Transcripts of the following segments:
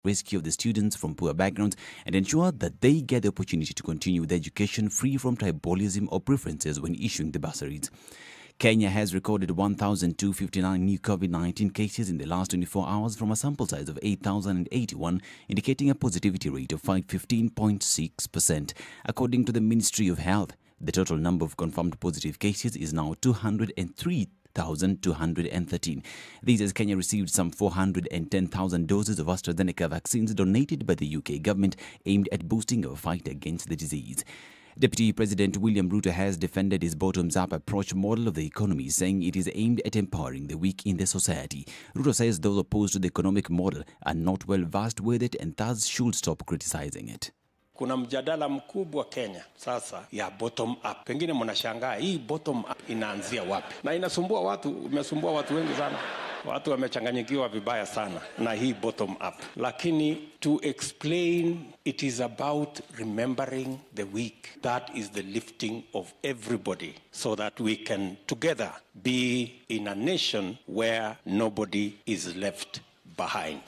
rescue the students from poor backgrounds and ensure that they get the opportunity to continue with education free from tribalism or preferences when issuing the bursaries. Kenya has recorded 1,259 new COVID-19 cases in the last 24 hours from a sample size of 8,081, indicating a positivity rate of 15.6%. According to the Ministry of Health, the total number of confirmed positive cases is now 203,213. This as Kenya received some 410,000 doses of AstraZeneca vaccines donated by the UK government aimed at boosting our fight against the disease. Deputy President William Ruto has defended his bottoms-up approach model of the economy, saying it is aimed at empowering the weak in the society. Ruto says those opposed to the economic model are not well versed with it and thus should stop criticizing it. Kuna mjadala mkubwa Kenya sasa ya bottom up. Pengine mnashangaa hii bottom up inaanzia wapi? Na inasumbua watu, imesumbua watu wengi sana. Watu wamechanganyikiwa vibaya sana na hii bottom up. Lakini to explain, it is about remembering the weak. That is the lifting of everybody so that we can together be in a nation where nobody is left behind.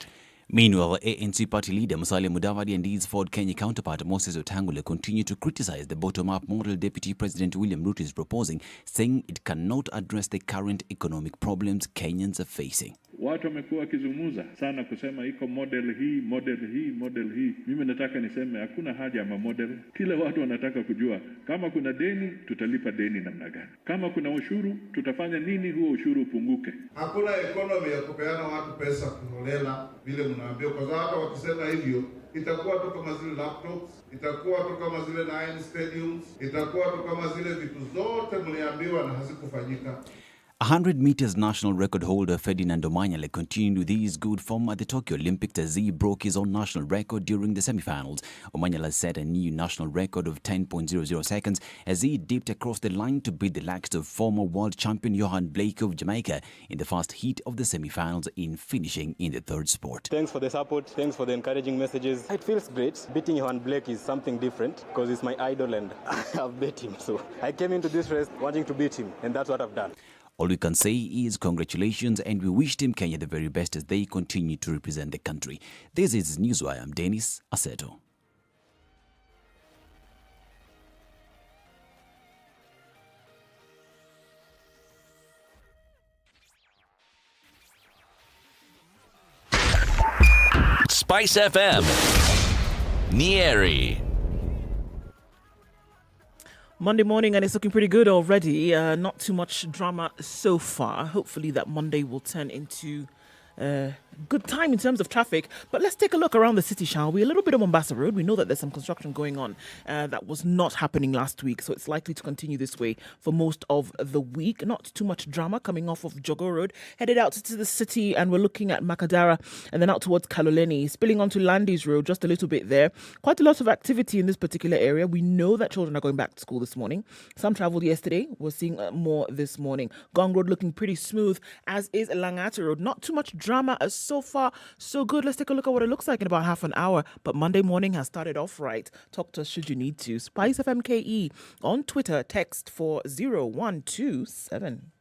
Meanwhile, ANC party leader Musalia Mudavadi and his Ford Kenya counterpart Moses Wetangula continue to criticize the bottom-up model Deputy President William Ruto is proposing, saying it cannot address the current economic problems Kenyans are facing. Watu wamekuwa wakizungumza sana kusema iko model hii. Mimi nataka niseme hakuna haja ya model. Kila watu wanataka kujua kama kuna deni tutalipa deni namna gani. Kama kuna ushuru tutafanya nini huo ushuru upunguke. Hakuna economy ya kupeana watu pesa kuholela vile mnaambia, kwa sababu hata wakisema hivyo itakuwa tu kama zile laptops, itakuwa tu kama zile 9 stadiums, itakuwa tu kama zile vitu zote mliambiwa na hazikufanyika. 100 meters national record holder Ferdinand Omanyala continued with his good form at the Tokyo Olympics as he broke his own national record during the semi-finals. Omanyala set a new national record of 10.00 seconds as he dipped across the line to beat the likes of former world champion Johan Blake of Jamaica in the first heat of the semi-finals, in finishing in the third spot. Thanks for the support, thanks for the encouraging messages. It feels great. Beating Johan Blake is something different because he's my idol and I've beat him. So I came into this race wanting to beat him, and that's what I've done. All we can say is congratulations, and we wish Team Kenya the very best as they continue to represent the country. This is Newswire. I'm Dennis Aseto. SpiceFM, Nyeri. Monday morning, and it's looking pretty good already. Not too much drama so far. Hopefully that Monday will turn into good time in terms of traffic. But let's take a look around the city, shall we? A little bit of Mombasa Road. We know that there's some construction going on that was not happening last week, so it's likely to continue this way for most of the week. Not too much drama coming off of Jogo Road. Headed out to the city, and we're looking at Makadara and then out towards Kaloleni, spilling onto Landis Road just a little bit there. Quite a lot of activity in this particular area. We know that children are going back to school this morning. Some traveled yesterday. We're seeing more this morning. Gong Road looking pretty smooth, as is Langata Road. Not too much drama as so far, so good. Let's take a look at what it looks like in about half an hour. But Monday morning has started off right. Talk to us should you need to. SpiceFMKE on Twitter. Text for 0127.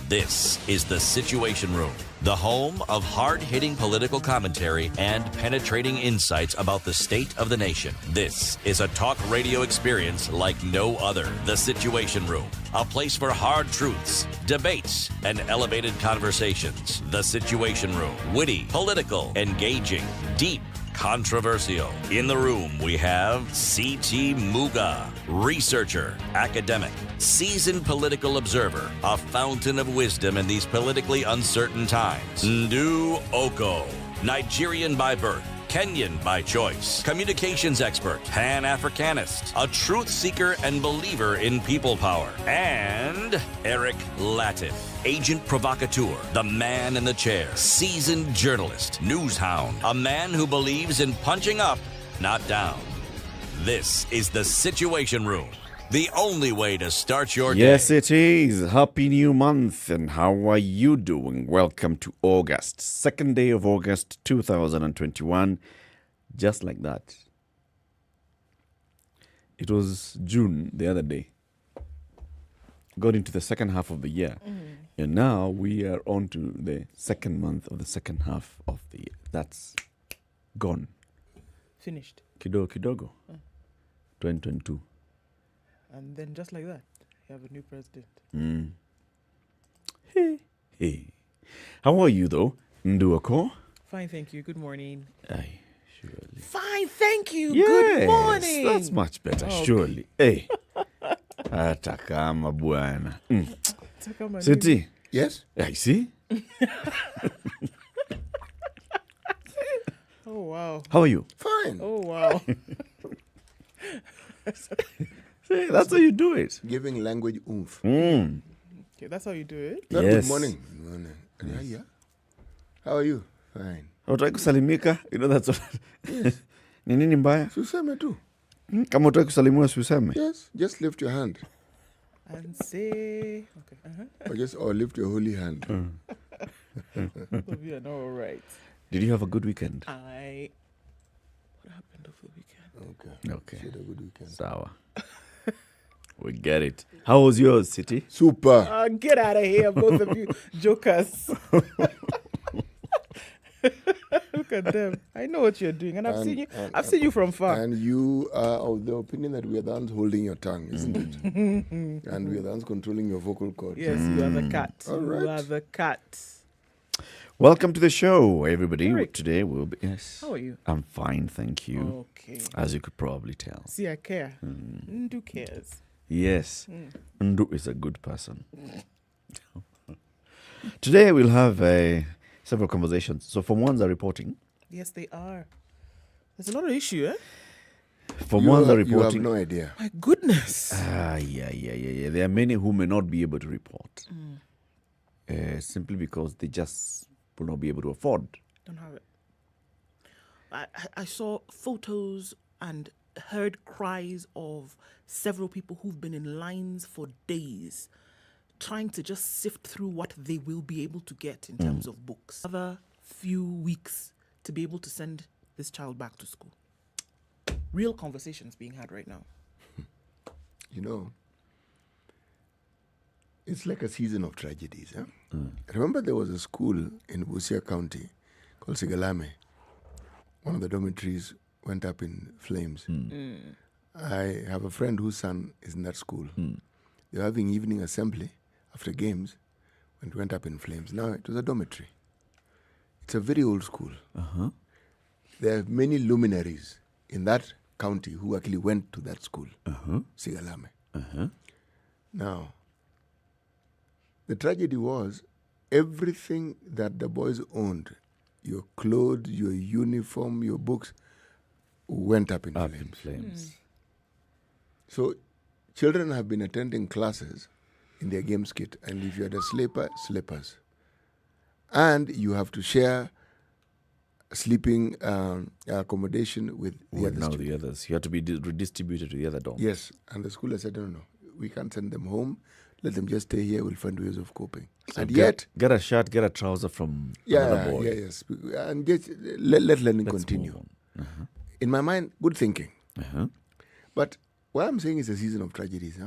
This is The Situation Room, the home of hard-hitting political commentary and penetrating insights about the state of the nation. This is a talk radio experience like no other. The Situation Room, a place for hard truths, debates, and elevated conversations. The Situation Room, witty, political, engaging, deep, controversial. In the room, we have C.T. Muga, researcher, academic, seasoned political observer, a fountain of wisdom in these politically uncertain times. Ndu Oko, Nigerian by birth, Kenyan by choice, communications expert, Pan-Africanist, a truth seeker and believer in people power, and Eric Latif, agent provocateur, the man in the chair, seasoned journalist, news hound, a man who believes in punching up, not down. This is The Situation Room, the only way to start your day. Yes, it is. Happy new month. And how are you doing? Welcome to August, 2nd day of August 2021. Just like that. It was June the other day. got into the second half of the year. And now we are on to the second month of the second half of the year. That's gone. Finished. Kidogo. 2022. And then just like that, you have a new president. Hey. How are you, though? Nduoko? Fine, thank you. Good morning. Aye, surely. Fine, thank you. Yes, Good morning. That's much better, surely. Hey. Hata kama bwana. Siti. Yes? I see. Oh, wow. How are you? Fine. Oh, wow. See, that's how you do it. Giving language oomph. Okay, that's how you do it. Well, Yes. Good morning. Good morning. Yeah. How are you? Fine. Utaki kusalimika, you know that's what. Ni nini mbaya? Suseme tu. Kama utaki kusalimiwa useme. Yes. Just lift your hand. And say, okay. Or lift your holy hand. Both of you are not all right. Did you have a good weekend? What happened over the weekend? Okay. Had a good weekend. Sawa. We get it. How was yours, City? Super. Get out of here, both of you jokers. Look at them. I know what you're doing, and I've seen you. I've seen you from far. And you are of the opinion that we are the ones holding your tongue, isn't it? And we are the ones controlling your vocal cords. Yes, you are the cat. All You right. are the cat. Welcome to the show, everybody. Eric. Today we'll be. Yes. How are you? I'm fine, thank you. Okay. As you could probably tell. See, I care. Who cares? Yes. Ndu is a good person. Today we'll have several conversations. So Form 1s are reporting. Yes, they are. There's a lot of issue, eh? Form 1s are You have reporting. no idea. My goodness. Yeah. There are many who may not be able to report. Simply because they just will not be able to afford. Don't have it. I saw photos and heard cries of several people who've been in lines for days trying to just sift through what they will be able to get in terms of books. Another few weeks to be able to send this child back to school. Real conversations being had right now. You know, it's like a season of tragedies. Huh? Remember there was a school in Busia County called Sigalame. One of the dormitories went up in flames. I have a friend whose son is in that school. They were having evening assembly after games when it went up in flames. Now it was a dormitory. It's a very old school. There are many luminaries in that county who actually went to that school, Sigalame. Now, the tragedy was everything that the boys owned, your clothes, your uniform, your books, went up in flames. So children have been attending classes in their games kit, and if you had a slipper, slippers. And you have to share sleeping accommodation with the other students. The others. You have to be redistributed to the other dorms. Yes, and the school has said, no, we can't send them home. Let them just stay here. We'll find ways of coping. So and get a shirt, get a trouser from another boy. yes. And just let learning Let's continue. move on. In my mind, good thinking. But what I'm saying is a season of tragedies.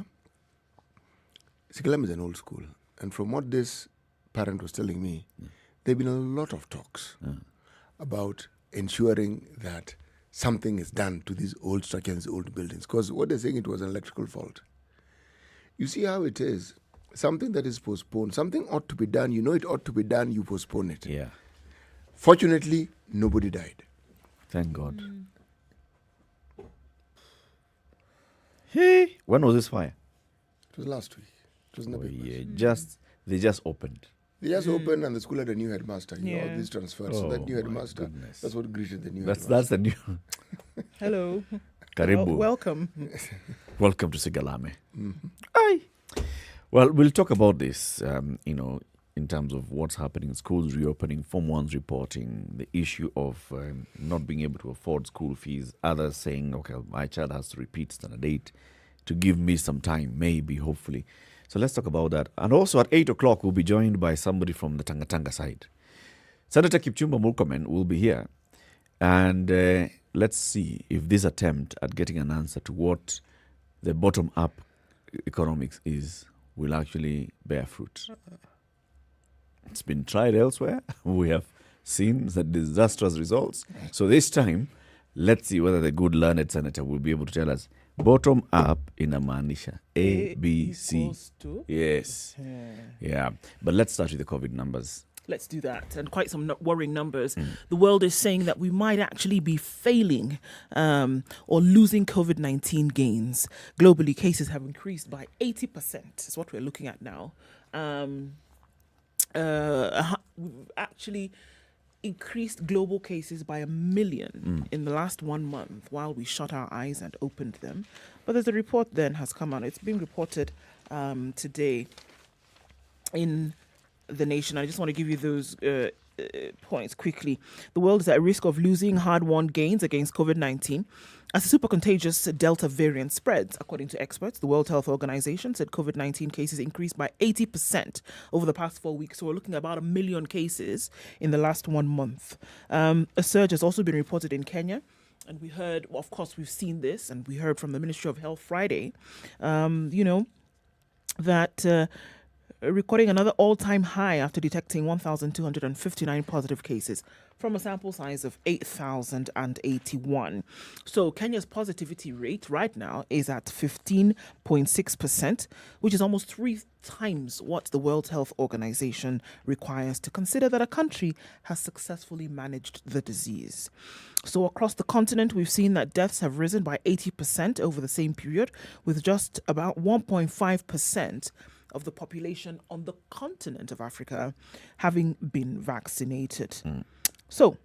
Sigalam is an old school. And from what this parent was telling me, there have been a lot of talks about ensuring that something is done to these old structures, old buildings. Because what they're saying, it was an electrical fault. You see how it is. Something that is postponed, something ought to be done. You know it ought to be done, you postpone it. Yeah. Fortunately, nobody died. Thank God. Hey, when was this fire? It was last week. It was in the papers. They just opened. They just opened and the school had a new headmaster. You know, all Yeah. these transfers. So that new my headmaster, goodness. that's what greeted the new That's headmaster. the new. Hello. Karibu. Welcome. Welcome to Sigalame. Aye. Well, we'll talk about this, in terms of what's happening, schools reopening, Form 1s reporting, the issue of not being able to afford school fees, others saying, okay, my child has to repeat Standard 8 to give me some time, maybe, hopefully. So let's talk about that. And also at 8 o'clock, we'll be joined by somebody from the Tanga side. Senator Kipchumba Murkomen will be here. And let's see if this attempt at getting an answer to what the bottom-up economics is will actually bear fruit. It's been tried elsewhere. We have seen the disastrous results. So this time, let's see whether the good learned senator will be able to tell us bottom up in a maanisha. A, B, C. Yes. Yeah. But let's start with the COVID numbers. Let's do that. And quite some worrying numbers. The world is saying that we might actually be failing or losing COVID-19 gains. Globally, cases have increased by 80%. Is what we're looking at now. We've actually increased global cases by 1 million in the last 1 month while we shut our eyes and opened them. But there's a report then has come out. It's being reported today in The Nation. I just want to give you those points quickly. The world is at risk of losing hard-won gains against COVID-19 as the super contagious Delta variant spreads. According to experts, the World Health Organization said COVID-19 cases increased by 80% over the past 4 weeks. So we're looking at about 1 million cases in the last 1 month. A surge has also been reported in Kenya. And we heard, well, of course, we've seen this, and we heard from the Ministry of Health Friday, that recording another all-time high after detecting 1,259 positive cases from a sample size of 8,081. So Kenya's positivity rate right now is at 15.6%, which is almost 3 times what the World Health Organization requires to consider that a country has successfully managed the disease. So across the continent, we've seen that deaths have risen by 80% over the same period, with just about 1.5% of the population on the continent of Africa having been vaccinated. So,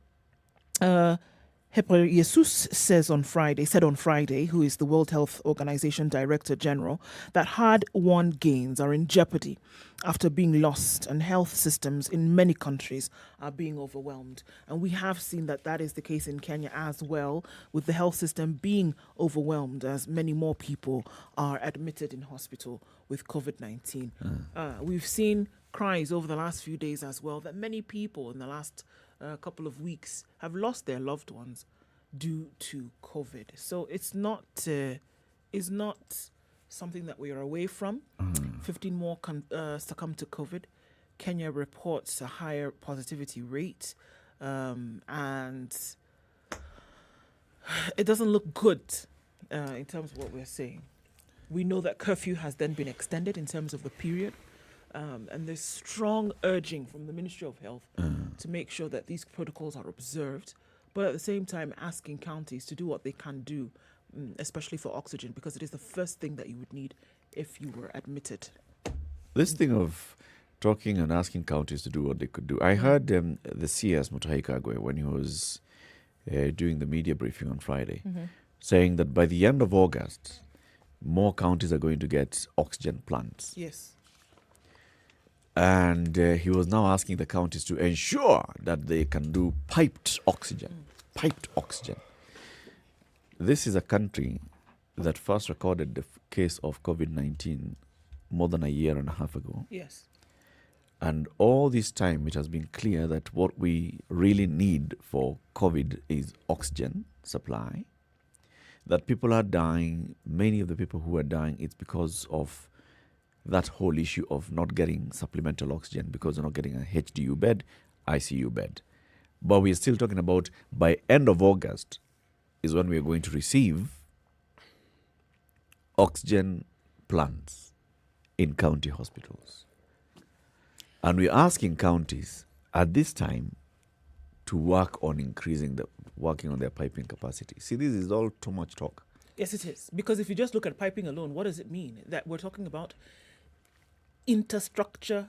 Jesus said on Friday, who is the World Health Organization Director General, that hard-won gains are in jeopardy after being lost, and health systems in many countries are being overwhelmed. And we have seen that that is the case in Kenya as well, with the health system being overwhelmed as many more people are admitted in hospital with COVID-19. We've seen cries over the last few days as well that many people in the last couple of weeks have lost their loved ones due to COVID. So it's not something that we are away from. 15 more succumb to COVID. Kenya reports a higher positivity rate, and it doesn't look good in terms of what we're saying. We know that curfew has then been extended in terms of the period. And there's strong urging from the Ministry of Health to make sure that these protocols are observed, but at the same time asking counties to do what they can do, especially for oxygen, because it is the first thing that you would need if you were admitted. This thing of talking and asking counties to do what they could do. I heard the CS, Muthui, when he was doing the media briefing on Friday, saying that by the end of August, more counties are going to get oxygen plants. Yes. And he was now asking the counties to ensure that they can do piped oxygen. Piped oxygen. This is a country that first recorded the case of COVID-19 more than 1.5 years ago. Yes. And all this time, it has been clear that what we really need for COVID is oxygen supply. That people are dying. Many of the people who are dying, it's because of that whole issue of not getting supplemental oxygen because they're not getting a HDU bed, ICU bed. But we're still talking about by end of August is when we're going to receive oxygen plants in county hospitals. And we're asking counties at this time to work on working on their piping capacity. See, this is all too much talk. Yes, it is. Because if you just look at piping alone, what does it mean? That we're talking about infrastructure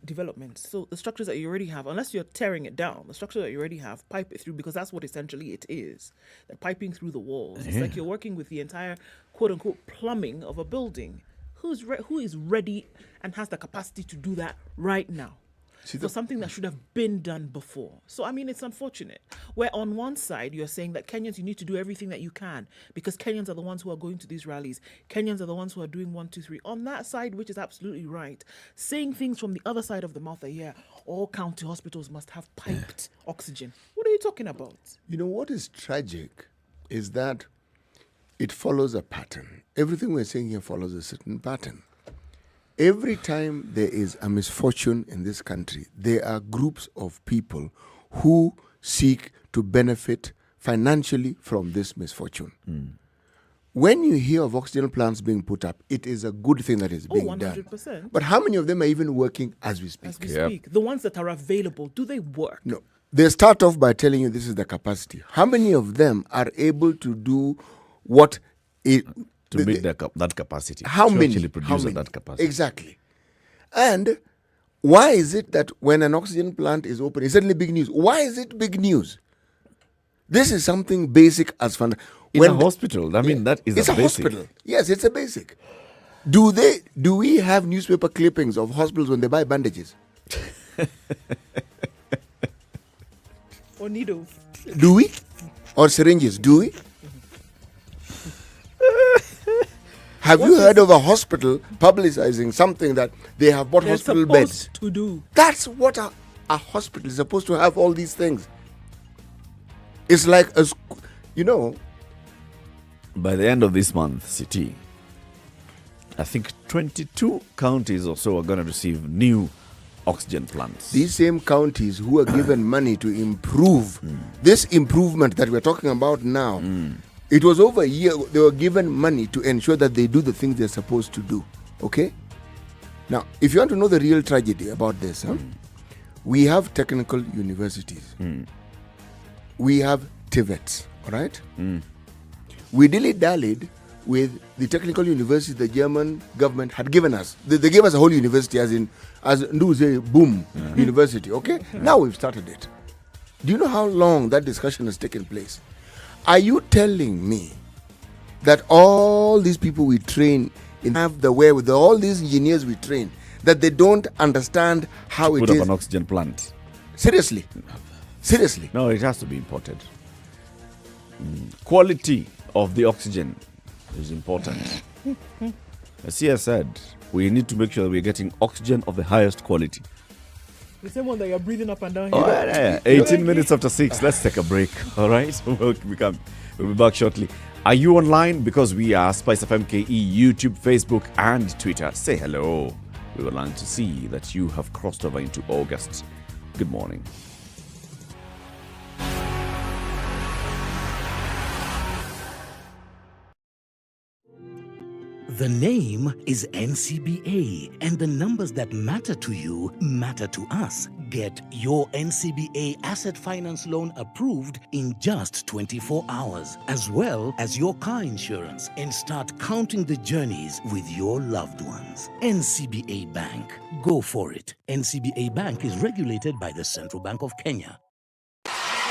development. So the structures that you already have, unless you're tearing it down, the structure that you already have, pipe it through, because that's what essentially it is. They're piping through the walls. It's like you're working with the entire quote-unquote plumbing of a building. Who is ready and has the capacity to do that right now? For something that should have been done before. So, I mean, it's unfortunate. Where on one side, you're saying that Kenyans, you need to do everything that you can because Kenyans are the ones who are going to these rallies. Kenyans are the ones who are doing 1, 2, 3. On that side, which is absolutely right, saying things from the other side of the mouth that, all county hospitals must have piped oxygen. What are you talking about? You know, what is tragic is that it follows a pattern. Everything we're saying here follows a certain pattern. every time there is a misfortune in this country, there are groups of people who seek to benefit financially from this misfortune. When you hear of oxygen plants being put up, it is a good thing that is being 100%. done. But how many of them are even working as we speak? As we speak, the ones that are available, do they work? No. They start off by telling you this is the capacity. How many of them are able to do what it... To meet that capacity. How to many? actually produce at that capacity. Exactly. And why is it that when an oxygen plant is open, it's suddenly big news? Why is it big news? This is something basic as fun. In a hospital, I mean, that is it's a a basic. hospital. Yes, it's a basic. Do we have newspaper clippings of hospitals when they buy bandages? Or needles? Do we? Or syringes? Do we? Have you heard of a hospital publicizing something that they have bought They're hospital supposed beds? to do. That's what a hospital is supposed to have, all these things. It's like By the end of this month, City, I think 22 counties or so are going to receive new oxygen plants. these same counties who are given money to improve this improvement that we're talking about now. It was over a year. They were given money to ensure that they do the things they're supposed to do. Okay? Now, if you want to know the real tragedy about this, we have technical universities. We have TVETs, all right? We dilly-dallied with the technical university the German government had given us. They gave us a whole university as Nduze Boom University, okay? Now we've started it. Do you know how long that discussion has taken place? Are you telling me that all these people we train have the wherewithal, all these engineers we train, that they don't understand how it Put is? up an oxygen plant. Seriously. No, it has to be imported. Quality of the oxygen is important. As Sia said, we need to make sure that we're getting oxygen of the highest quality. The same one that you're breathing up and down here. Yeah. 18 minutes after 6. Let's take a break. All right? We'll be back shortly. Are you online? Because we are SpiceFM KE, YouTube, Facebook, and Twitter. Say hello. We would like to see that you have crossed over into August. Good morning. The name is NCBA, and the numbers that matter to you matter to us. Get your NCBA asset finance loan approved in just 24 hours, as well as your car insurance, and start counting the journeys with your loved ones. NCBA Bank. Go for it. NCBA Bank is regulated by the Central Bank of Kenya.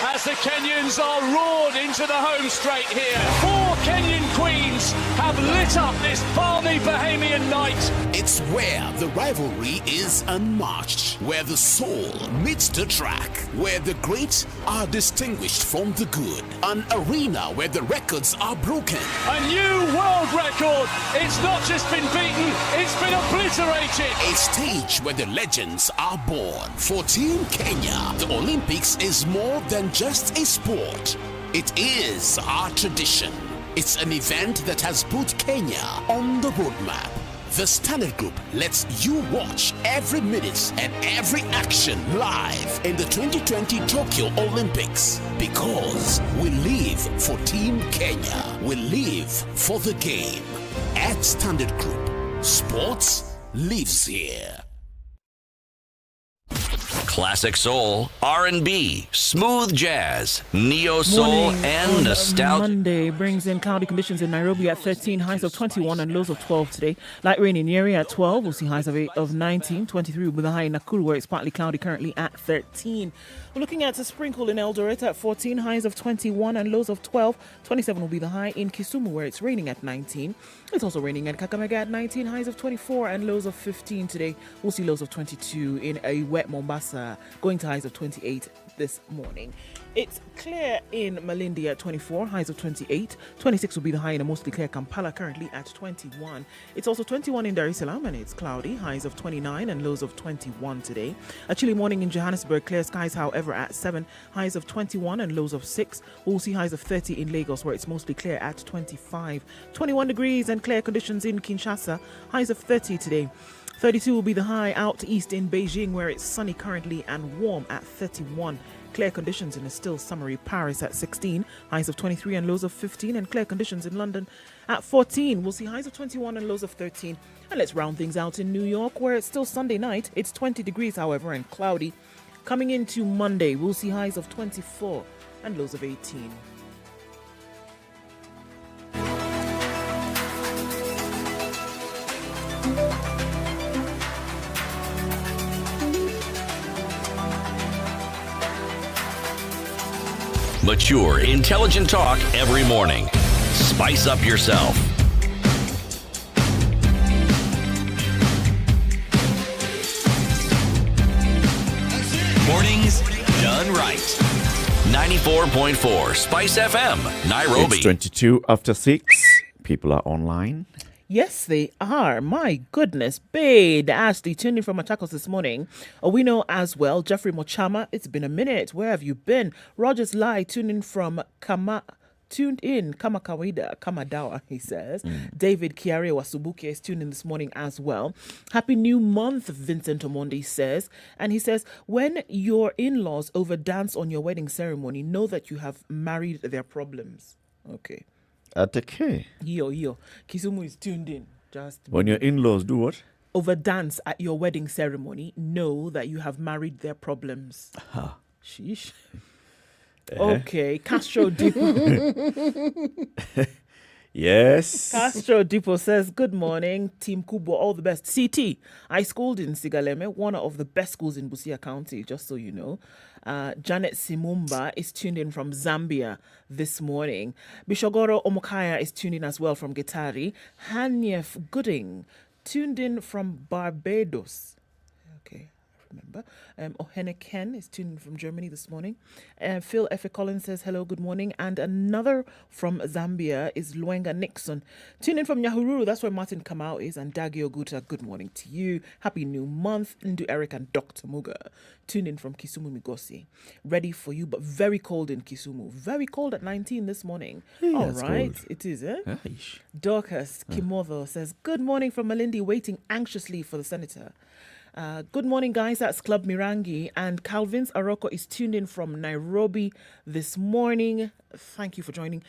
As the Kenyans are roared into the home straight here. 4 Kenyan queens have lit up this balmy Bahamian night. It's where the rivalry is unmatched, where the soul meets the track, where the great are distinguished from the good. An arena where the records are broken. A new world record. It's not just been beaten, it's been obliterated. A stage where the legends are born. For Team Kenya, the Olympics is more than just a sport. It is our tradition. It's an event that has put Kenya on the roadmap. The Standard Group lets you watch every minute and every action live in the 2020 Tokyo Olympics. Because we live for Team Kenya. We live for the game. At Standard Group, sports lives here. Classic soul, R&B, smooth jazz, neo soul, Morning and on nostalgia. Monday brings in cloudy conditions in Nairobi at 13, highs of 21 and lows of 12 today. Light rain in Nyeri at 12. We'll see highs of 19, 23 with a high in Nakuru where it's partly cloudy currently at 13. We're looking at a sprinkle in Eldoret at 14, highs of 21 and lows of 12. 27 will be the high in Kisumu where it's raining at 19. It's also raining at Kakamega at 19, highs of 24 and lows of 15 today. We'll see lows of 22 in a wet Mombasa, going to highs of 28 this morning. It's clear in Malindi at 24, highs of 28. 26 will be the high in a mostly clear Kampala, currently at 21. It's also 21 in Dar es Salaam and it's cloudy, highs of 29 and lows of 21 today. A chilly morning in Johannesburg, clear skies, however, at 7, highs of 21 and lows of 6. We'll see highs of 30 in Lagos, where it's mostly clear at 25. 21 degrees and clear conditions in Kinshasa, highs of 30 today. 32 will be the high out east in Beijing, where it's sunny currently and warm at 31. Clear conditions in a still summery Paris at 16, highs of 23 and lows of 15, and clear conditions in London at 14. We'll see highs of 21 and lows of 13. And let's round things out in New York, where it's still Sunday night. It's 20 degrees, however, and cloudy. Coming into Monday, we'll see highs of 24 and lows of 18. Mature, intelligent talk every morning. Spice up yourself. Mornings done right. 94.4 Spice FM, Nairobi. It's 22 after 6. People are online. Yes, they are. My goodness. Babe, Ashley, tuned in from Machakos this morning. We know as well, Jeffrey Mochama, it's been a minute. Where have you been? Rogers Lai, tuned in Kamadawa, he says. David Kiare Wasubuki is tuned in this morning as well. Happy new month, Vincent Omondi says. And he says, when your in-laws overdance on your wedding ceremony, know that you have married their problems. Okay. Atake. Yo. Kisumu is tuned in. Just when your in-laws do what? Overdance at your wedding ceremony, know that you have married their problems. Aha. Sheesh. Okay, Castro Dipo. Yes. Castro Dipo says, good morning, Team Kubwa, all the best. CT, I schooled in Sigaleme, one of the best schools in Busia County, just so you know. Janet Simumba is tuned in from Zambia this morning. Bishogoro Omokaya is tuned in as well from Gitari. Hanyef Gooding, tuned in from Barbados. Okay, I remember. Ohene Ken is tuned in from Germany this morning. Phil F. Collins says, hello, good morning. And another from Zambia is Luenga Nixon. Tuned in from Nyahururu, that's where Martin Kamau is. And Dagi Oguta, good morning to you. Happy new month. Ndu Eric and Dr. Muga. Tuned in from Kisumu Migosi. Ready for you, but very cold in Kisumu. Very cold at 19 this morning. Yeah, all right. Cold. It is, eh? Aish. Dorcas Kimotho says, good morning from Malindi, waiting anxiously for the senator. Good morning, guys. That's Club Mirangi. And Calvin's Aroko is tuned in from Nairobi this morning. Thank you for joining.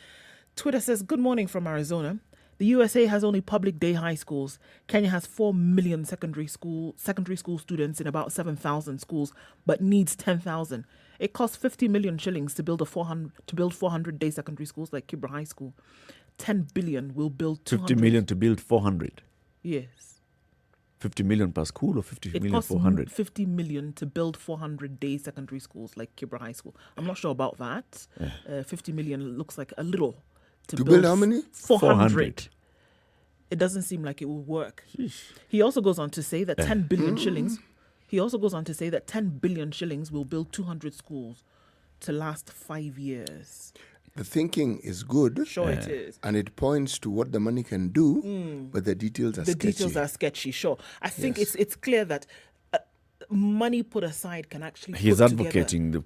Twitter says, good morning from Arizona. The USA has only public day high schools. Kenya has 4 million secondary school students in about 7,000 schools, but needs 10,000. It costs 50 million shillings to build 400 day secondary schools like Kibra High School. 10 billion will build 200. 50 million to build 400. Yes. 50 million per school or 50 it million costs 400? 50 million to build 400 day secondary schools like Kibra High School. I'm not sure about that. 50 million looks like a little to build how many? 400. It doesn't seem like it will work. Sheesh. He also goes on to say that 10 billion shillings. He also goes on to say that 10 billion shillings will build 200 schools to last 5 years. The thinking is good. Sure, it is. And it points to what the money can do, but the details are sketchy. The details are sketchy, sure. I think it's clear that money put aside can actually He's advocating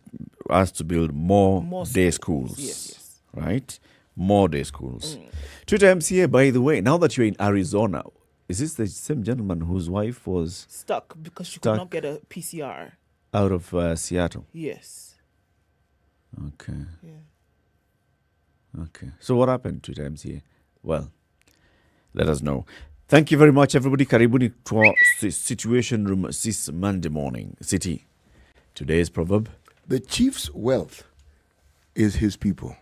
us to build more day schools. Yes. Right? More day schools. Twitter MCA, by the way, now that you're in Arizona, is this the same gentleman whose wife was stuck because she could not get a PCR out of Seattle? Yes. Okay. Yeah. Okay. So what happened to the MCA? Well, let us know. Thank you very much, everybody. Karibuni kwa Situation Room this Monday morning. City. Today's proverb. The chief's wealth is his people.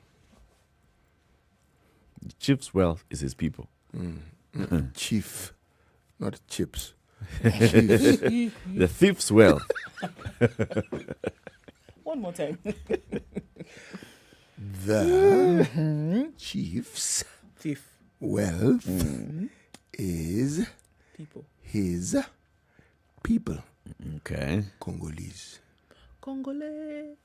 The chief's wealth is his people. Chief, not chips. The thief's wealth. One more time. The chief's wealth is his people. Okay. Congolese. Congolese.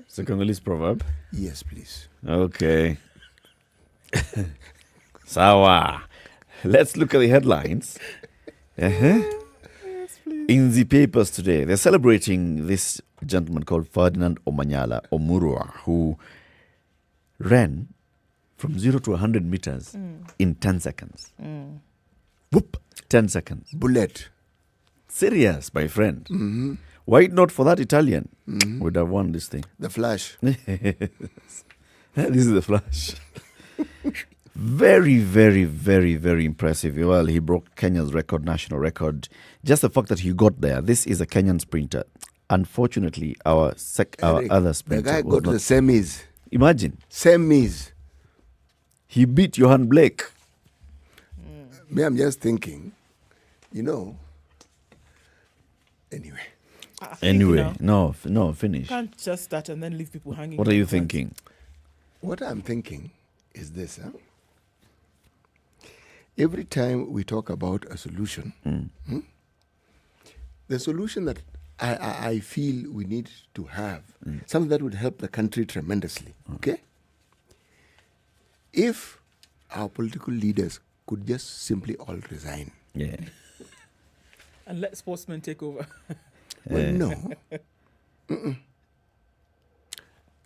It's a Congolese proverb? Yes, please. Okay. Sawa. Let's look at the headlines. Yes, in the papers today, they're celebrating this gentleman called Ferdinand Omanyala Omurua, who ran from 0 to 100 meters in 10 seconds. Whoop! 10 seconds. Bullet. Serious, my friend. Mm-hmm. Why not for that Italian? Would have won this thing. The Flash. This is the Flash. Very, very, very, very impressive. Well, he broke Kenya's record, national record. Just the fact that he got there. This is a Kenyan sprinter. Unfortunately, our other sprinter. The guy got to the semis. Imagine. Semis. He beat Johan Blake. Me, I'm just thinking, anyway. Anyway, no, finish. Can't just start and then leave people hanging. What are you thinking? What I'm thinking is this. Every time we talk about a solution, the solution that I feel we need to have, something that would help the country tremendously, okay? If our political leaders could just simply all resign. Yeah. And let sportsmen take over. Well, no.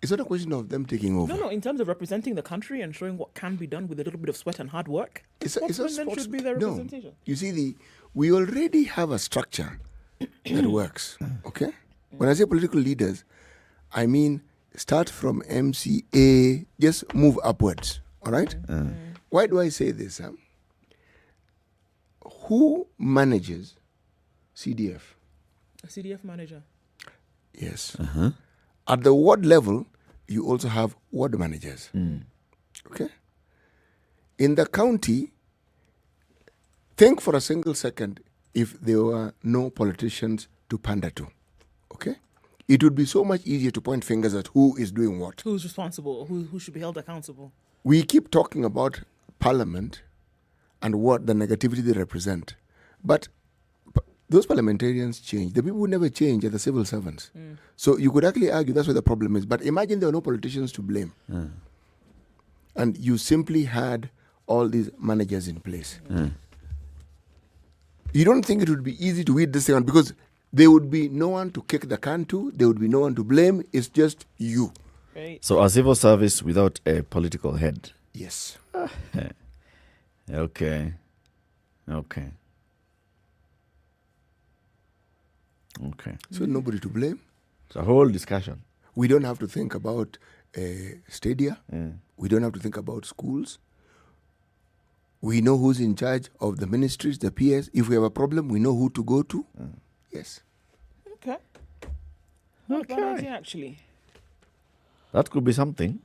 It's not a question of them taking over. No, in terms of representing the country and showing what can be done with a little bit of sweat and hard work, sportsmen should be their representation. No. You see, we already have a structure that works, okay? When I say political leaders, I mean start from MCA, just move upwards, all right? Why do I say this? Who manages CDF? A CDF manager. Yes. At the ward level, you also have ward managers. Okay? In the county, think for a single second if there were no politicians to pander to. Okay? It would be so much easier to point fingers at who is doing what. Who's responsible? Who should be held accountable? We keep talking about Parliament and what the negativity they represent. But those parliamentarians change. The people who never change are the civil servants. So you could actually argue that's where the problem is. But imagine there were no politicians to blame. And you simply had all these managers in place. You don't think it would be easy to weed this thing out because there would be no one to kick the can to. There would be no one to blame. It's just you. Right. So a civil service without a political head. Yes. Okay. So nobody to blame. It's a whole discussion. We don't have to think about stadia. We don't have to think about schools. We know who's in charge of the ministries, the PS. If we have a problem, we know who to go to. Yes. Okay. Not a bad idea, actually. That could be something.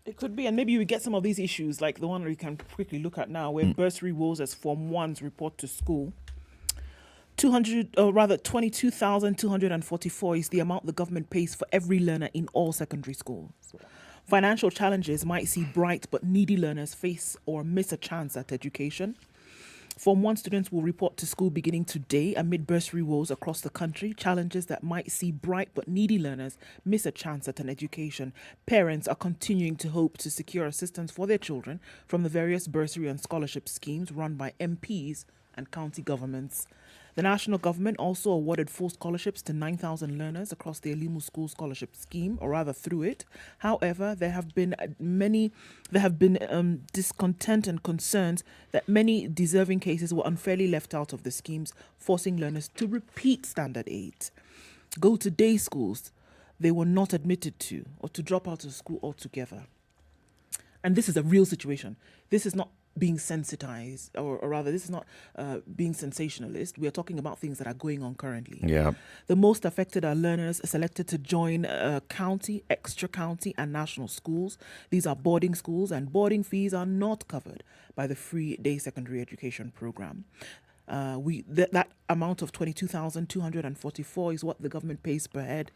It could be, and maybe we get some of these issues, like the one we can quickly look at now, where bursary woes as Form 1s report to school. 22,244 is the amount the government pays for every learner in all secondary schools. Financial challenges might see bright but needy learners face or miss a chance at education. Form 1 students will report to school beginning today amid bursary woes across the country, challenges that might see bright but needy learners miss a chance at an education. Parents are continuing to hope to secure assistance for their children from the various bursary and scholarship schemes run by MPs and county governments. The national government also awarded full scholarships to 9,000 learners across the Limu school scholarship scheme, or rather through it. However, there have been discontent and concerns that many deserving cases were unfairly left out of the schemes, forcing learners to repeat Standard 8, go to day schools they were not admitted to, or to drop out of school altogether. And this is a real situation. This is not being sensitized, or rather, this is not being sensationalist. We are talking about things that are going on currently. Yeah. The most affected are learners selected to join county, extra county, and national schools. These are boarding schools, and boarding fees are not covered by the free day secondary education program. That amount of 22,244 is what the government pays per head.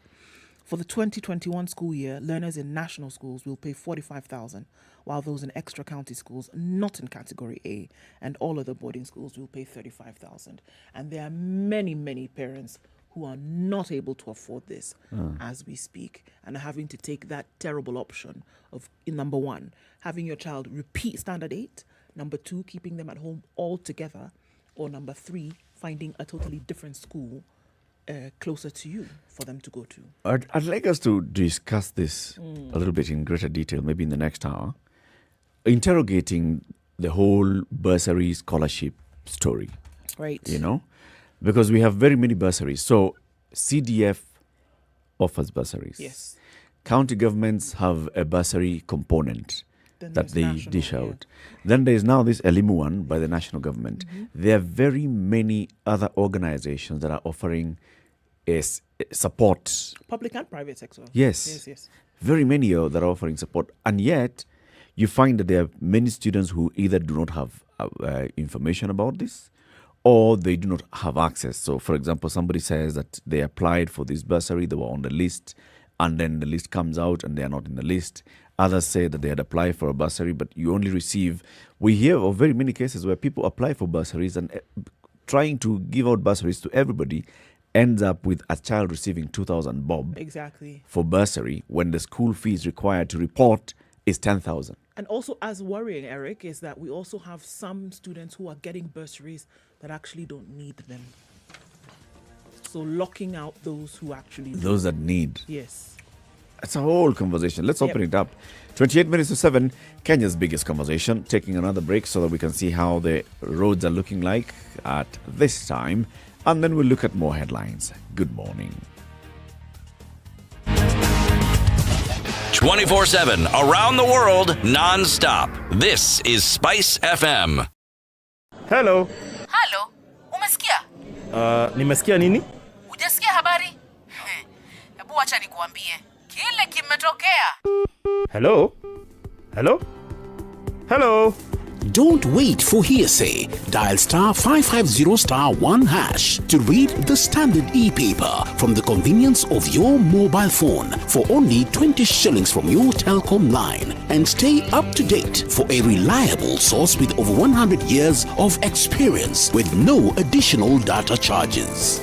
For the 2021 school year, learners in national schools will pay 45,000, while those in extra county schools not in category A and all other boarding schools will pay 35,000. And there are many, many parents who are not able to afford this as we speak and are having to take that terrible option of, number one, having your child repeat Standard 8, number two, keeping them at home altogether, or number three, finding a totally different school closer to you for them to go to. I'd like us to discuss this a little bit in greater detail, maybe in the next hour, interrogating the whole bursary scholarship story. Right. You know, because we have very many bursaries. So CDF offers bursaries. Yes. County governments have a bursary component Then that there's they national, dish yeah. out. Then there's now this Limu one by the national government. There are very many other organizations that are offering support. Public and private sector. Yes. Yes. Very many that are offering support. And yet, you find that there are many students who either do not have information about this or they do not have access. So, for example, somebody says that they applied for this bursary, they were on the list, and then the list comes out and they are not in the list. Others say that they had applied for a bursary, but you only receive... We hear of very many cases where people apply for bursaries and trying to give out bursaries to everybody ends up with a child receiving 2,000 bob Exactly. for bursary when the school fees required to report is 10,000. And also, as worrying, Eric, is that we also have some students who are getting bursaries that actually don't need them. So locking out those who actually do. Those that need. Yes. It's a whole conversation. Let's open it up. 28 minutes to 7, Kenya's biggest conversation. Taking another break so that we can see how the roads are looking like at this time. And then we'll look at more headlines. Good morning. 24/7 around the world, non-stop. This is Spice FM. Hello. Halo, umesikia? Nimesikia nini? Hujasikia habari? Hebu acha nikuambie. Kile kimetokea. Hello? Hello? Hello? Don't wait for hearsay. Dial *550*1# to read the Standard e-paper from the convenience of your mobile phone for only 20 shillings from your telecom line, and stay up to date for a reliable source with over 100 years of experience with no additional data charges.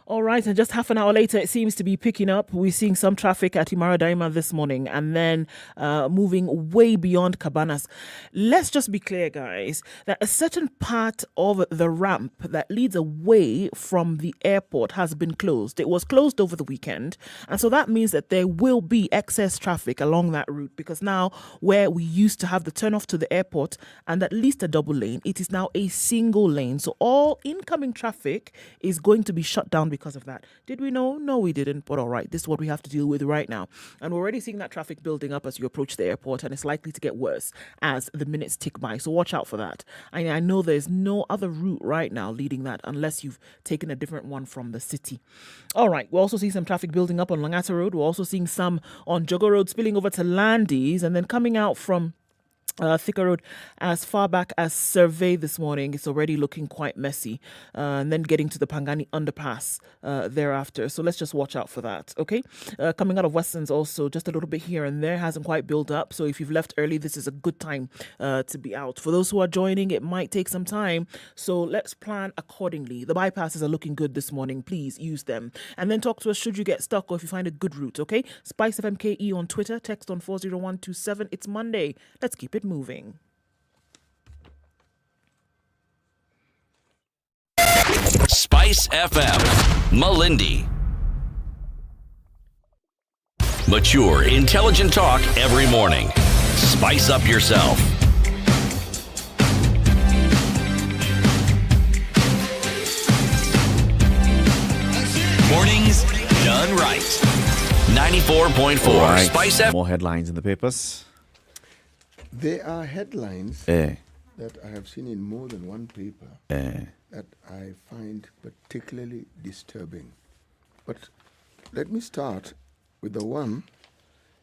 All right, and just half an hour later, it seems to be picking up. We're seeing some traffic at Imara Daima this morning and then moving way beyond Cabanas. Let's just be clear, guys, that a certain part of the ramp that leads away from the airport has been closed. It was closed over the weekend, and so that means that there will be excess traffic along that route, because now where we used to have the turnoff to the airport and at least a double lane, it is now a single lane. So all incoming traffic is going to be shut down because of that. Did we know? No, we didn't. But all right, this is what we have to deal with right now. And we're already seeing that traffic building up as you approach the airport, and it's likely to get worse as the minutes tick by. So watch out for that. I know there's no other route right now leading that unless you've taken a different one from the city. All right, we're also seeing some traffic building up on Langata Road. We're also seeing some on Jogo Road spilling over to Landis and then coming out from Thika Road as far back as Survey this morning. It's already looking quite messy, and then getting to the Pangani underpass thereafter. So let's just watch out for that. Okay, coming out of Westlands also just a little bit here and there, hasn't quite built up. So if you've left early, this is a good time to be out. For those who are joining, it might take some time, so let's plan accordingly. The bypasses are looking good this morning. Please use them, and then talk to us should you get stuck or if you find a good route. Okay, SpiceFMKE on Twitter, text on 40127. It's Monday. Let's keep it moving. Spice FM, Malindi. Mature, intelligent talk every morning. Spice up yourself. Mornings done right. 94.4 Right. Spice FM. More headlines in the papers. There are headlines that I have seen in more than one paper that I find particularly disturbing. But let me start with the one.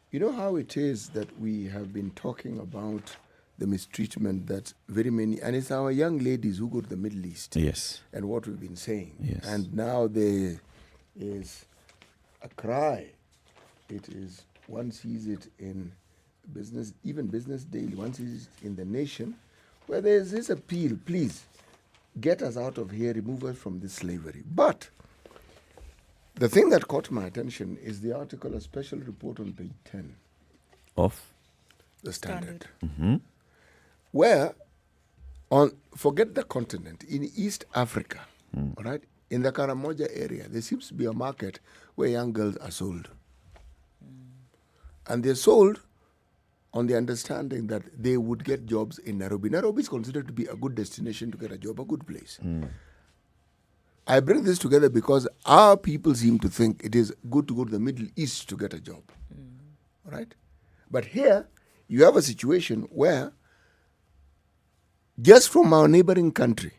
You know how it is that we have been talking about the mistreatment that very many, and it's our young ladies who go to the Middle East. Yes. And what we've been saying. Yes. And now there is a cry. It is, one sees it in business, even Business Daily, one sees it in The Nation, where there's this appeal, please, get us out of here, remove us from this slavery. But the thing that caught my attention is the article, a special report on page 10 of The Standard. Mm-hmm. Where, forget the continent, in East Africa, all right, in the Karamoja area, there seems to be a market where young girls are sold. And they're sold on the understanding that they would get jobs in Nairobi. Nairobi is considered to be a good destination to get a job, a good place. I bring this together because our people seem to think it is good to go to the Middle East to get a job. Right? But here, you have a situation where just from our neighboring country,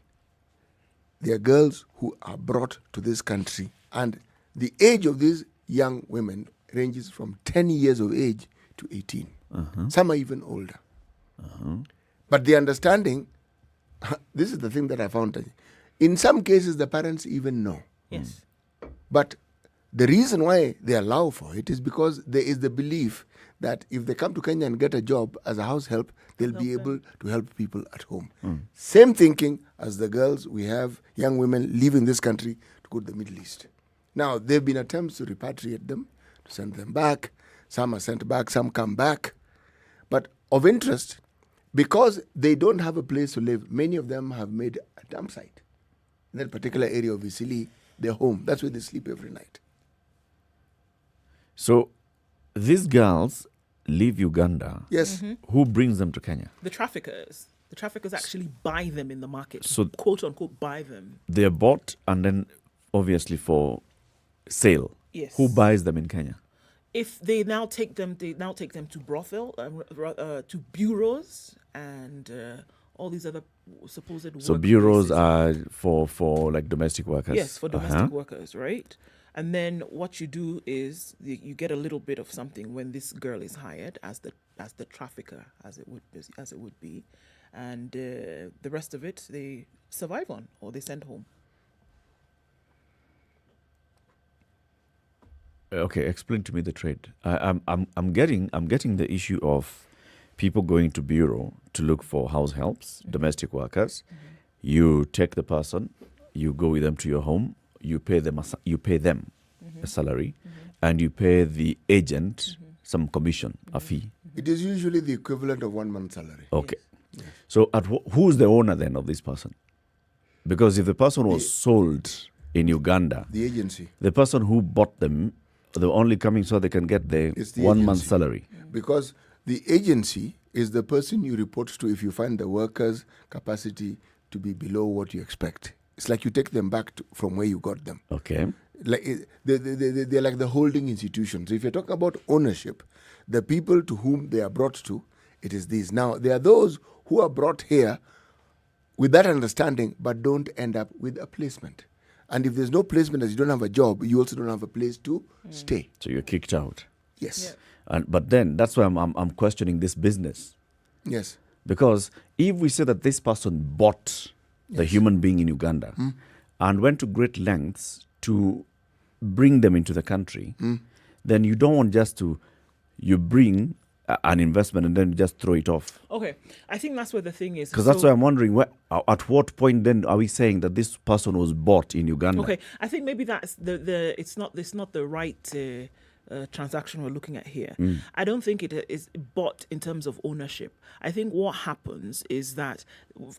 there are girls who are brought to this country, and the age of these young women ranges from 10 years of age to 18. Some are even older. But the understanding, this is the thing that I found. In some cases, the parents even know. Yes. But the reason why they allow for it is because there is the belief that if they come to Kenya and get a job as a house help, they'll be able to help people at home. Same thinking as the girls. We have young women leaving this country to go to the Middle East. Now, there have been attempts to repatriate them, to send them back. Some are sent back, some come back. But of interest, because they don't have a place to live, many of them have made a dump site. In that particular area of Isili, their home. That's where they sleep every night. So these girls leave Uganda. Yes. Who brings them to Kenya? The traffickers. The traffickers actually buy them in the market. So quote unquote buy them. They're bought and then obviously for sale. Yes. Who buys them in Kenya? If they now take them to brothel, to bureaus and all these other supposed. So bureaus are for like domestic workers. Yes, for domestic workers, right? And then what you do is you get a little bit of something when this girl is hired as the trafficker, as it would be, and the rest of it they survive on or they send home. Okay, explain to me the trade. I'm getting the issue of people going to bureau to look for house helps, domestic workers. You take the person, you go with them to your home, you pay them a salary, and you pay the agent some commission, a fee. It is usually the equivalent of 1 month's salary. Okay. Yes. So who's the owner then of this person? Because if the person was sold in Uganda, the agency, the person who bought them, they're only coming so they can get the 1 month's salary. Because the agency is the person you report to if you find the workers' capacity to be below what you expect. It's like you take them back from where you got them. Okay. Like they're like the holding institutions. So if you're talking about ownership, the people to whom they are brought to, it is these. Now, there are those who are brought here with that understanding but don't end up with a placement. And if there's no placement, as you don't have a job, you also don't have a place to stay. So you're kicked out. Yes. But then that's why I'm questioning this business. Yes. Because if we say that this person bought the human being in Uganda and went to great lengths to bring them into the country, then you don't want just to, you bring an investment and then just throw it off. Okay, I think that's where the thing is. Because that's why I'm wondering, at what point then are we saying that this person was bought in Uganda? Okay, I think maybe that's it's not the right transaction we're looking at here. I don't think it is bought in terms of ownership. I think what happens is that,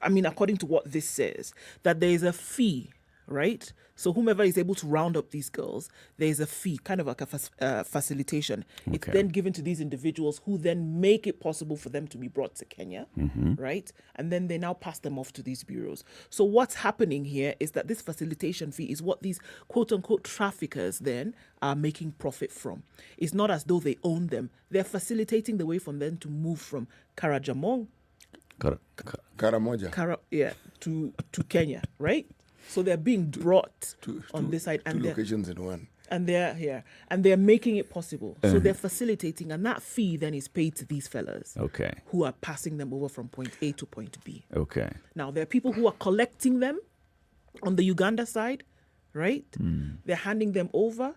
according to what this says, that there is a fee, right? So whomever is able to round up these girls, there is a fee, kind of like a facilitation. Okay. It's then given to these individuals who then make it possible for them to be brought to Kenya, right? And then they now pass them off to these bureaus. So what's happening here is that this facilitation fee is what these quote-unquote traffickers then are making profit from. It's not as though they own them. They're facilitating the way for them to move from Karajamong, Karamoja, to Kenya, right? So they're being brought on this side. Two locations in one. And they're here. And they're making it possible. So they're facilitating. And that fee then is paid to these fellas. Okay. Who are passing them over from point A to point B. Okay. Now, there are people who are collecting them on the Uganda side, right? They're handing them over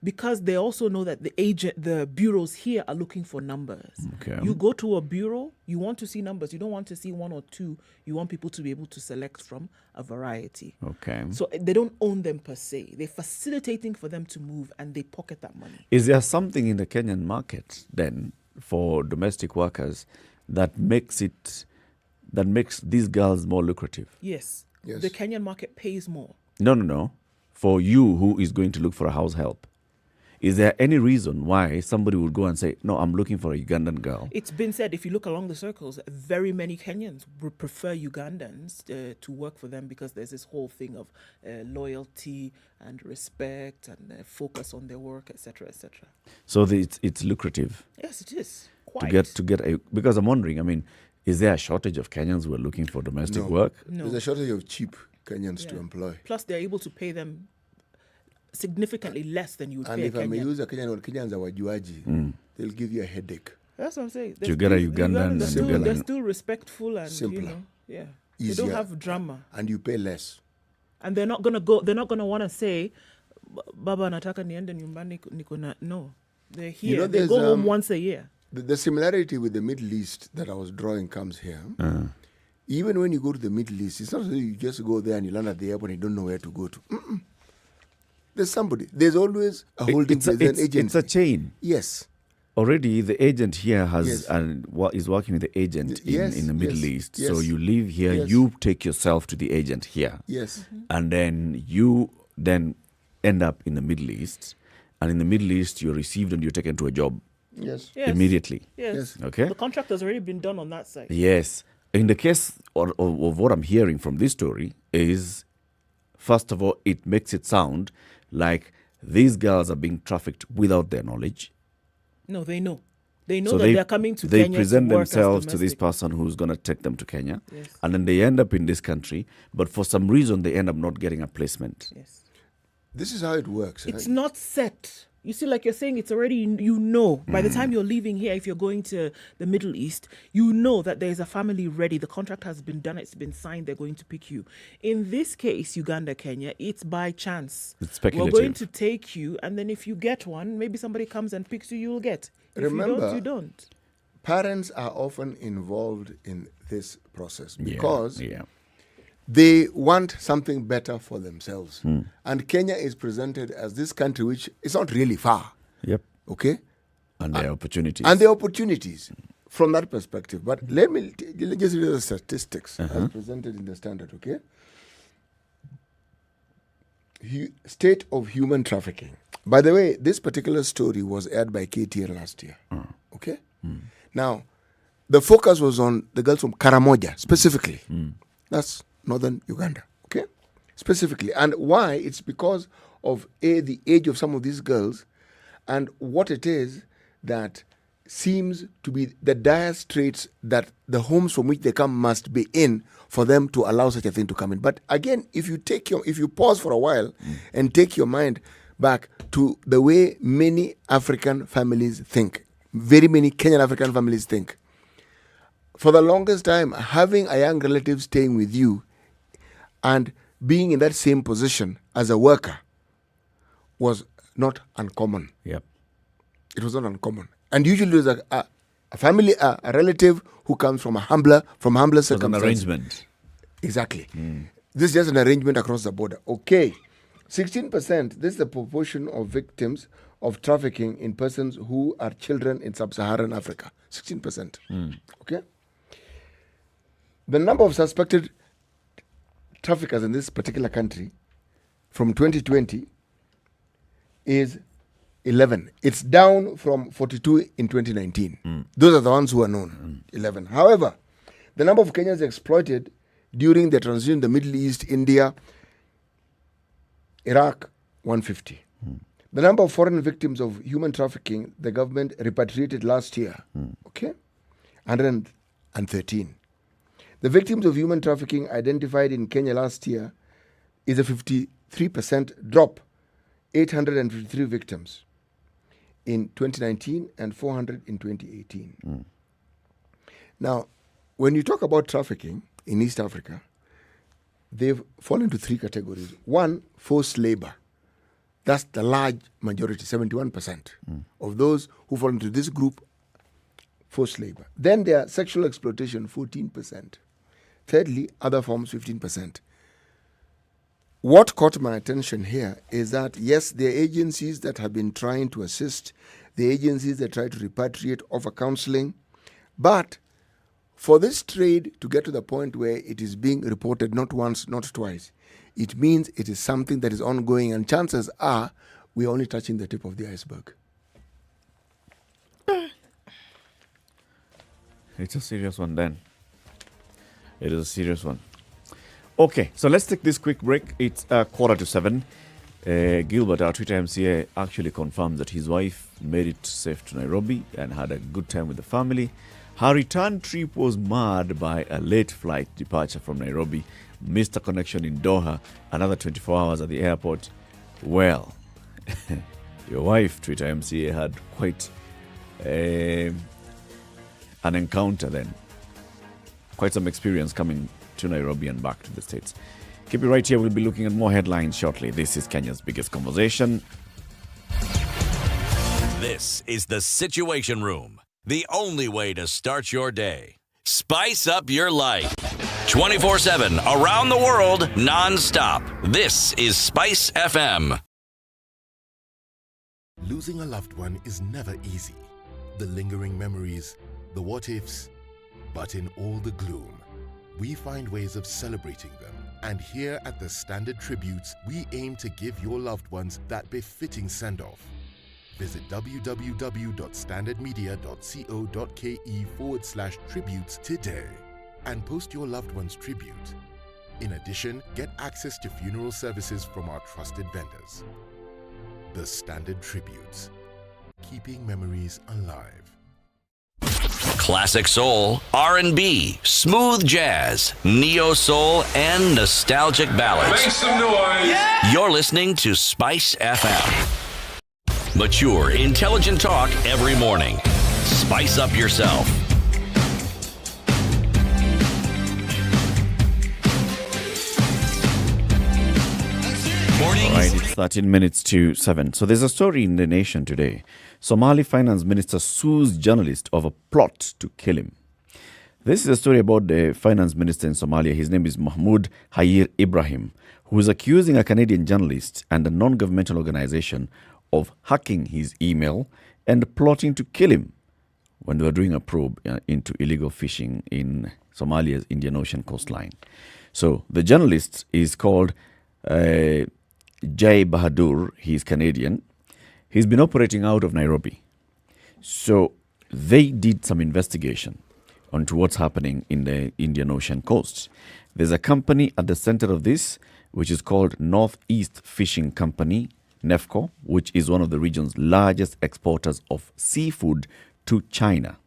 because they also know that the bureaus here are looking for numbers. Okay. You go to a bureau, you want to see numbers. You don't want to see one or two. You want people to be able to select from a variety. Okay. So they don't own them per se. They're facilitating for them to move and they pocket that money. Is there something in the Kenyan market then for domestic workers that makes these girls more lucrative? Yes. The Kenyan market pays more. No. For you who is going to look for a house help. Is there any reason why somebody would go and say, no, I'm looking for a Ugandan girl? It's been said, if you look along the circles, very many Kenyans would prefer Ugandans to work for them because there's this whole thing of loyalty and respect and focus on their work, etc., etc. So it's lucrative. Yes, it is. Quite. To get a, because I'm wondering, I mean, is there a shortage of Kenyans who are looking for domestic work? No. There's a shortage of cheap Kenyans to employ. Plus, they're able to pay them significantly less than you would pay a And if I may Kenyan. use a Kenyan word, Kenyans are wajuaji. They'll give you a headache. That's what I'm saying. You get a Ugandan They're still respectful and simpler. They Easier. don't have drama. And you pay less. And they're not gonna want to say, Baba nataka niende nyumbani niko na. No, they're here. You know, they go home once a year. The similarity with the Middle East that I was drawing comes here. Even when you go to the Middle East, it's not that you just go there and you land at the airport and you don't know where to go to. There's somebody. There's always a holding place, an agency. It's a chain. Yes. Already the agent here has is working with the agent in the Middle East. Yes. So you live here, Yes. you take yourself to the agent here. Yes. And then you then end up in the Middle East. And in the Middle East, you're received and you're taken to a job. Yes. Immediately. Yes. Okay. The contract has already been done on that side. Yes. In the case of what I'm hearing from this story is, first of all, it makes it sound like these girls are being trafficked without their knowledge. No, they know. They know So that they're coming to they Kenya present to work themselves as to this domestic. person who's going to take them to Kenya. Yes. And then they end up in this country, but for some reason they end up not getting a placement. Yes. This is how it works. It's not set. You see, like you're saying, it's already, you know, by the time you're leaving here, if you're going to the Middle East, you know that there's a family ready. The contract has been done. It's been signed. They're going to pick you. In this case, Uganda, Kenya, it's by chance. It's speculative. We're going to take you. And then if you get one, maybe somebody comes and picks you, you'll get. If Remember, you don't, you don't. Parents are often involved in this process because Yeah. they want something better for themselves. And Kenya is presented as this country which is not really far. Yep. Okay? And their opportunities. And the opportunities from that perspective. But let me just read the statistics as presented in the Standard, okay? State of human trafficking. By the way, this particular story was aired by KTN last year. Okay? Now, the focus was on the girls from Karamoja specifically. That's northern Uganda. Okay? Specifically. And why? It's because of the age of some of these girls and what it is that seems to be the dire straits that the homes from which they come must be in for them to allow such a thing to come in. But again, if you pause for a while and take your mind back to the way many African families think, very many Kenyan African families think, for the longest time, having a young relative staying with you and being in that same position as a worker was not uncommon. Yep. It was not uncommon. And usually there's a family, a relative who comes from humbler circumstances. An arrangement. Exactly. This is just an arrangement across the border. Okay. 16%, this is the proportion of victims of trafficking in persons who are children in sub-Saharan Africa. 16%. Okay. The number of suspected traffickers in this particular country from 2020 is 11. It's down from 42 in 2019. Those are the ones who are known. 11. However, the number of Kenyans exploited during the transition in the Middle East, India, Iraq, 150. The number of foreign victims of human trafficking the government repatriated last year, okay, 113. The victims of human trafficking identified in Kenya last year is a 53% drop, 853 victims in 2019 and 400 in 2018. Now, when you talk about trafficking in East Africa, they've fallen into three categories. One, forced labor. That's the large majority, 71% of those who fall into this group, forced labor. Then there are sexual exploitation, 14%. Thirdly, other forms, 15%. What caught my attention here is that, yes, there are agencies that have been trying to assist, the agencies that try to repatriate, offer counseling, but for this trade to get to the point where it is being reported not once, not twice, it means it is something that is ongoing, and chances are we're only touching the tip of the iceberg. It's a serious one then. It is a serious one. Okay, so let's take this quick break. It's 6:45. Gilbert, our Twitter MCA, actually confirms that his wife made it safe to Nairobi and had a good time with the family. Her return trip was marred by a late flight departure from Nairobi, missed a connection in Doha, another 24 hours at the airport. Well, your wife, Twitter MCA, had quite an encounter then. Quite some experience coming to Nairobi and back to the States. Keep it right here. We'll be looking at more headlines shortly. This is Kenya's biggest conversation. This is the Situation Room, the only way to start your day. Spice up your life. 24/7, around the world, non-stop. This is SpiceFM. Losing a loved one is never easy. The lingering memories, the what-ifs, but in all the gloom, we find ways of celebrating them. And here at the Standard Tributes, we aim to give your loved ones that befitting send-off. Visit www.standardmedia.co.ke/tributes today and post your loved one's tribute. In addition, get access to funeral services from our trusted vendors. The Standard Tributes, keeping memories alive. Classic soul, R&B, smooth jazz, neo soul, and nostalgic ballads. Make some noise. Yeah. You're listening to Spice FM. Mature, intelligent talk every morning. Spice up yourself. All right, it's 13 minutes to 7. So there's a story in The Nation today. Somali finance minister sues journalist over plot to kill him. This is a story about the finance minister in Somalia. His name is Mahmoud Hayir Ibrahim, who is accusing a Canadian journalist and a non-governmental organization of hacking his email and plotting to kill him when they were doing a probe into illegal fishing in Somalia's Indian Ocean coastline. So the journalist is called Jay Bahadur. He's Canadian. He's been operating out of Nairobi. So they did some investigation onto what's happening in the Indian Ocean coast. There's a company at the center of this, which is called Northeast Fishing Company, NEFCO, which is one of the region's largest exporters of seafood to China.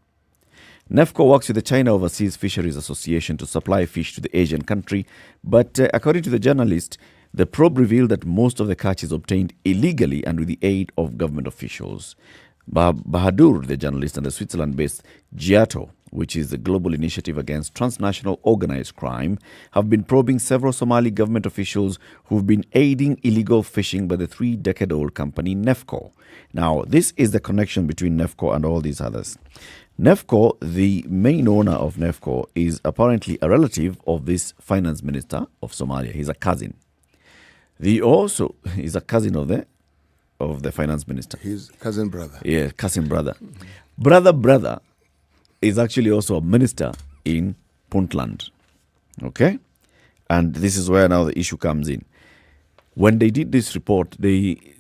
NEFCO works with the China Overseas Fisheries Association to supply fish to the Asian country, but according to the journalist, the probe revealed that most of the catch is obtained illegally and with the aid of government officials. Bahadur, the journalist, and the Switzerland-based Giato, which is the global initiative against transnational organized crime, have been probing several Somali government officials who've been aiding illegal fishing by the 3-decade-old company NEFCO. Now, this is the connection between NEFCO and all these others. NEFCO, the main owner of NEFCO, is apparently a relative of this finance minister of Somalia. He's a cousin. He also is a cousin of the finance minister. His cousin brother. Yeah, cousin brother. Brother is actually also a minister in Puntland. Okay? And this is where now the issue comes in. When they did this report, it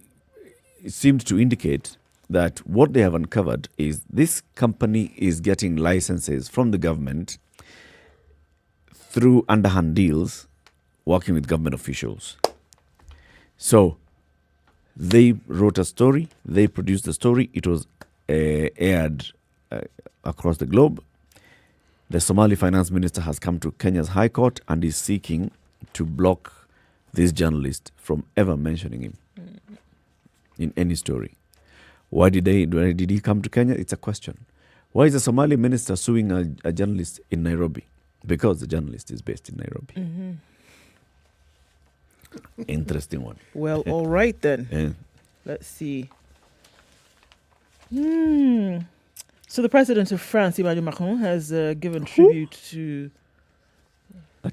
seemed to indicate that what they have uncovered is this company is getting licenses from the government through underhand deals, working with government officials. So they wrote a story, they produced a story, it was aired across the globe. The Somali finance minister has come to Kenya's High Court and is seeking to block this journalist from ever mentioning him in any story. Why did he come to Kenya? It's a question. Why is the Somali minister suing a journalist in Nairobi? Because the journalist is based in Nairobi. Mm-hmm. Interesting one. Well, all right then. Yeah. Let's see. So the president of France, Emmanuel Macron, has given tribute to...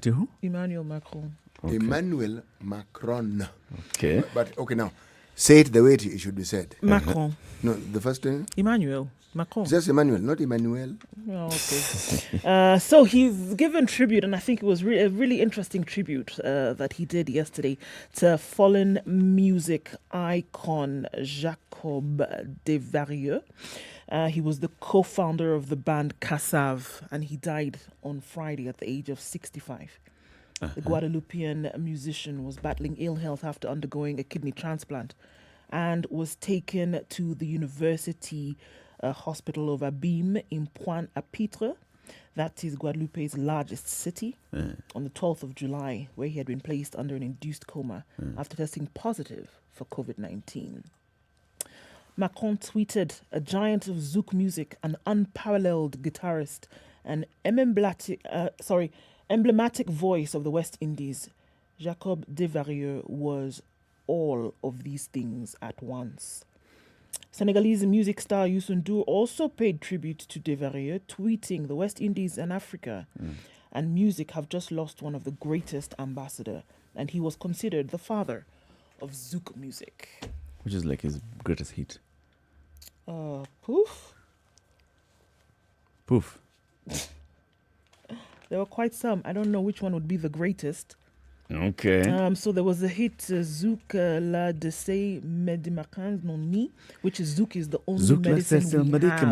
Who? Emmanuel Macron. Okay. Emmanuel Macron. Okay. But okay, now, say it the way it should be said. Macron. No, the first name? Emmanuel Macron. Just Emmanuel, not Emmanuel. Oh, okay. So he's given tribute, and I think it was a really interesting tribute that he did yesterday to fallen music icon Jacob Desvarieux. He was the co-founder of the band Kassav, and he died on Friday at the age of 65. The Guadeloupean musician was battling ill health after undergoing a kidney transplant and was taken to the University Hospital of Abim in Pointe-à-Pitre. That is Guadeloupe's largest city, on the 12th of July, where he had been placed under an induced coma after testing positive for COVID-19. Macron tweeted, "A giant of zouk music, an unparalleled guitarist, an emblematic voice of the West Indies. Jacob Desvarieux was all of these things at once." Senegalese music star Youssou N'Dour also paid tribute to Desvarieux, tweeting, "The West Indies and Africa and music have just lost one of the greatest ambassador, and he was considered the father of zouk music." Which is like his greatest hit. Poof. Poof. There were quite some. I don't know which one would be the greatest. Okay. So there was the hit Zouk la de se medimakan non ni, which is Zouk is the only medicine we have.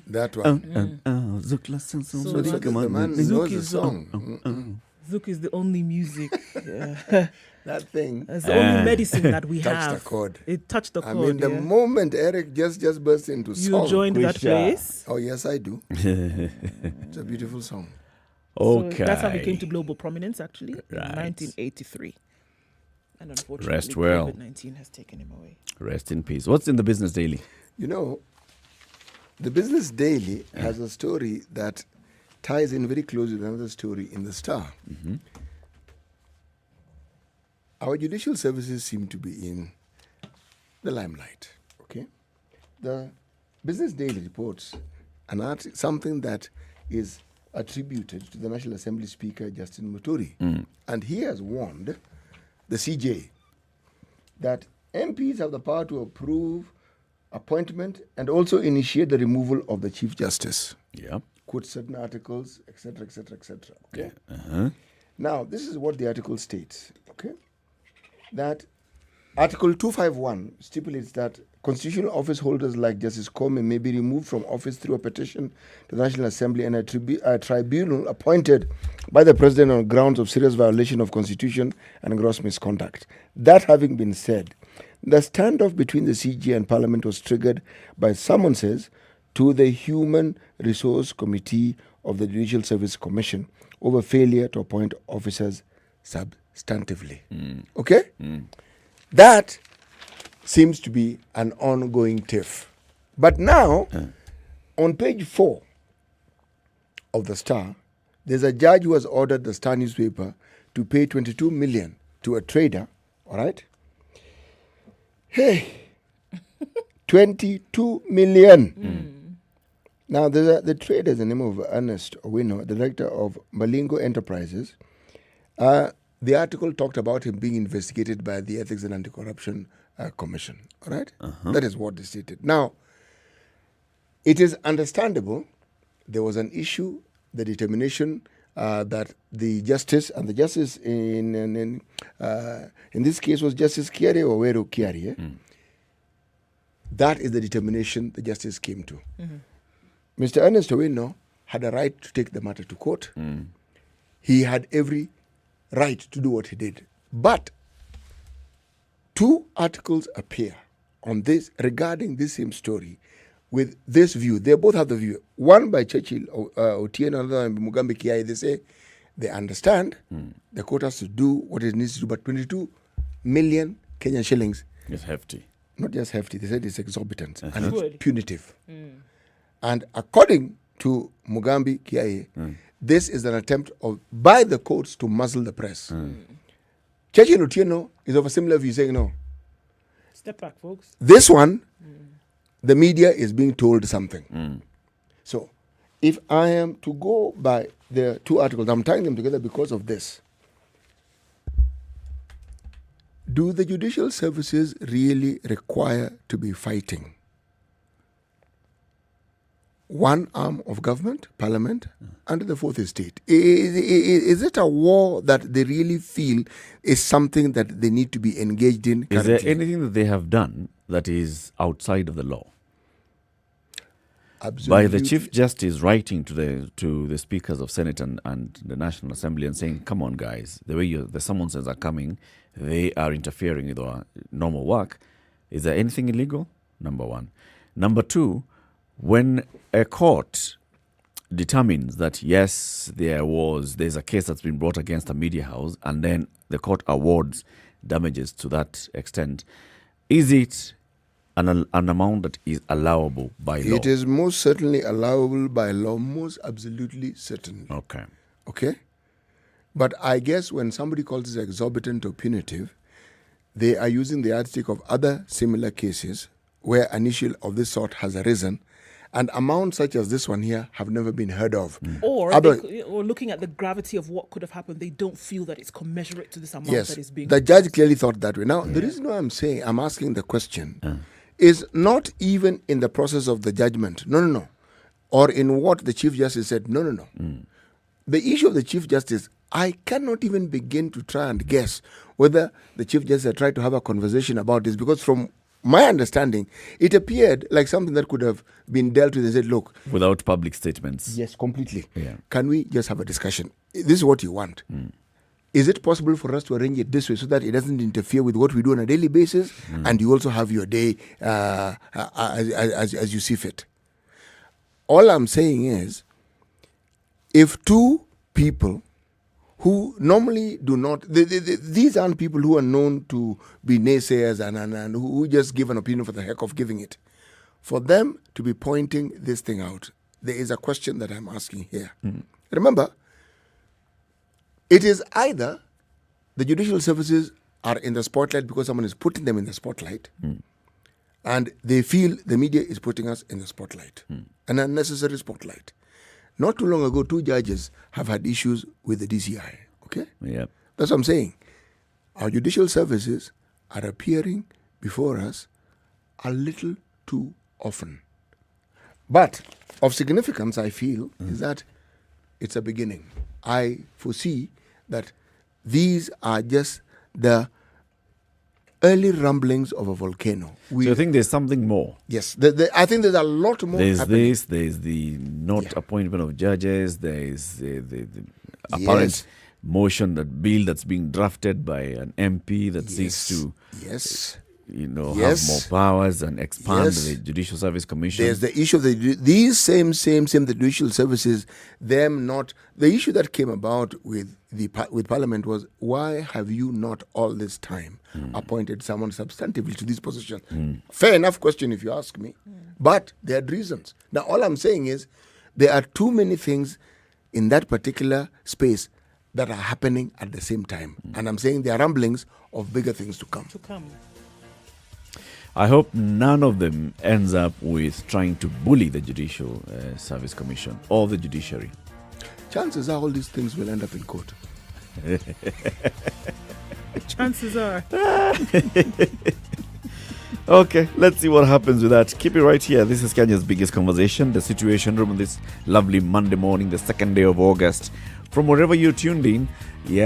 That one. Zouk la se the man knows the song. Zouk is the only music. That thing. It's the only medicine that we have. Touched the chord. It touched the chord. I mean, the moment Eric just burst into song. You joined that place? Oh, yes, I do. It's a beautiful song. Okay. So that's how he came to global prominence, actually, in 1983. And unfortunately, Rest well. COVID-19 has taken him away. Rest in peace. What's in the Business Daily? You know, the Business Daily has a story that ties in very closely with another story in the Star. Our judicial services seem to be in the limelight. Okay, the Business Daily reports something that is attributed to the National Assembly Speaker Justin Muthui, and he has warned the CJ that MPs have the power to approve appointment and also initiate the removal of the Chief Justice. Yeah. Quote certain articles, etc., etc., etc. Okay. Now, this is what the article states. Okay, that Article 251 stipulates that constitutional office holders like Justice Comey may be removed from office through a petition to the National Assembly and a tribunal appointed by the President on grounds of serious violation of Constitution and gross misconduct. That having been said, the standoff between the CG and Parliament was triggered by summonses to the Human Resource Committee of the Judicial Service Commission over failure to appoint officers substantively. Okay? That seems to be an ongoing tiff. But now, on page 4 of the Star, there's a judge who has ordered the Star newspaper to pay 22 million to a trader, all right? Hey, 22 million. Now, the trader is the name of Ernest Owino, director of Malingo Enterprises. The article talked about him being investigated by the Ethics and Anti-Corruption Commission. All right? That is what they stated. Now, it is understandable there was an issue, the determination that the justice, and the justice in this case was Justice Kiari Owero Kiari. That is the determination the justice came to. Mr. Ernest Owino had a right to take the matter to court. He had every right to do what he did. But 2 articles appear on this regarding this same story with this view. They both have the view. One by Churchill Otieno, another by Mugambi Kiai. They say they understand the court has to do what it needs to do, but 22 million Kenyan shillings. It's hefty. Not just hefty, they said it's exorbitant and it's punitive. And according to Mugambi Kiai, this is an attempt by the courts to muzzle the press. Churchill Otieno is of a similar view, saying no. Step back, folks. This one, the media is being told something. So, if I am to go by the 2 articles, I'm tying them together because of this. do the judicial services really require to be fighting one arm of government, parliament, and the fourth estate? Is it a war that they really feel is something that they need to be engaged in currently? Is there anything that they have done that is outside of the law? Absolutely. By the Chief Justice writing to the speakers of Senate and the National Assembly and saying, come on guys, the way the summonses are coming, they are interfering with our normal work. Is there anything illegal? Number one. Number two, when a court determines that, yes, there's a case that's been brought against a media house, and then the court awards damages to that extent, is it an amount that is allowable by law? It is most certainly allowable by law, most absolutely certainly. Okay. Okay? But I guess when somebody calls it exorbitant or punitive, they are using the yardstick of other similar cases where an issue of this sort has arisen, and amounts such as this one here have never been heard of. Or looking at the gravity of what could have happened, they don't feel that it's commensurate to this amount Yes, that is being... the judge clearly thought that way. Now, the reason why I'm asking the question is not even in the process of the judgment. No. Or in what the Chief Justice said. No. The issue of the Chief Justice, I cannot even begin to try and guess whether the Chief Justice had tried to have a conversation about this, because from my understanding, it appeared like something that could have been dealt with and said, look... Without public statements. Yes, completely. Yeah. Can we just have a discussion? This is what you want. Is it possible for us to arrange it this way so that it doesn't interfere with what we do on a daily basis, and you also have your day as you see fit? All I'm saying is, if two people who normally do not... these aren't people who are known to be naysayers and who just give an opinion for the heck of giving it. For them to be pointing this thing out, there is a question that I'm asking here. Remember, it is either the judicial services are in the spotlight because someone is putting them in the spotlight, and they feel the media is putting us in the spotlight, an unnecessary spotlight. Not too long ago, 2 judges have had issues with the DCI. Okay? Yeah. That's what I'm saying. Our judicial services are appearing before us a little too often. But of significance, I feel, is that it's a beginning. I foresee that these are just the early rumblings of a volcano. So you think there's something more? Yes. I think there's a lot more happening. There's the appointment of judges, there's the apparent motion, that bill that's being drafted by an MP that seeks to have more powers and expand the Judicial Service Commission. There's the issue of these same the judicial services, them not... The issue that came about with Parliament was, why have you not all this time appointed someone substantively to this position? Fair enough question if you ask me, but there are reasons. Now, all I'm saying is there are too many things in that particular space that are happening at the same time. And I'm saying there are rumblings of bigger things to come. I hope none of them ends up with trying to bully the Judicial Service Commission or the judiciary. Chances are all these things will end up in court. Chances are. Okay, let's see what happens with that. Keep it right here. This is Kenya's biggest conversation, the Situation Room on this lovely Monday morning, the 2nd day of August. From wherever you're tuned in, we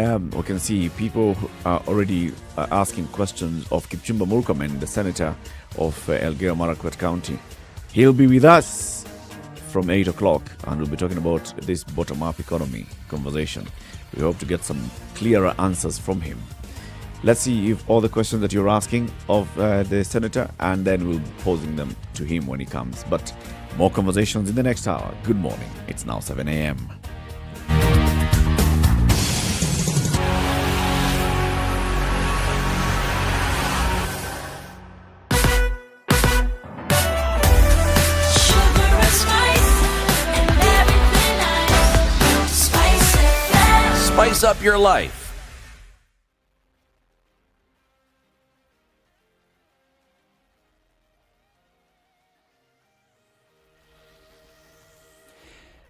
can see people are already asking questions of Kipchumba Murkomen, the senator of Elgeyo Marakwet County. He'll be with us from 8 o'clock, and we'll be talking about this bottom-up economy conversation. We hope to get some clearer answers from him. Let's see if all the questions that you're asking of the senator, and then we'll be posing them to him when he comes. But more conversations in the next hour. Good morning. It's now 7 a.m. Spice up your life.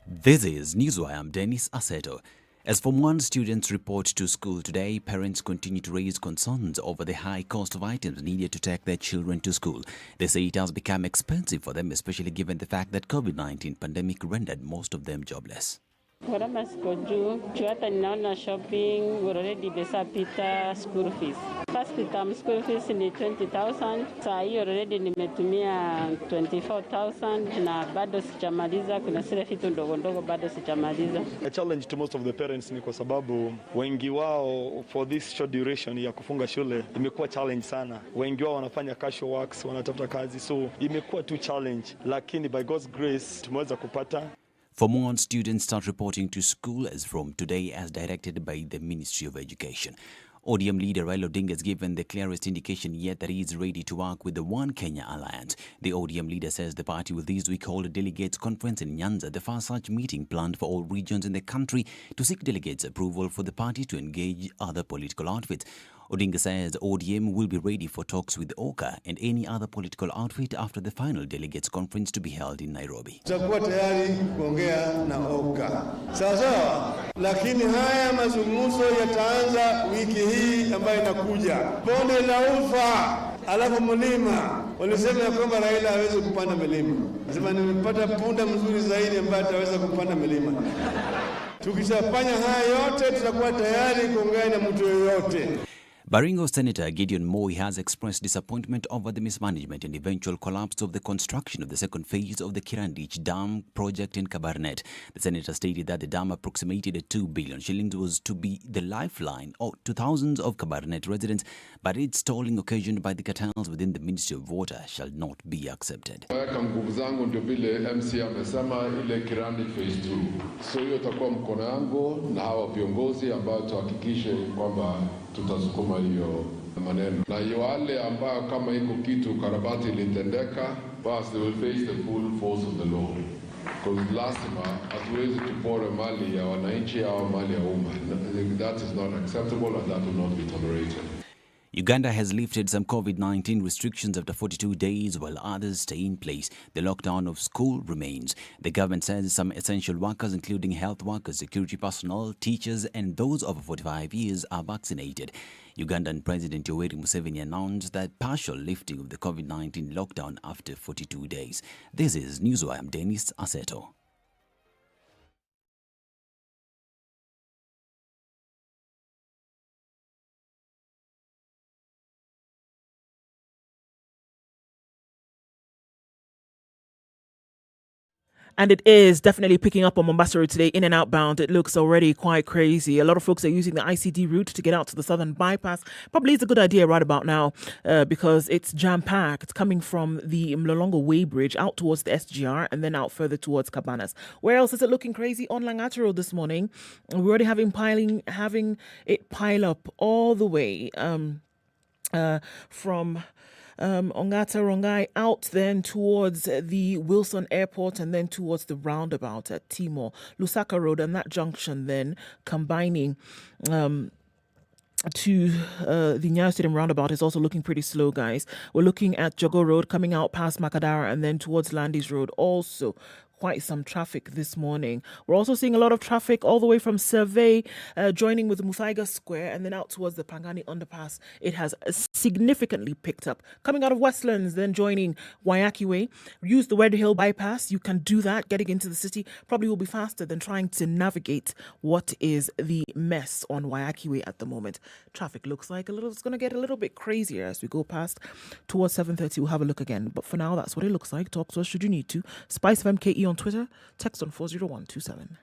This is Newswire. I'm Dennis Aseto. As Form 1 students report to school today, parents continue to raise concerns over the high cost of items needed to take their children to school. They say it has become expensive for them, especially given the fact that COVID-19 pandemic rendered most of them jobless. Gharama ziko juu, hata ninaona shopping already imeshapita school fees. First term school fees ni 20,000. Saa hii already nimetumia 24,000 na bado sijamaliza, kuna zile vitu ndogo ndogo bado sijamaliza. A challenge to most of the parents ni kwa sababu wengi wao for this short duration ya kufunga shule imekuwa challenge sana. Wengi wao wanafanya casual works, wanatafuta kazi, so imekuwa tu challenge, lakini by God's grace tumeweza kupata. Form 1 students start reporting to school as from today as directed by the Ministry of Education. ODM leader Raila Odinga has given the clearest indication yet that he is ready to work with the One Kenya Alliance. The ODM leader says the party will this week hold a delegates conference in Nyanza, the first such meeting planned for all regions in the country to seek delegates' approval for the party to engage other political outfits. Odinga says ODM will be ready for talks with OKA and any other political outfit after the final delegates conference to be held in Nairobi. Tutakuwa tayari kuongea na OKA. Sawa, lakini haya mazungumzo yataanza wiki hii ambayo inakuja. Bonde la Ufa, alafu mlima. Walisema ya kwamba Raila hawezi kupanda milima. Nasema nimepata punda mzuri zaidi ambaye ataweza kupanda milima. Tukishafanya haya yote tutakuwa tayari kuongea na mtu yoyote. Baringo Senator Gideon Moi has expressed disappointment over the mismanagement and eventual collapse of the construction of the second phase of the Kirandich Dam project in Kabarnet. The senator stated that the dam approximated at 2 billion shillings was to be the lifeline to thousands of Kabarnet residents, but its stalling occasioned by the cartels within the Ministry of Water shall not be accepted. Nguvu zangu ndio vile MC amesema ile Kirandich phase 2. So hiyo itakuwa mkono yangu na hawa viongozi ambao tuhakikishe kwamba tutasukuma hiyo maneno. Na wale ambao kama iko kitu karabati ilitendeka, basi they will face the full force of the law. Because lazima hatuwezi tupore mali ya wananchi au mali ya umma. That is not acceptable and that will not be tolerated. Uganda has lifted some COVID-19 restrictions after 42 days while others stay in place. The lockdown of school remains. The government says some essential workers, including health workers, security personnel, teachers and those over 45 years are vaccinated. Ugandan President Yoweri Museveni announced that partial lifting of the COVID-19 lockdown after 42 days. This is Newswire. I'm Dennis Aseto. And it is definitely picking up on Mombasa Road today, in and outbound. It looks already quite crazy. A lot of folks are using the ICD route to get out to the southern bypass. Probably it's a good idea right about now because it's jam-packed coming from the Mlolongo Way Bridge out towards the SGR and then out further towards Cabanas. Where else is it looking crazy? On Langata Road this morning, we're already having it pile up all the way from Ongata Rongai out then towards the Wilson Airport and then towards the roundabout at Timor, Lusaka Road, and that junction then combining to the Nyayo Stadium roundabout is also looking pretty slow, guys. We're looking at Jogo Road coming out past Makadara and then towards Landis Road also. Quite some traffic this morning. We're also seeing a lot of traffic all the way from Survey, joining with Muthui Square and then out towards the Pangani Underpass. It has significantly picked up. Coming out of Westlands, then joining Wayaki Way. Use the Red Hill bypass. You can do that. Getting into the city probably will be faster than trying to navigate what is the mess on Wayaki Way at the moment. Traffic looks like it's going to get a little bit crazier as we go past towards 7:30. We'll have a look again. But for now, that's what it looks like. Talk to us should you need to. SpiceFM KE on Twitter, text on 40127.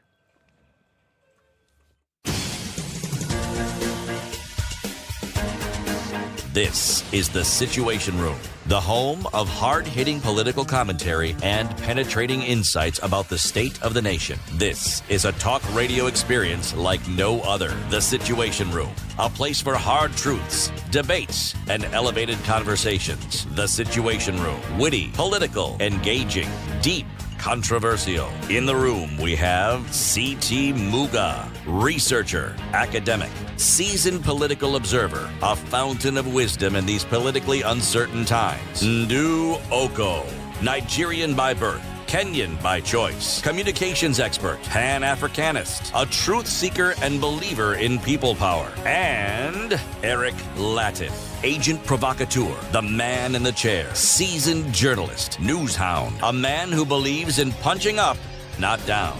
This is The Situation Room, the home of hard-hitting political commentary and penetrating insights about the state of the nation. This is a talk radio experience like no other. The Situation Room, a place for hard truths, debates, and elevated conversations. The Situation Room, witty, political, engaging, deep, controversial. In the room, we have C.T. Muga, researcher, academic, seasoned political observer, a fountain of wisdom in these politically uncertain times. Ndu Oko, Nigerian by birth, Kenyan by choice, communications expert, Pan-Africanist, a truth seeker and believer in people power, and Eric Latin, agent provocateur, the man in the chair, seasoned journalist, news hound, a man who believes in punching up, not down.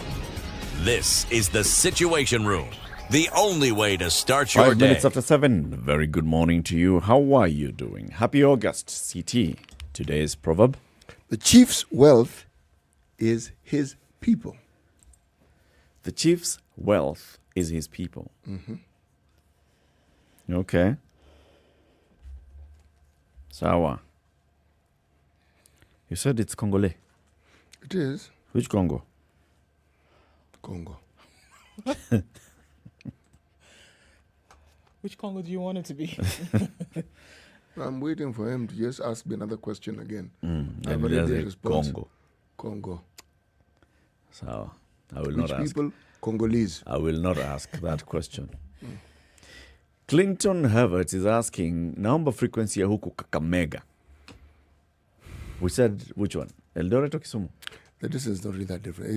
This is the Situation Room, the only way to start your 5 day. minutes after 7. Very good morning to you. How are you doing? Happy August, CT. Today's proverb. The chief's wealth is his people. The chief's wealth is his people. Mm-hmm. Okay. Sawa. You said it's Congolese. It is. Which Congo? Congo. Which Congo do you want it to be? I'm waiting for him to just ask me another question again. And I've already there's a responded. Congo. So I will Which not ask. people? Congolese. I will not ask that question. Clinton Herbert is asking, naomba frequency ya huku Kakamega. We said, which one? Eldoret or Kisumu? The distance is not really that different.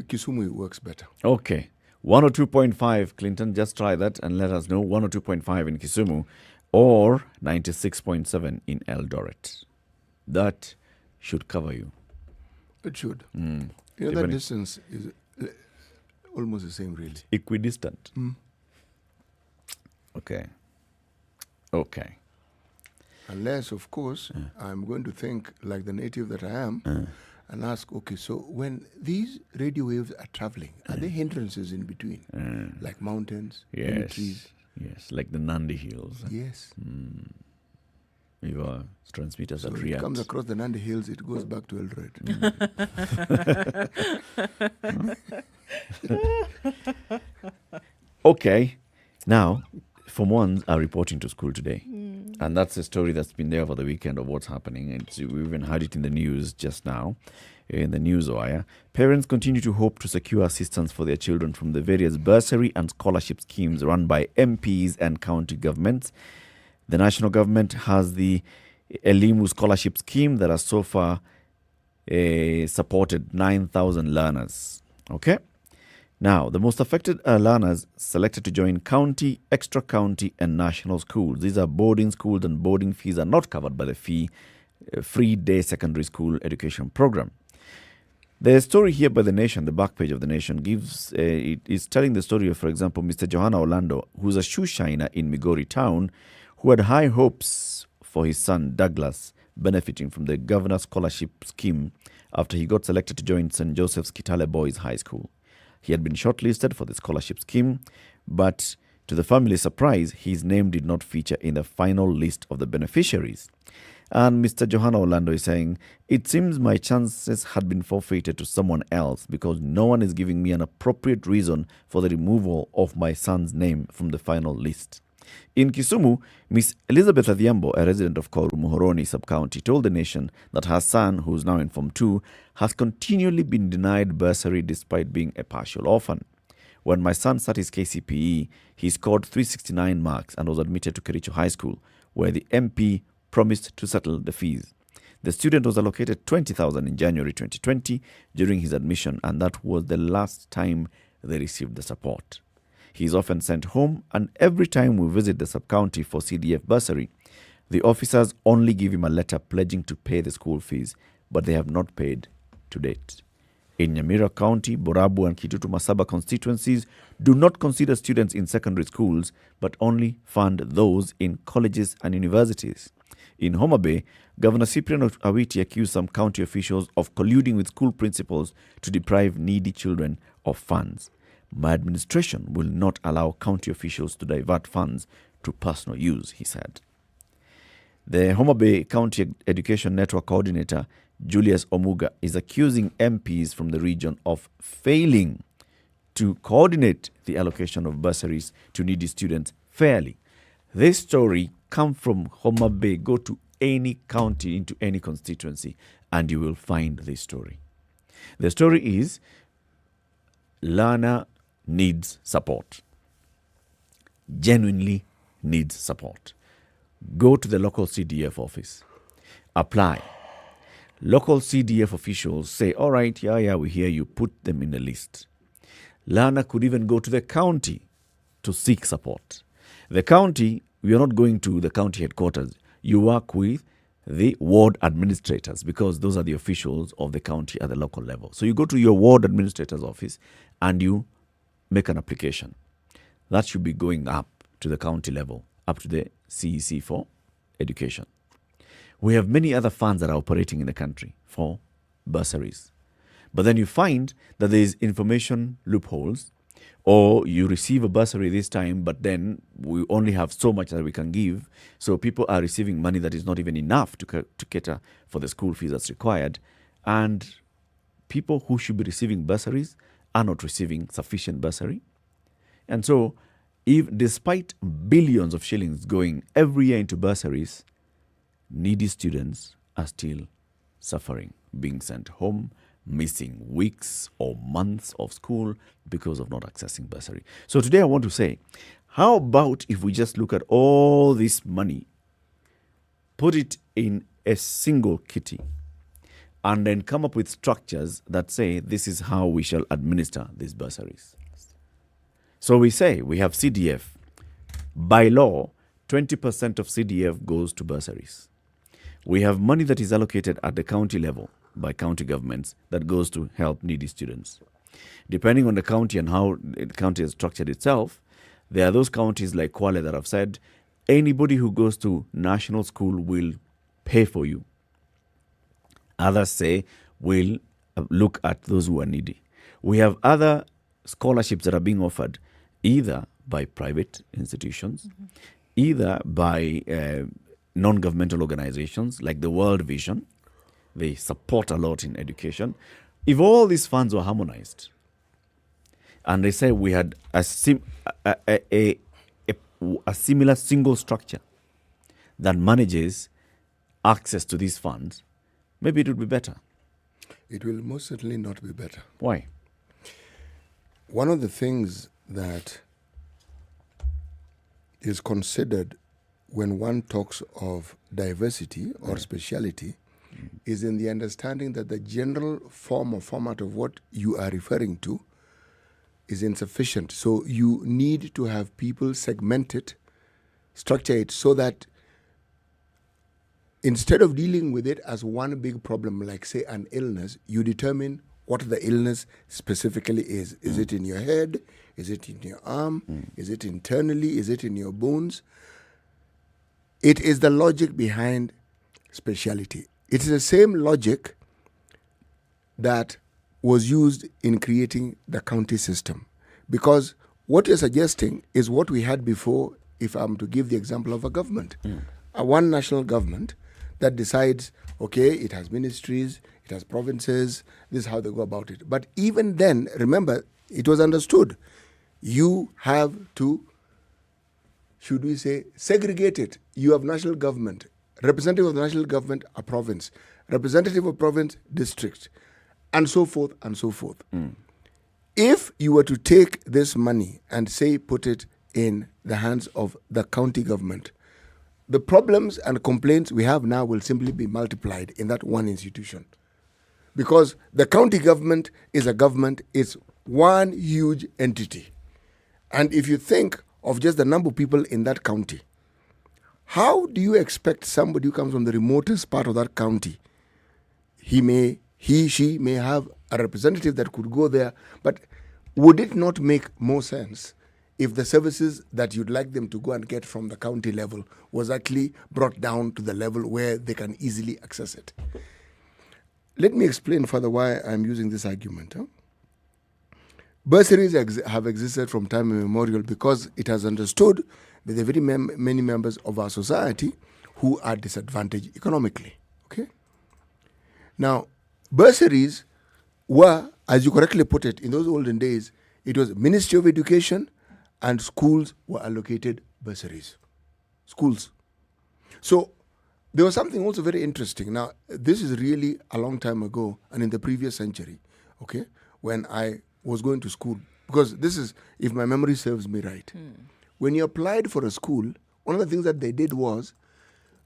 Kisumu works better. Okay. 102.5, Clinton, just try that and let us know. 102.5 in Kisumu or 96.7 in Eldoret. That should cover you. It should. Mm. You know, that distance is almost the same, really. Equidistant. Okay. Unless, of course, I'm going to think like the native that I am and ask, okay, so when these radio waves are traveling, are there hindrances in between? Like mountains, Yes. trees? Yes, like the Nandi Hills. Yes. Your transmitters So that if it react. comes across the Nandi Hills, it goes back to Eldoret. Okay. Now, Form 1s are reporting to school today. And that's a story that's been there over the weekend of what's happening. We even had it in the news just now, in the news wire. Parents continue to hope to secure assistance for their children from the various bursary and scholarship schemes run by MPs and county governments. The national government has the Limu scholarship scheme that has so far supported 9,000 learners. Okay? Now, the most affected are learners selected to join county, extra county, and national schools. These are boarding schools, and boarding fees are not covered by the free day secondary school education program. The story here by The Nation, the back page of The Nation, it is telling the story of, for example, Mr. Johanna Orlando, who's a shoe shiner in Migori town, who had high hopes for his son, Douglas, benefiting from the governor's scholarship scheme after he got selected to join St. Joseph's Kitale Boys High School. He had been shortlisted for the scholarship scheme, but to the family's surprise, his name did not feature in the final list of the beneficiaries. And Mr. Johanna Orlando is saying, it seems my chances had been forfeited to someone else because no one is giving me an appropriate reason for the removal of my son's name from the final list. In Kisumu, Miss Elizabeth Adhiambo, a resident of Muhoroni sub-county, told The Nation that her son, who is now in Form 2, has continually been denied bursary despite being a partial orphan. When my son sat his KCPE, he scored 369 marks and was admitted to Kericho High School, where the MP promised to settle the fees. The student was allocated 20,000 in January 2020 during his admission, and that was the last time they received the support. He is often sent home, and every time we visit the sub-county for CDF bursary, the officers only give him a letter pledging to pay the school fees, but they have not paid to date. In Nyamira County, Borabu and Kitutu Masaba constituencies do not consider students in secondary schools, but only fund those in colleges and universities. In Homa Bay, Governor Cyprian Awiti accused some county officials of colluding with school principals to deprive needy children of funds. My administration will not allow county officials to divert funds to personal use, he said. The Homa Bay County Education Network Coordinator, Julius Omuga, is accusing MPs from the region of failing to coordinate the allocation of bursaries to needy students fairly. This story comes from Homa Bay. Go to any county, into any constituency, and you will find this story. The story is learner needs support. Genuinely needs support. Go to the local CDF office. Apply. Local CDF officials say, all right, yeah, we hear you, put them in the list. Learner could even go to the county to seek support. The county, we are not going to the county headquarters. You work with the ward administrators because those are the officials of the county at the local level. So you go to your ward administrator's office and you make an application. That should be going up to the county level, up to the CEC for education. We have many other funds that are operating in the country for bursaries. But then you find that there is information loopholes, or you receive a bursary this time, but then we only have so much that we can give. So people are receiving money that is not even enough to cater for the school fees that's required. And people who should be receiving bursaries are not receiving sufficient bursary. And so, despite billions of shillings going every year into bursaries, needy students are still suffering, being sent home, missing weeks or months of school because of not accessing bursary. So today I want to say, how about if we just look at all this money, put it in a single kitty, and then come up with structures that say this is how we shall administer these bursaries. So we say we have CDF. By law, 20% of CDF goes to bursaries. We have money that is allocated at the county level by county governments that goes to help needy students. Depending on the county and how the county has structured itself, there are those counties like Kwale that have said, anybody who goes to national school will pay for you. Others say, we'll look at those who are needy. We have other scholarships that are being offered either by private institutions, either by non-governmental organizations like the World Vision. They support a lot in education. If all these funds were harmonized, and they say we had a similar single structure that manages access to these funds, maybe it would be better. It will most certainly not be better. Why? One of the things that is considered when one talks of diversity or speciality is in the understanding that the general form or format of what you are referring to is insufficient. So you need to have people segment it, structure it so that instead of dealing with it as one big problem, like say an illness, you determine what the illness specifically is. Is it in your head? Is it in your arm? Is it internally? Is it in your bones? It is the logic behind speciality. It's the same logic that was used in creating the county system. Because what you're suggesting is what we had before, if I'm to give the example of a government. A one national government that decides, okay, it has ministries, it has provinces, this is how they go about it. But even then, remember, it was understood. You have to, should we say, segregate it. You have national government. Representative of the national government, a province. Representative of province, district. And so forth and so forth. If you were to take this money and say put it in the hands of the county government, the problems and complaints we have now will simply be multiplied in that one institution. Because the county government is a government, it's one huge entity. And if you think of just the number of people in that county, how do you expect somebody who comes from the remotest part of that county, she may have a representative that could go there, but would it not make more sense if the services that you'd like them to go and get from the county level was actually brought down to the level where they can easily access it? Let me explain further why I'm using this argument. Bursaries have existed from time immemorial because it has understood that there are very many members of our society who are disadvantaged economically. Okay. Now, bursaries were, as you correctly put it, in those olden days, it was Ministry of Education and schools were allocated bursaries. Schools. So there was something also very interesting. Now, this is really a long time ago and in the previous century, okay, when I was going to school. Because this is, if my memory serves me right, when you applied for a school, one of the things that they did was,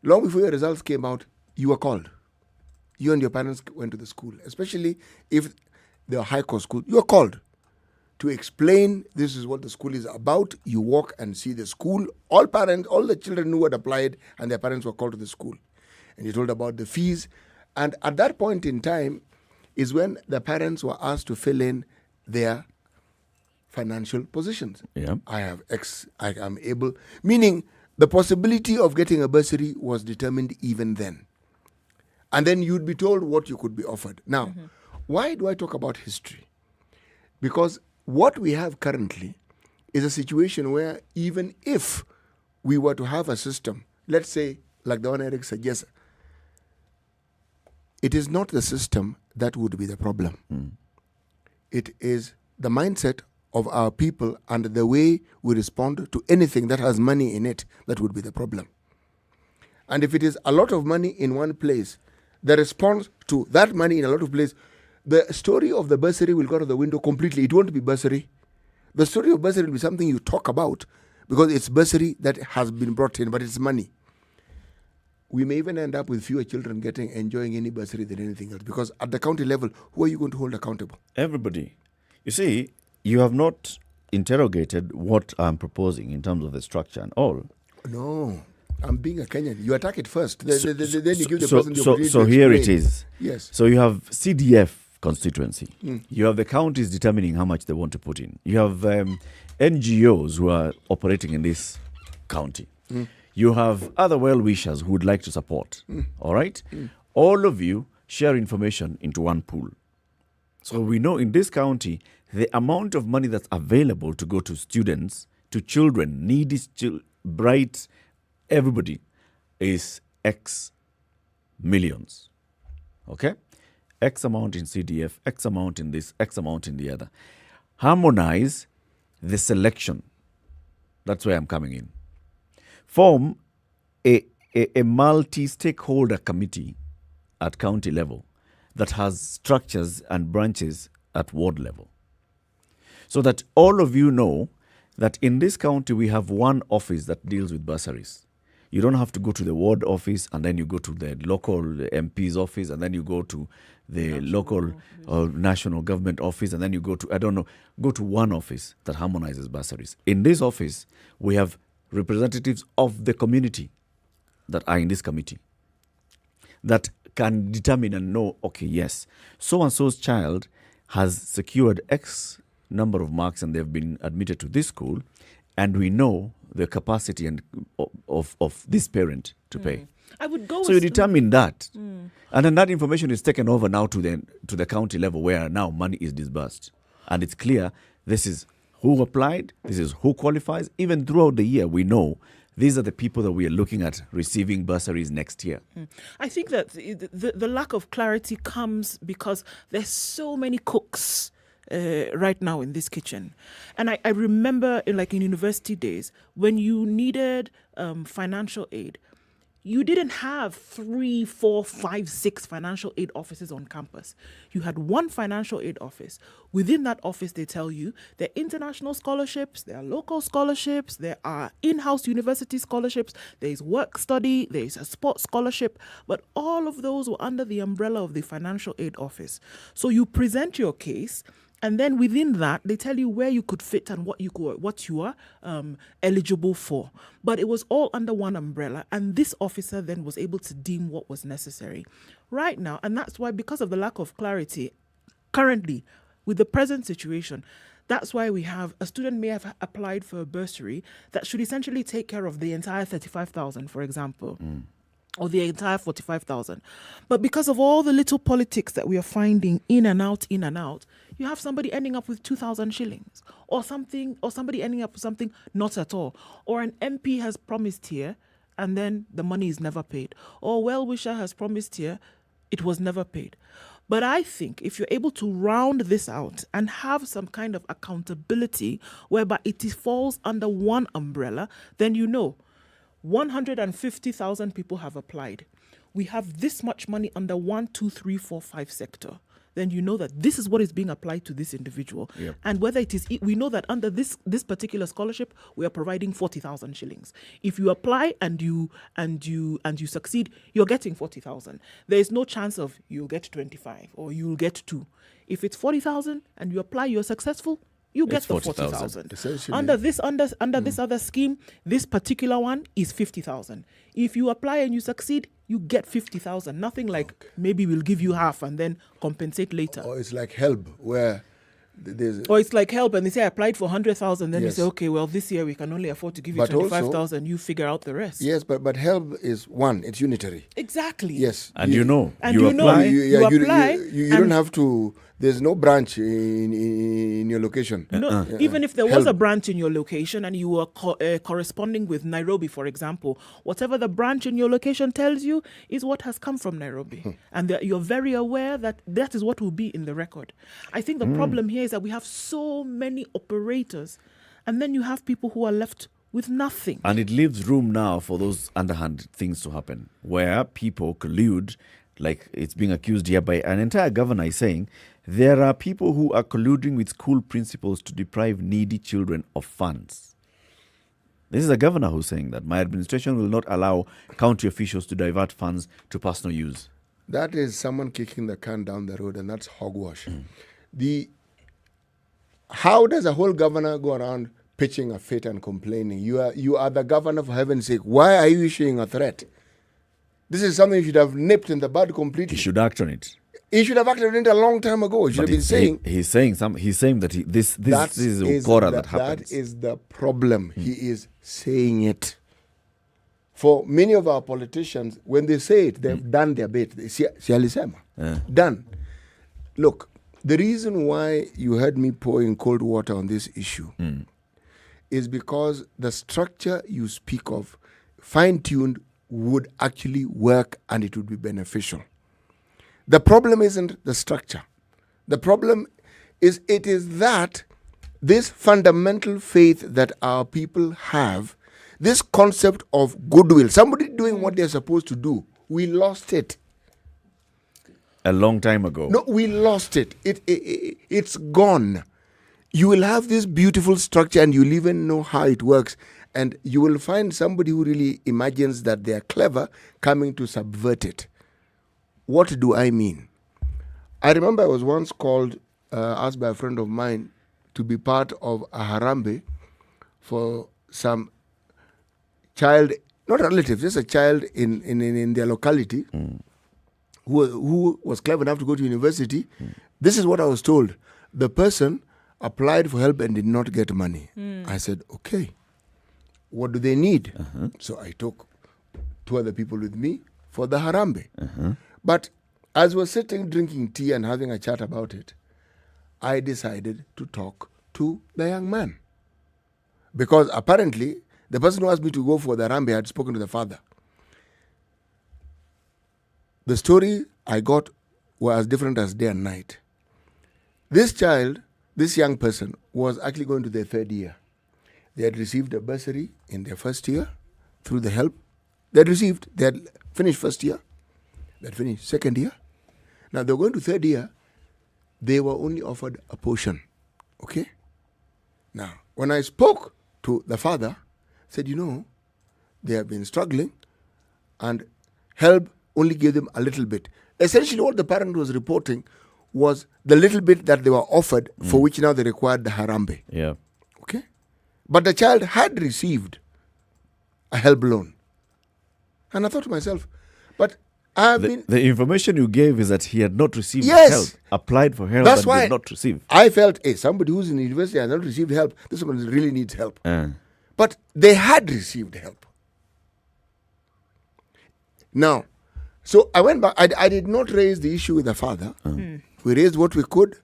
long before your results came out, you were called. you and your parents went to the school, especially if they're high cost school, you're called to explain this is what the school is about. You walk and see the school. All the children who had applied and their parents were called to the school. And you told about the fees. And at that point in time is when the parents were asked to fill in their financial positions. Yeah. I have X, I am able, meaning the possibility of getting a bursary was determined even then. And then you'd be told what you could be offered. Now, why do I talk about history? Because what we have currently is a situation where even if we were to have a system, let's say, like the one Eric suggests, it is not the system that would be the problem. It is the mindset of our people and the way we respond to anything that has money in it that would be the problem. And if it is a lot of money in one place, the response to that money in a lot of places, the story of the bursary will go out of the window completely. It won't be bursary. The story of bursary will be something you talk about because it's bursary that has been brought in, but it's money. We may even end up with fewer children enjoying any bursary than anything else, because at the county level, who are you going to hold accountable? Everybody. You see, you have not interrogated what I'm proposing in terms of the structure and all. No. I'm being a Kenyan. You attack it first. Then you give the person the opportunity So to here explain. it is. Yes. So you have CDF constituency. You have the counties determining how much they want to put in. You have NGOs who are operating in this county. You have other well-wishers who would like to support. All right? All of you share information into one pool. So we know in this county, the amount of money that's available to go to students, to children, needy, bright, everybody is X millions. Okay? X amount in CDF, X amount in this, X amount in the other. Harmonize the selection. That's where I'm coming in. Form a multi-stakeholder committee at county level that has structures and branches at ward level. So that all of you know that in this county we have one office that deals with bursaries. You don't have to go to the ward office and then you go to the local MP's office and then you go to the local or national government office and then you go to one office that harmonizes bursaries. In this office, we have representatives of the community that are in this committee that can determine and know, okay, yes, so-and-so's child has secured X number of marks and they've been admitted to this school, and we know the capacity and of this parent to pay. I would go. So you determine that, and then that information is taken over now to the county level where now money is disbursed, and it's clear this is who applied, this is who qualifies. Even throughout the year, we know these are the people that we are looking at receiving bursaries next year. I think that the lack of clarity comes because there's so many cooks right now in this kitchen. And I remember in university days, when you needed financial aid, you didn't have 3, 4, 5, 6 financial aid offices on campus. You had one financial aid office. Within that office, they tell you there are international scholarships, there are local scholarships, there are in-house university scholarships, there's work study, there's a sports scholarship, but all of those were under the umbrella of the financial aid office. So you present your case, and then within that, they tell you where you could fit and what you are eligible for. But it was all under one umbrella, and this officer then was able to deem what was necessary. Right now, and that's why, because of the lack of clarity, currently, with the present situation, that's why we have a student may have applied for a bursary that should essentially take care of the entire 35,000, for example. Or the entire 45,000. But because of all the little politics that we are finding in and out, you have somebody ending up with 2,000 shillings or something, or somebody ending up with something not at all. Or an MP has promised here and then the money is never paid. Or a well-wisher has promised here, it was never paid. But I think if you're able to round this out and have some kind of accountability whereby it falls under one umbrella, then 150,000 people have applied. We have this much money under 1, 2, 3, 4, 5 sector. then you know that this is what is being applied to this individual. Yep. And whether it is, we know that under this particular scholarship, we are providing 40,000 shillings. If you apply and you succeed, you're getting 40,000. There is no chance of you'll get 25 or you'll get 2. If it's 40,000 and you apply, you're successful, you get the 40,000. Under this other scheme, this particular one is 50,000. If you apply and you succeed, you get 50,000. Nothing like maybe we'll give you half and then compensate later. Or it's like help, where or it's like help and they say I applied for 100,000. Then Yes. you say, okay, well this year we can only afford to give you But 25,000. You figure out the rest. Yes, but help is one. It's unitary. Exactly. Yes. And you know, And you you know, apply. you apply You don't have to. There's no branch in your location. No, even if there was a branch in your location and you were corresponding with Nairobi, for example, whatever the branch in your location tells you is what has come from Nairobi. And you're very aware that that is what will be in the record. I think the problem here is that we have so many operators, and then you have people who are left with nothing. And it leaves room now for those underhand things to happen, where people collude, like it's being accused here by an entire governor is saying, there are people who are colluding with school principals to deprive needy children of funds. This is a governor who's saying that my administration will not allow county officials to divert funds to personal use. That is someone kicking the can down the road, and that's hogwash. How does a whole governor go around pitching a fit and complaining? You are the governor, for heaven's sake. Why are you issuing a threat? This is something you should have nipped in the bud completely. He should act on it. He should have acted on it a long time ago. He should have been saying. He's saying that this is a ukora that happens. That is the problem. He is saying it. For many of our politicians, when they say it, they've done their bit. Done. Look, the reason why you heard me pouring cold water on this issue is because the structure you speak of, fine-tuned, would actually work and it would be beneficial. The problem isn't the structure. The problem is that this fundamental faith that our people have, this concept of goodwill, somebody doing what they're supposed to do, we lost it. A long time ago. No, we lost it. It's gone. You will have this beautiful structure and you'll even know how it works. And you will find somebody who really imagines that they are clever coming to subvert it. What do I mean? I remember I was once asked by a friend of mine to be part of a harambe for some child, not a relative, just a child in their locality who was clever enough to go to university. This is what I was told. The person applied for help and did not get money. I said, okay, what do they need? So I took 2 other people with me for the harambe. But as we're sitting drinking tea and having a chat about it, I decided to talk to the young man. Because apparently, the person who asked me to go for the harambe had spoken to the father. The story I got was as different as day and night. This young person, was actually going to their 3rd year. They had received a bursary in their 1st year through the help. They had finished 1st year. They had finished 2nd year. Now they were going to 3rd year. They were only offered a portion. Okay? Now, when I spoke to the father, said, they have been struggling and help only gave them a little bit. Essentially what the parent was reporting was the little bit that they were offered for which now they required the harambe. Yeah. Okay? But the child had received a help loan. And I thought to myself, but the information you gave is that he had not received help, applied for help, That's and why did not receive. I felt, somebody who's in the university has not received help, this one really needs help. But they had received help. Now, so I went back. I did not raise the issue with the father. We raised what we could.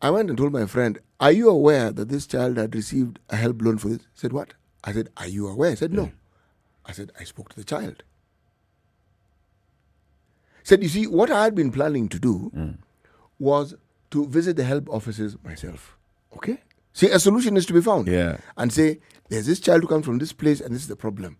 I went and told my friend, are you aware that this child had received a help loan for this? He said, what? I said, are you aware? He said, no. I said, I spoke to the child. He said, you see, what I had been planning to do was to visit the help offices myself. Okay? See, a solution is to be found. Yeah. And say, there's this child who comes from this place and this is the problem.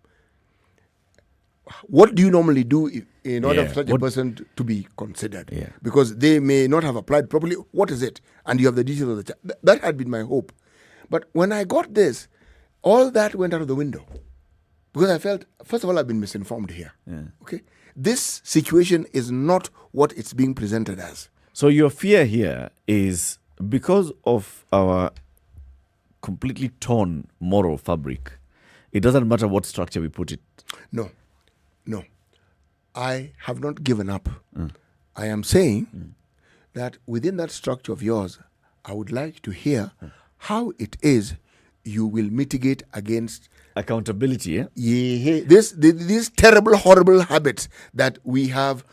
what do you normally do in order Yeah, for such a what- person to be considered? Yeah. Because they may not have applied properly. What is it? And you have the details of the child. That had been my hope. But when I got this, all that went out of the window. Because I felt, first of all, I've been misinformed here. Yeah. Okay? This situation is not what it's being presented as. So your fear here is because of our completely torn moral fabric, it doesn't matter what structure we put it. No. I have not given up. I am saying that within that structure of yours, I would like to hear how it is you will mitigate against accountability. Yeah? These terrible, horrible habits that we have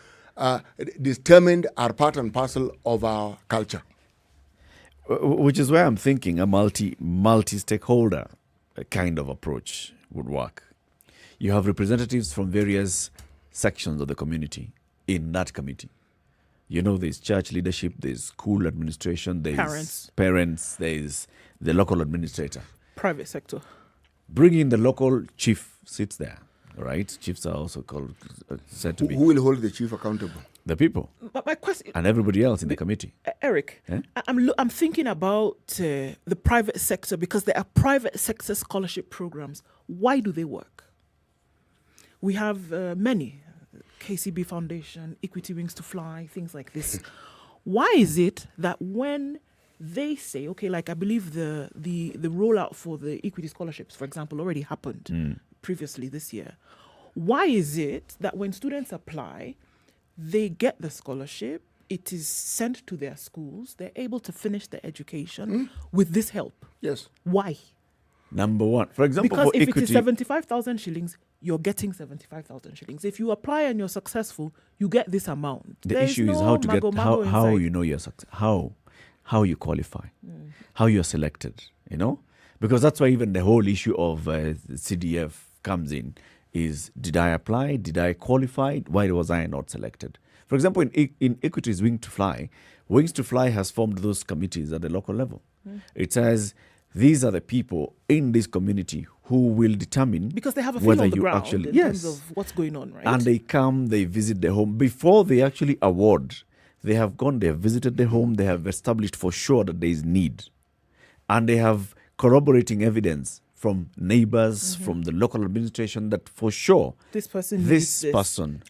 determined are part and parcel of our culture. Which is where I'm thinking a multi-stakeholder kind of approach would work. You have representatives from various sections of the community in that committee. You know, there's church leadership, there's school administration, there's parents, there's the local administrator. Private sector. Bring in the local chief sits there, right? Chiefs are also called, said to be. Who will hold the chief accountable? The people. But my question, and everybody else in the committee. Eric, Eh? I'm thinking about the private sector because there are private sector scholarship programs. Why do they work? We have many, KCB Foundation, Equity Wings to Fly, things like this. Why is it that when they say, okay, like I believe the rollout for the equity scholarships, for example, already happened previously this year. Why is it that when students apply, they get the scholarship, it is sent to their schools, they're able to finish their education with this help? Yes. Why? Number one, for example, because for if equity, it is 75,000 shillings, you're getting 75,000 shillings. If you apply and you're successful, you get this amount. the issue is how to get how you know your success, how you qualify, how you're selected, you know? Because that's why even the whole issue of CDF comes in is, did I apply? Did I qualify? Why was I not selected? For example, in Equity's Wings to Fly has formed those committees at the local level. It says, these are the people in this community who will determine because they have a feel whether on the you ground actually in terms of what's going on, right? And they come, they visit the home before they actually award. They have gone, they have visited the home, they have established for sure that there is need, and they have corroborating evidence from neighbors, from the local administration that for sure this person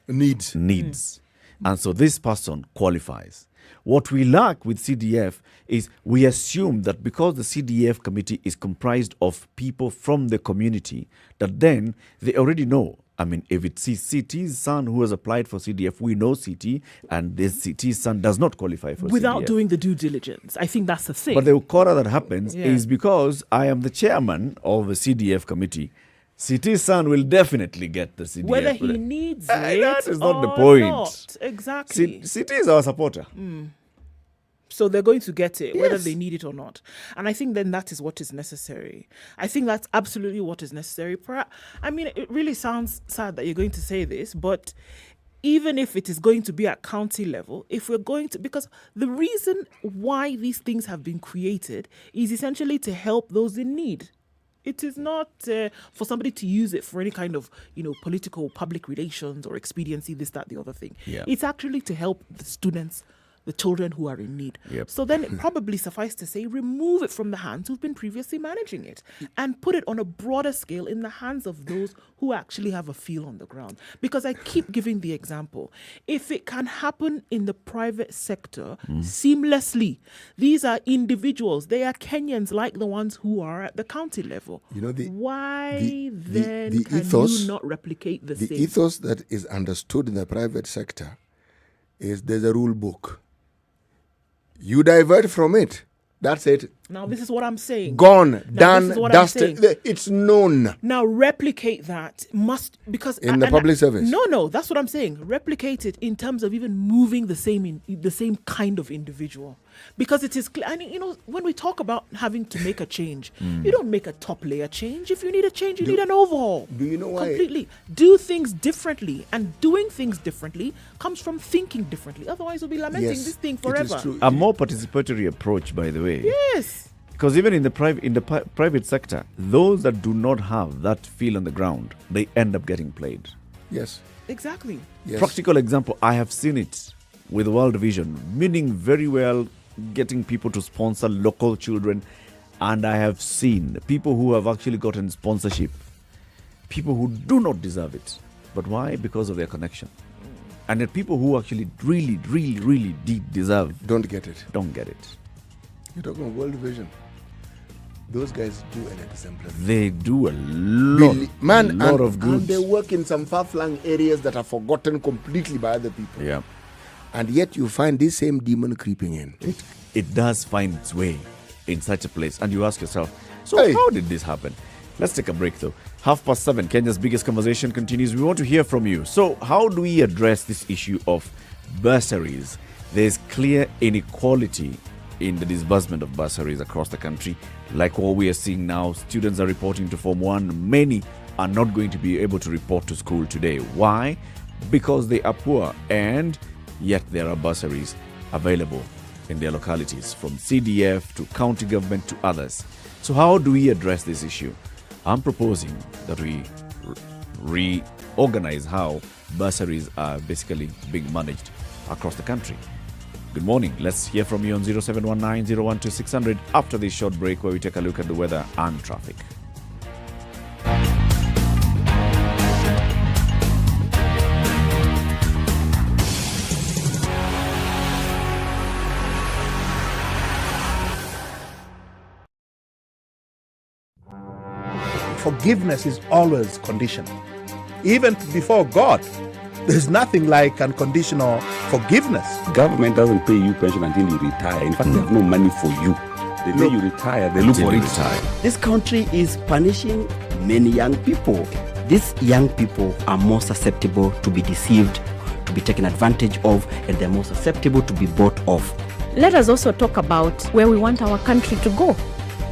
needs. And so this person qualifies. What we lack with CDF is we assume that because the CDF committee is comprised of people from the community, that then they already know. I mean, if it's CT's son who has applied for CDF, we know CT, and this CT's son does not qualify for without CDF. doing the due diligence. I think that's the thing. But the ukora that happens is because I am the chairman of the CDF committee. CT's son will definitely get the CDF. Whether he needs it that is not the or point. not. Exactly. CT is our supporter. So they're going to get it, whether Yes. they need it or not. And I think then that is what is necessary. I think that's absolutely what is necessary. I mean, it really sounds sad that you're going to say this, but even if it is going to be at county level, if we're going to, because the reason why these things have been created is essentially to help those in need. It is not for somebody to use it for any kind of, political public relations or expediency, this, that, the other thing. Yeah. It's actually to help the students, the children who are in need. Yep. So then it probably suffice to say, remove it from the hands who've been previously managing it and put it on a broader scale in the hands of those who actually have a feel on the ground. Because I keep giving the example. If it can happen in the private sector seamlessly, these are individuals. They are Kenyans like the ones who are at the county level. Why then can you not replicate the same? The ethos that is understood in the private sector is there's a rule book. You divert from it. That's it. Now, this is what I'm saying. Gone, done, dusted. It's known. Now, replicate that because in the public service. No, that's what I'm saying. Replicate it in terms of even moving the same kind of individual, because it is clear. I mean, when we talk about having to make a change, you don't make a top layer change. If you need a change, you need an overhaul. Do you know why? Completely do things differently, and doing things differently comes from thinking differently. Otherwise, we'll be lamenting this thing forever. It is true. A more participatory approach, by the way. Yes. Because even in the private sector, those that do not have that feel on the ground, they end up getting played. Yes. Exactly. Yes. Practical example, I have seen it with World Vision, meaning very well getting people to sponsor local children. And I have seen people who have actually gotten sponsorship, people who do not deserve it. But why? Because of their connection. And the people who actually really deep deserve don't get it. You're talking about World Vision. Those guys do an exemplary. They do a lot of good. And they work in some far-flung areas that are forgotten completely by other people. Yeah. And yet you find this same demon creeping in. It does find its way in such a place. And you ask yourself, so how did this happen? Let's take a break though. 7:30, Kenya's biggest conversation continues. We want to hear from you. So how do we address this issue of bursaries? There's clear inequality in the disbursement of bursaries across the country. Like what we are seeing now, students are reporting to Form 1. Many are not going to be able to report to school today. Why? Because they are poor, and yet there are bursaries available in their localities, from CDF to county government to others. So how do we address this issue? I'm proposing that we reorganize how bursaries are basically being managed across the country. Good morning. Let's hear from you on 0719-012-600 after this short break where we take a look at the weather and traffic. Forgiveness is always conditional. Even before God, there's nothing like unconditional forgiveness. Government doesn't pay you pension until you retire. In fact, they have no money for you. The day you retire, they look for it. This country is punishing many young people. These young people are more susceptible to be deceived, to be taken advantage of, and they're more susceptible to be bought off. Let us also talk about where we want our country to go.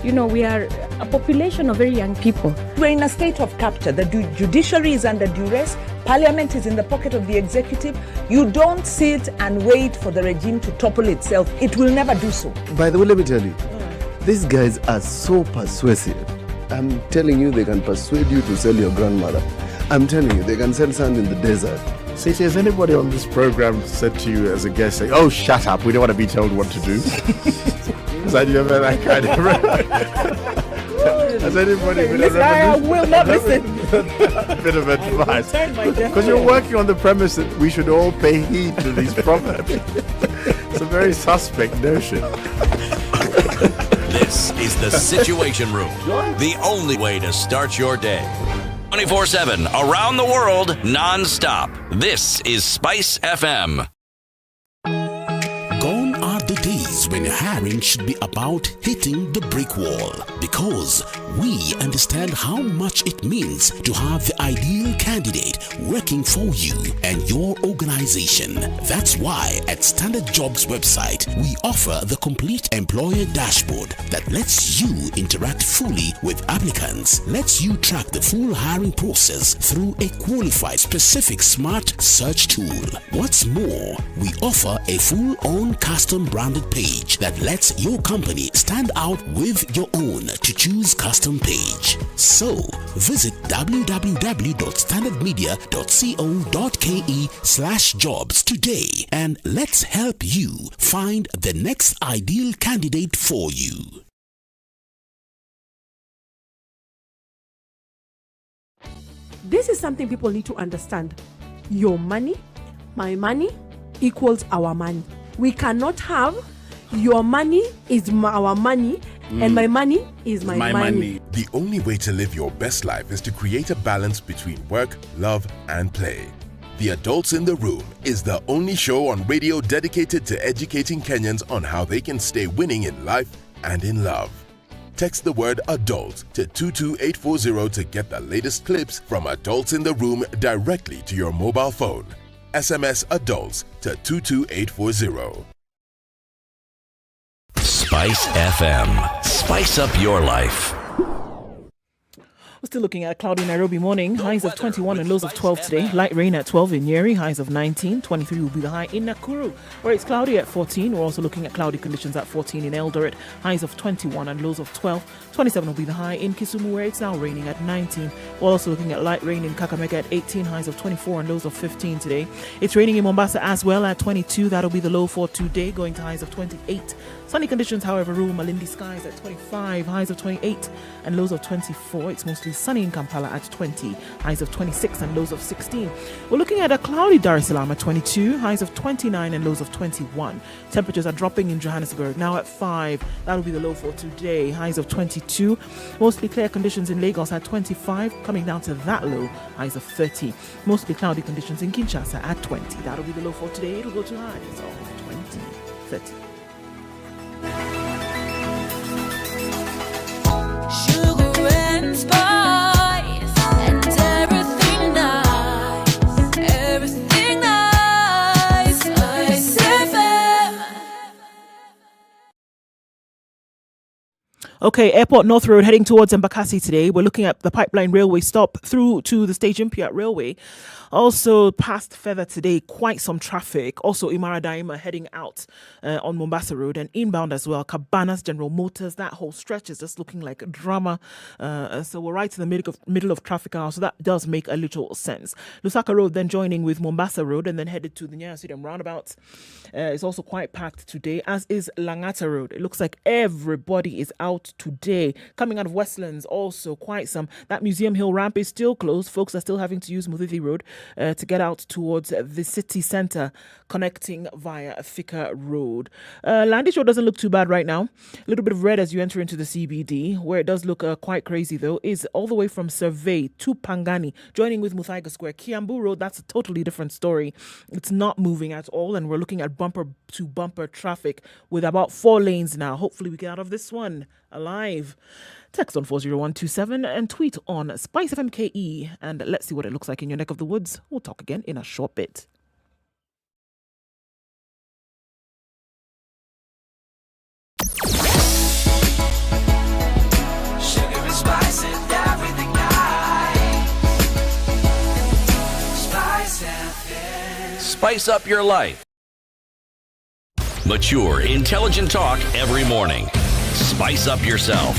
You know, we are a population of very young people. We're in a state of capture. The judiciary is under duress. Parliament is in the pocket of the executive. You don't sit and wait for the regime to topple itself. It will never do so. By the way, let me tell you, these guys are so persuasive. I'm telling you, they can persuade you to sell your grandmother. I'm telling you, they can sell sand in the desert. Cece, has anybody on this program said to you as a guest, saying, "Oh, shut up, we don't want to be told what to do"? Has anybody ever that kind of... Has anybody been I will not listen. Bit of advice? Because you're working on the premise that we should all pay heed to these proverbs. It's a very suspect notion. This is the Situation Room, the only way to start your day. 24/7, around the world, non-stop. This is SpiceFM. Gone are the days when hiring should be about hitting the brick wall, because we understand how much it means to have the ideal candidate working for you and your organization. That's why at Standard Jobs website, we offer the complete employer dashboard that lets you interact fully with applicants, lets you track the full hiring process through a qualified specific smart search tool. What's more, we offer a full-on custom branded page that lets your company stand out with your own to choose custom page. So visit www.standardmedia.co.ke/jobs today and let's help you find the next ideal candidate for you. This is something people need to understand. Your money, my money, equals our money. We cannot have your money is our money and my money is my money. The only way to live your best life is to create a balance between work, love, and play. The Adults in the Room is the only show on radio dedicated to educating Kenyans on how they can stay winning in life and in love. Text the word adult to 22840 to get the latest clips from Adults in the Room directly to your mobile phone. SMS adults to 22840. Spice FM. Spice up your life. Still looking at a cloudy Nairobi morning. Highs of 21 and lows of 12 today. Light rain at 12 in Nyeri. Highs of 19. 23 will be the high in Nakuru, where it's cloudy at 14. We're also looking at cloudy conditions at 14 in Eldoret. Highs of 21 and lows of 12. 27 will be the high in Kisumu, where it's now raining at 19. We're also looking at light rain in Kakamega at 18. Highs of 24 and lows of 15 today. It's raining in Mombasa as well at 22. That'll be the low for today, going to highs of 28. Sunny conditions, however, rule Malindi skies at 25, highs of 28 and lows of 24. It's mostly sunny in Kampala at 20, highs of 26 and lows of 16. We're looking at a cloudy Dar es Salaam at 22, highs of 29 and lows of 21. Temperatures are dropping in Johannesburg, now at 5. That'll be the low for today, highs of 22. Mostly clear conditions in Lagos at 25, coming down to that low, highs of 30. Mostly cloudy conditions in Kinshasa at 20. That'll be the low for today. It'll go to highs of 20, 30. Sugar and spice and everything nice, everything nice. SpiceFM. Okay, Airport North Road heading towards Embakasi today. We're looking at the Pipeline Railway stop through to the Stage Impiat Railway. Also past Feather today, quite some traffic. Also Imara Daima heading out on Mombasa Road and inbound as well. Cabanas, General Motors, that whole stretch is just looking like a drama. So we're right in the middle of traffic hour, so that does make a little sense. Lusaka Road then joining with Mombasa Road and then headed to the Nyasiriam roundabout. It's also quite packed today, as is Langata Road. It looks like everybody is out today. Coming out of Westlands, also quite some. That Museum Hill ramp is still closed. Folks are still having to use Muthui Road to get out towards the city centre, connecting via Thika Road. Landish Road doesn't look too bad right now. A little bit of red as you enter into the CBD. Where it does look quite crazy, though, is all the way from Survey to Pangani, joining with Muthaiga Square. Kiambu Road, that's a totally different story. It's not moving at all, and we're looking at bumper-to-bumper traffic with about 4 lanes now. Hopefully we get out of this one alive. Text on 40127 and tweet on SpiceFMKE, and let's see what it looks like in your neck of the woods. We'll talk again in a short bit. Sugar and spice and everything nice. SpiceFM. Spice up your life. Mature, intelligent talk every morning. Spice up yourself.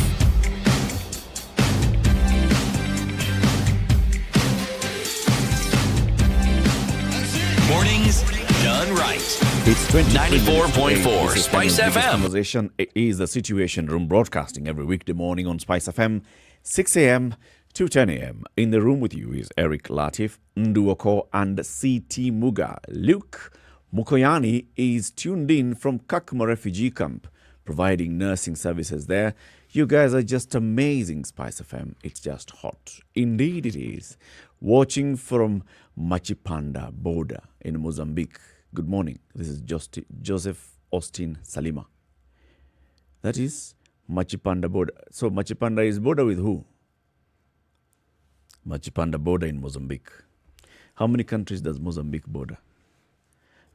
Mornings done right. It's 94.4 Spice FM. Conversation is the Situation Room, broadcasting every weekday morning on Spice FM, 6 a.m. to 10 a.m. In the room with you is Eric Latif, Nduoko, and C.T. Muga. Luke Mukoyani is tuned in from Kakuma Refugee Camp, providing nursing services there. You guys are just amazing, Spice FM. It's just hot. Indeed it is. Watching from Machipanda border in Mozambique. Good morning. This is Joseph Austin Salima. That is Machipanda border. So Machipanda is border with who? Machipanda border in Mozambique. How many countries does Mozambique border?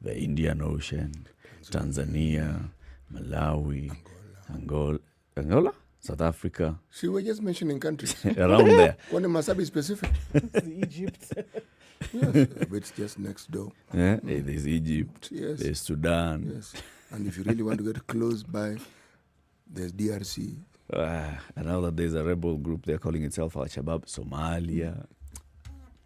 The Indian Ocean, Tanzania, Malawi, Angola, South Africa. See, we're just mentioning countries. Around there. One must be specific. Egypt. Yes, it's just next door. Yeah, there's Egypt. Yes. There's Sudan. Yes. And if you really want to get close by, there's DRC. And now that there's a rebel group, they're calling itself Al-Shabaab, Somalia.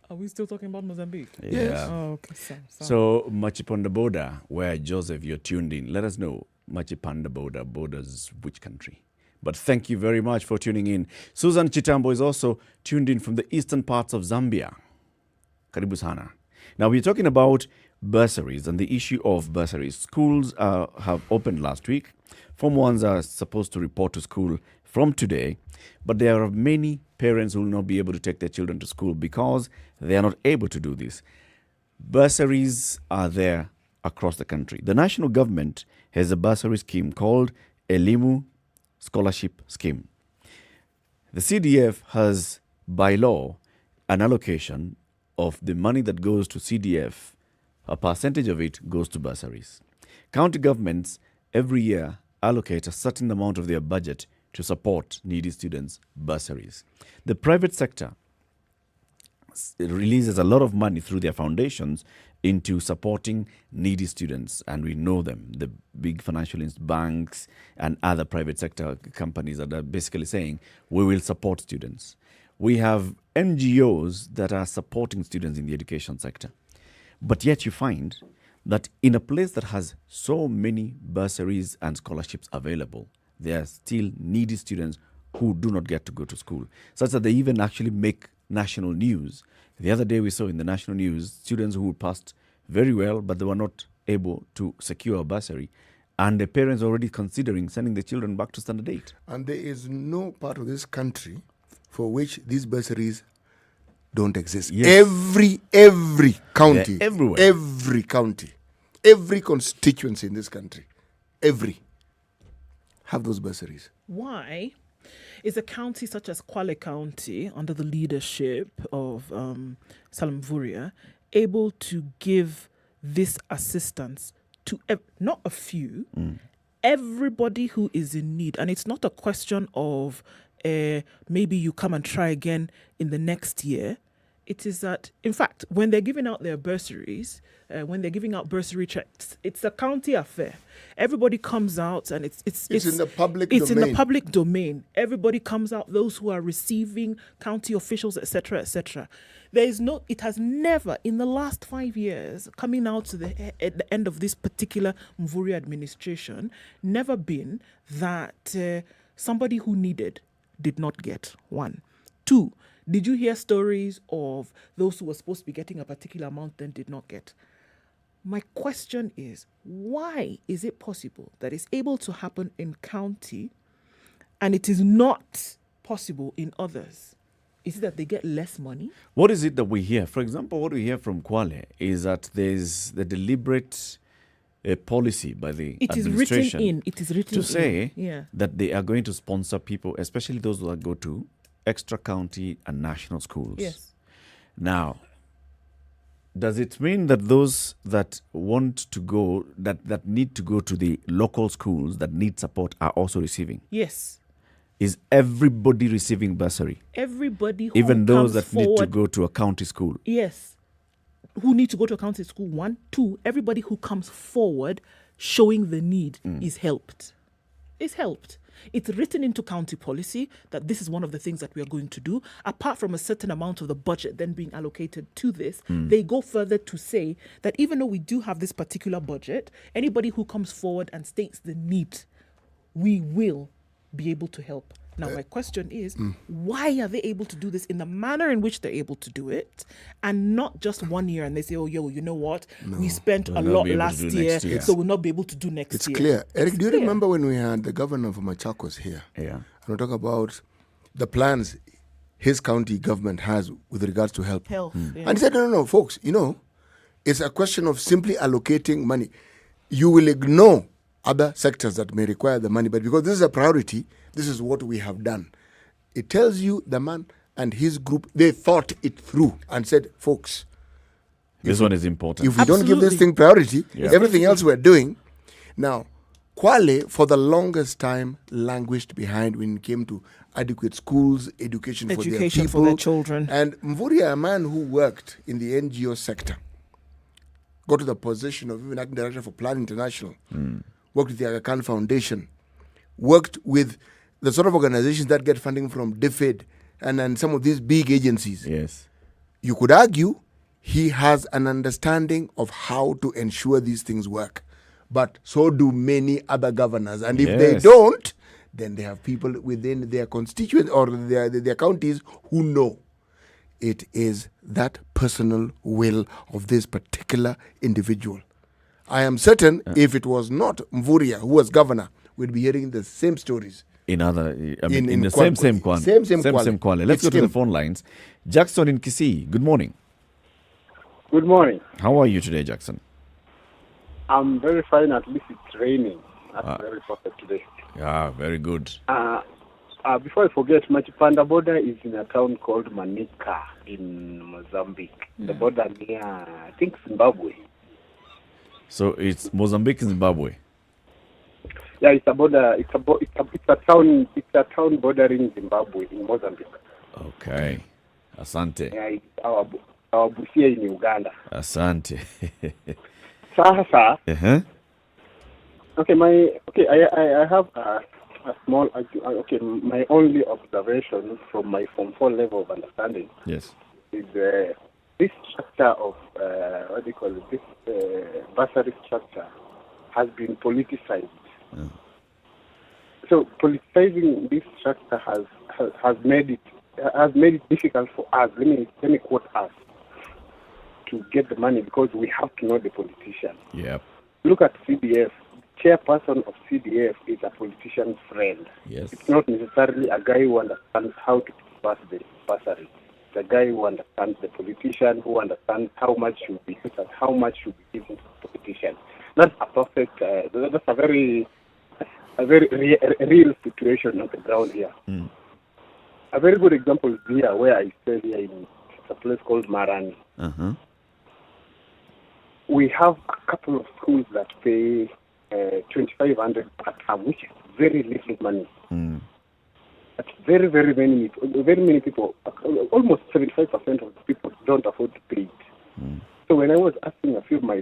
Are we still talking about Mozambique? Yeah. Yes. Oh, okay. So Machipanda border, where Joseph, you're tuned in. Let us know. Machipanda border borders which country? But thank you very much for tuning in. Susan Chitambo is also tuned in from the eastern parts of Zambia. Karibu sana. Now we're talking about bursaries and the issue of bursaries. Schools have opened last week. Form 1s are supposed to report to school from today, but there are many parents who will not be able to take their children to school because they are not able to do this. Bursaries are there across the country. The national government has a bursary scheme called a Limu Scholarship Scheme. The CDF has, by law, an allocation of the money that goes to CDF. A percentage of it goes to bursaries. County governments every year allocate a certain amount of their budget to support needy students' bursaries. The private sector releases a lot of money through their foundations into supporting needy students, and we know them, the big financial banks and other private sector companies that are basically saying, we will support students. We have NGOs that are supporting students in the education sector. But yet you find that in a place that has so many bursaries and scholarships available, there are still needy students who do not get to go to school, such that they even actually make national news. The other day we saw in the national news students who passed very well, but they were not able to secure a bursary, and the parents are already considering sending the children back to Standard 8. And there is no part of this country for which these bursaries don't exist. Yes. Every county, They're everywhere. every county, every constituency in this country, have those bursaries. Why is a county such as Kwale County, under the leadership of Salam Vuria, able to give this assistance to not a few, everybody who is in need? And it's not a question of maybe you come and try again in the next year. It is that, in fact, when they're giving out their bursaries, when they're giving out bursary checks, it's a county affair. Everybody comes out, and it's in the public It's domain. in the public domain. Everybody comes out, those who are receiving, county officials, etc., etc. There is no, it has never, in the last 5 years, coming out to at the end of this particular Mvuri administration, never been that somebody who needed did not get. 1. 2, did you hear stories of those who were supposed to be getting a particular amount then did not get? My question is, why is it possible that it's able to happen in county and it is not possible in others? Is it that they get less money? What is it that we hear? For example, what we hear from Kwale is that there's the deliberate policy by the administration It is written to say Yeah. that they are going to sponsor people, especially those that go to extra county and national schools. Yes. Now, does it mean that those that want to go, that need to go to the local schools that need support are also receiving? Yes. Is everybody receiving bursary? Everybody who Even those comes that forward, need to go to a county school? Yes. Who need to go to a county school? 1. 2, everybody who comes forward showing the need is helped. Is helped. It's written into county policy that this is one of the things that we are going to do. Apart from a certain amount of the budget then being allocated to this, they go further to say that even though we do have this particular budget, anybody who comes forward and states the need, we will be able to help. Now, my question is, why are they able to do this in the manner in which they're able to do it, and not just 1 year and they say, oh, you know what? We spent a lot last year, so we'll not be able to do next It's year. clear. Eric, do you remember when we had the governor of Machakos here? Yeah. And we talk about the plans his county government has with regards to help. Yeah. And he said, no, folks, it's a question of simply allocating money. You will ignore other sectors that may require the money, but because this is a priority, this is what we have done. It tells you the man and his group, they thought it through and said, folks, This one is important. if we don't give this thing priority, Yeah. everything else we're doing. Now, Kwale, for the longest time, languished behind when it came to adequate schools, education for their Education people. for their children. And Mvuri, a man who worked in the NGO sector, got to the position of even acting director for Plan International, worked with the Aga Khan Foundation, worked with the sort of organizations that get funding from DFID and some of these big agencies. Yes. You could argue he has an understanding of how to ensure these things work. But so do many other governors. And if they Yes. don't, then they have people within their constituents or their counties who know. It is that personal will of this particular individual. I am certain if it was not Mvuria who was governor, we'd be hearing the same stories. In other, in the Kwale. same Kwale. Same Kwale. Let's It's go to the him. phone lines. Jackson in Kisii, good morning. Good morning. How are you today, Jackson? I'm very fine. At least it's raining. That's very perfect today. Yeah, very good. Before I forget, Machipanda border is in a town called Manica in Mozambique. The border near, I think, Zimbabwe. So it's Mozambique and Zimbabwe. Yeah, it's a border. It's a town. It's a town bordering Zimbabwe in Mozambique. Okay. Asante. Yeah, it's our Busia in Uganda. Asante. Sasa. Uh-huh. I have a small. My only observation from my Form 4 level of understanding. Yes. Is this structure of this bursary structure has been politicized. So politicizing this structure has made it difficult for us. Let me quote us to get the money because we have to know the politician. Yep. Look at CDF. Chairperson of CDF is a politician's friend. Yes. It's not necessarily a guy who understands how to disperse the bursary. It's a guy who understands the politician, who understands how much should be used and how much should be given to the politician. That's a perfect. That's a very real situation on the ground here. A very good example is here, where I stay here in a place called Marani. Uh-huh. We have a couple of schools that pay 2,500 per term, which is very little money. But very many people, almost 75% of the people don't afford to pay it. So when I was asking a few of my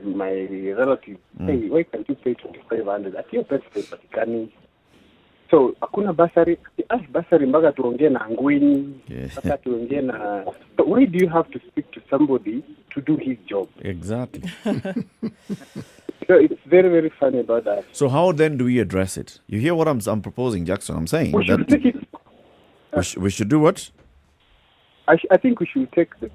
relatives, hey, why can't you pay 2,500? At your best pay, but can. So hakuna basari, basari mpaka tuongee na ngweni, mpaka tuongee na. So why do you have to speak to somebody to do his job? Exactly. So it's very funny about that. So how then do we address it? You hear what I'm proposing, Jackson? I'm saying we should do what? I think we should take the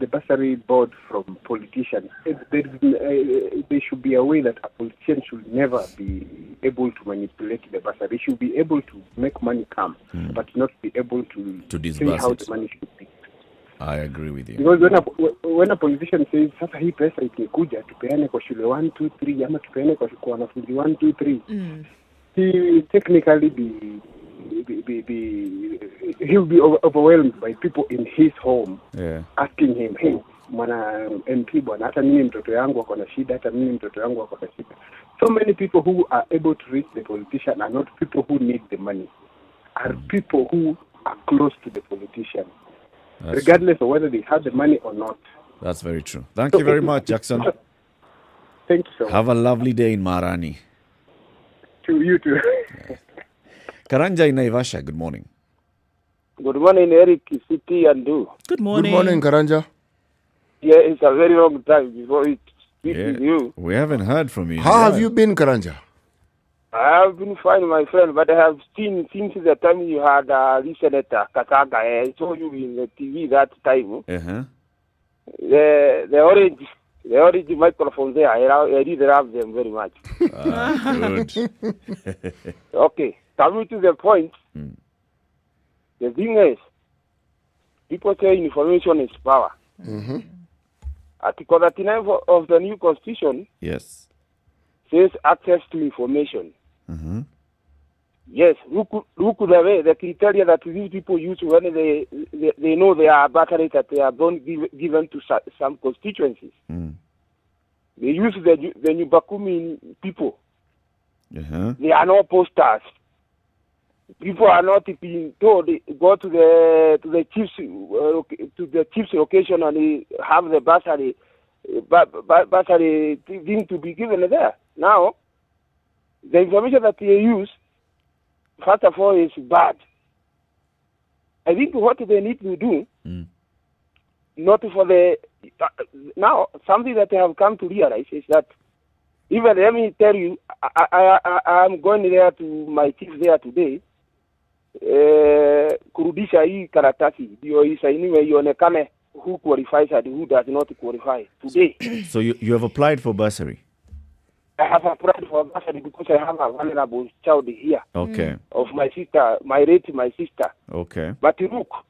bursary board from politicians. There should be a way that a politician should never be able to manipulate the bursary. They should be able to make money come, but not be able to say how the money should be. I agree with you. Because when a politician says sasa hii pesa ikikuja tupeane kwa shule 1 2 3 ama tupeane kwa wanafunzi 1 2 3, he technically he'll be overwhelmed by people in his home asking him, hey, mwana MP bwana, hata mimi mtoto yangu ako na shida, hata mimi mtoto yangu ako na shida. So many people who are able to reach the politician are not people who need the money, are people who are close to the politician. Regardless of whether they have the money or not. That's very true. Thank you very much, Jackson. Thank you so much. Have a lovely day in Marani. To you too. Karanja in Naivasha, good morning. Good morning, Eric, City and Du. Good morning. Good morning, Karanja. Yeah, it's a very long time before we speak with you. We haven't heard from you. How have you been, Karanja? I have been fine, my friend, but I have seen since the time you had Senator Kataga. I saw you in the TV that time. Uh-huh. The orange microphones there, I really love them very much. Good. Okay, coming to the point, the thing is, people say information is power. Article 39 of the new constitution says access to information. Yes, look away the criteria that these people use when they know they are batteries that they are given to some constituencies. They use the New Bakumi people. They are not posters. People are not being told go to the chief's location and have the bursary thing to be given there. Now, the information that they use, first of all, is bad. I think what they need to do, not for now, something that they have come to realize is that, even let me tell you, I'm going there to my chief there today, kurudisha hii karatasi ndio isainiwe ionekane who qualifies and who does not qualify today. So you have applied for bursary? I have applied for bursary because I have a vulnerable child here. Okay. Of my sister, my sister. Okay. But look,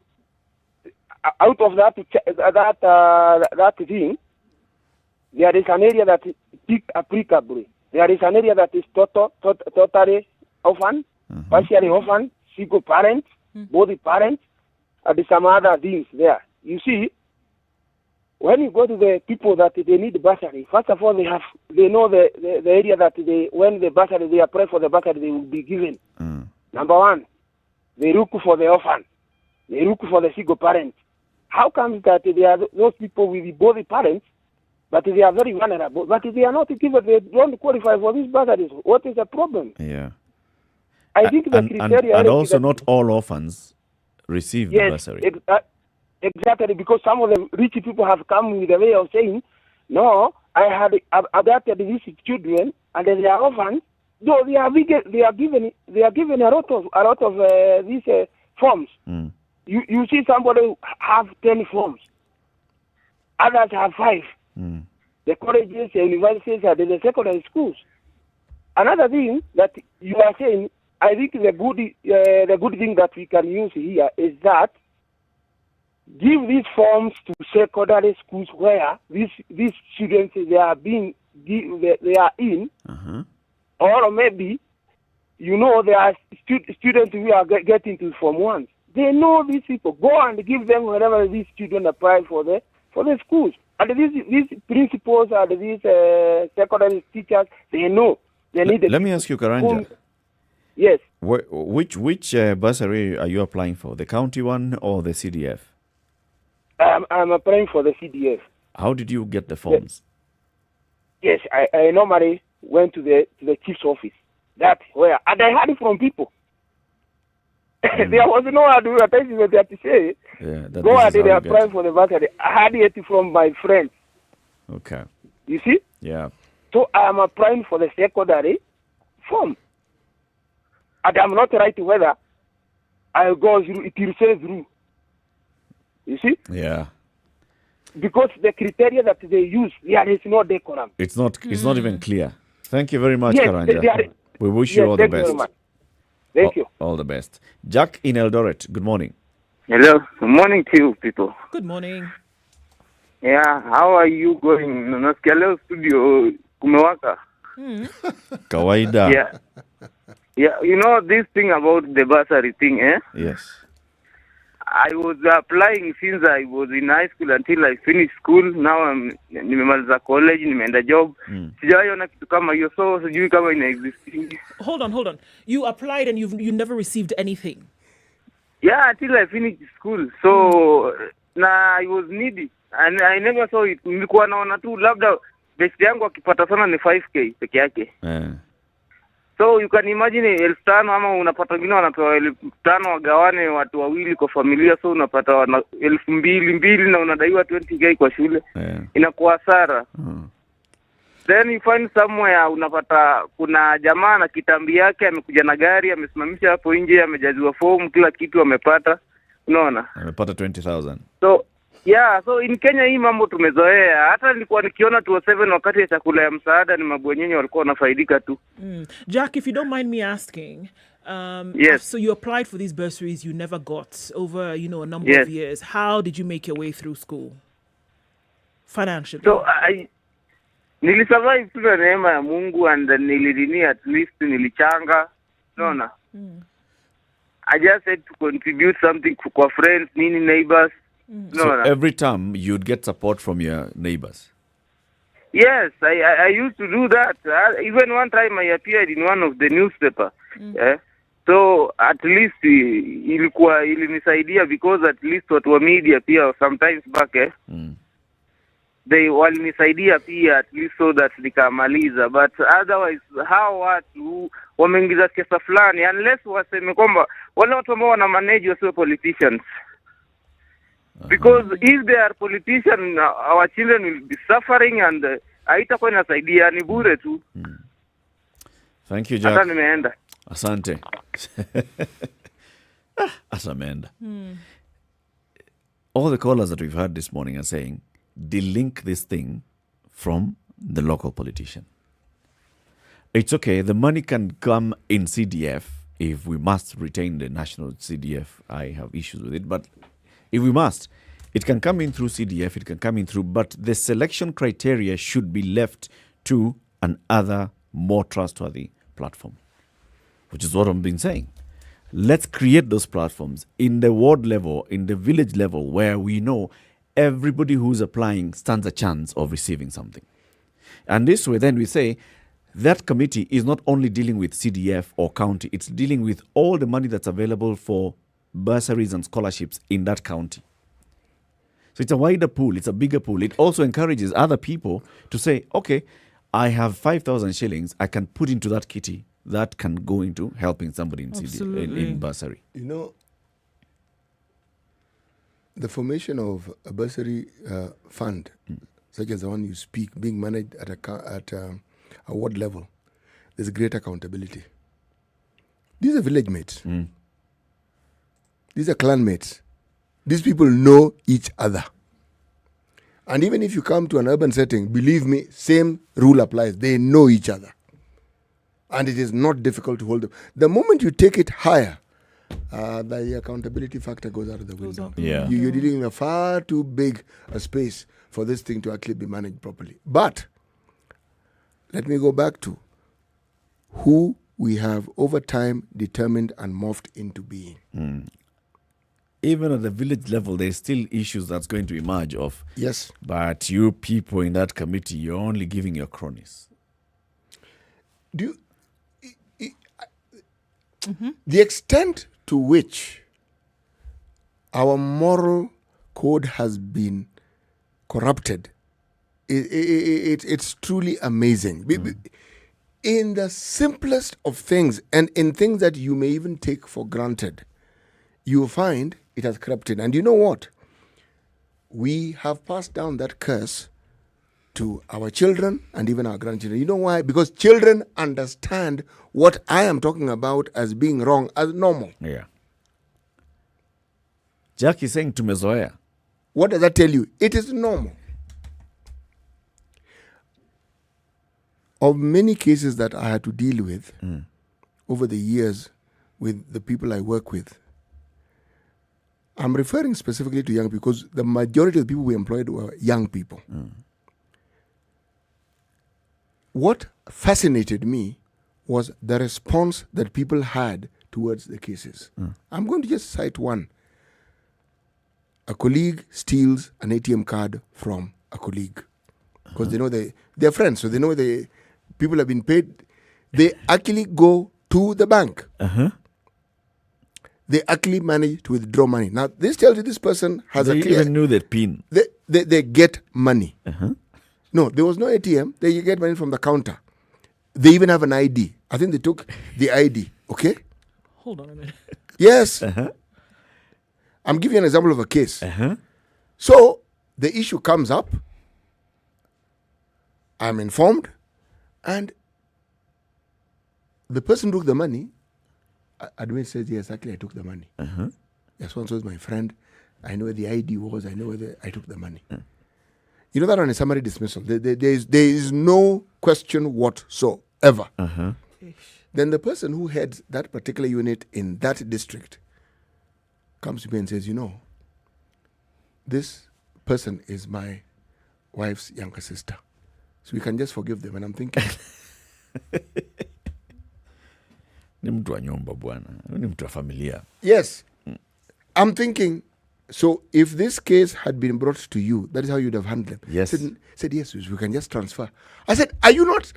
out of that thing, there is an area that is applicable. There is an area that is totally orphan, partially orphan, single parents, both parents, and some other things there. You see, when you go to the people that they need bursary, first of all, they know the area that when the bursary, they apply for the bursary, they will be given. Number one, they look for the orphan. They look for the single parent. How comes that they are those people with both parents, but they are very vulnerable, but they are not given, they don't qualify for these bursaries? What is the problem? Yeah. I think the criteria... And also not all orphans receive the bursary. Exactly, because some of the rich people have come with a way of saying, no, I had adopted these children and they are orphans. No, they are given a lot of these forms. You see somebody have 10 forms, others have 5. The colleges, the universities, and the secondary schools. Another thing that you are saying, I think the good thing that we can use here is that give these forms to secondary schools where these students they are in, or maybe there are students who are getting to Form 1. They know these people. Go and give them wherever these students apply for the schools. And these principals and these secondary teachers, they know they need. Let me ask you, Karanja. Yes. Which bursary are you applying for? The county one or the CDF? I'm applying for the CDF. How did you get the forms? Yes, I normally went to the chief's office. And I heard it from people. There was no advertisement that to say. Go ahead and apply for the bursary. I heard it from my friends. Okay. You see? Yeah. So I am applying for the secondary form. And I'm not right whether I go through, it will say through. You see? Yeah. Because the criteria that they use, there is no decorum. It's not even clear. Thank you very much, Yes, Karanja. We wish you all the best. Thank you very much. Thank you. All the best. Jack in Eldoret, good morning. Hello. Good morning to you, people. Good morning. Yeah, how are you going? Nasikia leo studio kumewaka. Kawaida. Yeah, you know this thing about the bursary thing, eh? Yes. I was applying since I was in high school until I finished school. Now nimemaliza college, nimeenda job. Sijaona kitu kama hiyo, so sijui kama ina exist. Hold on. You applied and you never received anything. Yeah, until I finished school. So I was needy and I never saw it. Nilikuwa naona tu labda best yangu akipata sana ni 5k peke yake. So you can imagine 5,000 ama unapata wengine wanapewa 5,000 wagawane watu wawili kwa familia, so unapata 2,200 na unadaiwa 20k kwa shule. Inakuwa hasara. Then you find somewhere unapata kuna jamaa na kitambi yake amekuja na gari amesimamisha hapo nje, amejaziwa form kila kitu amepata. Unaona? Amepata 20,000. So in Kenya hii mambo tumezoea. Hata nilikuwa nikiona 207 wakati ya chakula ya msaada ni mabwenyenye walikuwa wanafaidika tu. Jack, if you don't mind me asking, yes. So you applied for these bursaries you never got over, a number of years. How did you make your way through school? Financially. So nilisurvive tu na neema ya Mungu and nilidini at least nilichanga. Unaona? I just had to contribute something kwa friends, neighbors. So every time you'd get support from your neighbors? Yes, I used to do that. Even one time I appeared in one of the newspaper. So at least ilinisaidia because at least watu wa media pia sometimes back they walinisaidia pia at least so that nikamaliza, but otherwise how watu wameingiza kesa fulani unless waseme kwamba wale watu ambao wana manage wasiwe politicians. Because if they are politicians, our children will be suffering and haitakuwa inasaidia, ni bure tu. Thank you, Jack. Hata nimeenda. Asante. Asamenda. All the callers that we've heard this morning are saying, delink this thing from the local politician. It's okay, the money can come in CDF if we must retain the national CDF. I have issues with it, but if we must, it can come in through CDF, it can come in through, but the selection criteria should be left to another more trustworthy platform, which is what I've been saying. Let's create those platforms in the ward level, in the village level, where we know everybody who's applying stands a chance of receiving something. And this way, then we say that committee is not only dealing with CDF or county, it's dealing with all the money that's available for bursaries and scholarships in that county. So it's a wider pool, it's a bigger pool. It also encourages other people to say, okay, I have 5,000 shillings, I can put into that kitty that can go into helping somebody in in bursary. You know, the formation of a bursary fund, such as the one you speak, being managed at a ward level, there's great accountability. These are village mates. These are clan mates. These people know each other. And even if you come to an urban setting, believe me, same rule applies. They know each other. And it is not difficult to hold them. The moment you take it higher, the accountability factor goes out of the window. You're dealing with a far too big a space for this thing to actually be managed properly. But let me go back to who we have over time determined and morphed into being. Even at the village level, there's still issues that's going to emerge of. Yes. But you people in that committee, you're only giving your cronies. The extent to which our moral code has been corrupted, it's truly amazing. In the simplest of things, and in things that you may even take for granted, you will find it has corrupted. And you know what? We have passed down that curse to our children and even our grandchildren. You know why? Because children understand what I am talking about as being wrong as normal. Yeah. Jack is saying tumezoea. What does that tell you? It is normal. Of many cases that I had to deal with over the years with the people I work with, I'm referring specifically to young people because the majority of the people we employed were young people. What fascinated me was the response that people had towards the cases. I'm going to just cite one. A colleague steals an ATM card from a colleague because they know they're friends, so they know people have been paid. They actually go to the bank. They actually manage to withdraw money. Now, this tells you this person has they a clear... even knew that PIN. They get money. No, there was no ATM. They get money from the counter. They even have an ID. I think they took the ID. Okay? Hold on a minute. Yes. I'm giving you an example of a case. So, the issue comes up. I'm informed. And the person took the money. Admin says, yes, actually, I took the money. Yes, one was my friend. I know where the ID was. I know where I took the money. You know that on a summary dismissal, there is no question whatsoever. Then the person who heads that particular unit in that district comes to me and says, you know, this person is my wife's younger sister. So we can just forgive them. And I'm thinking... Ni mtu wa nyumba bwana. Ni mtu wa familia. Yes. I'm thinking, so if this case had been brought to you, that is how you'd have handled them. Yes. Said yes, we can just transfer. I said, are you not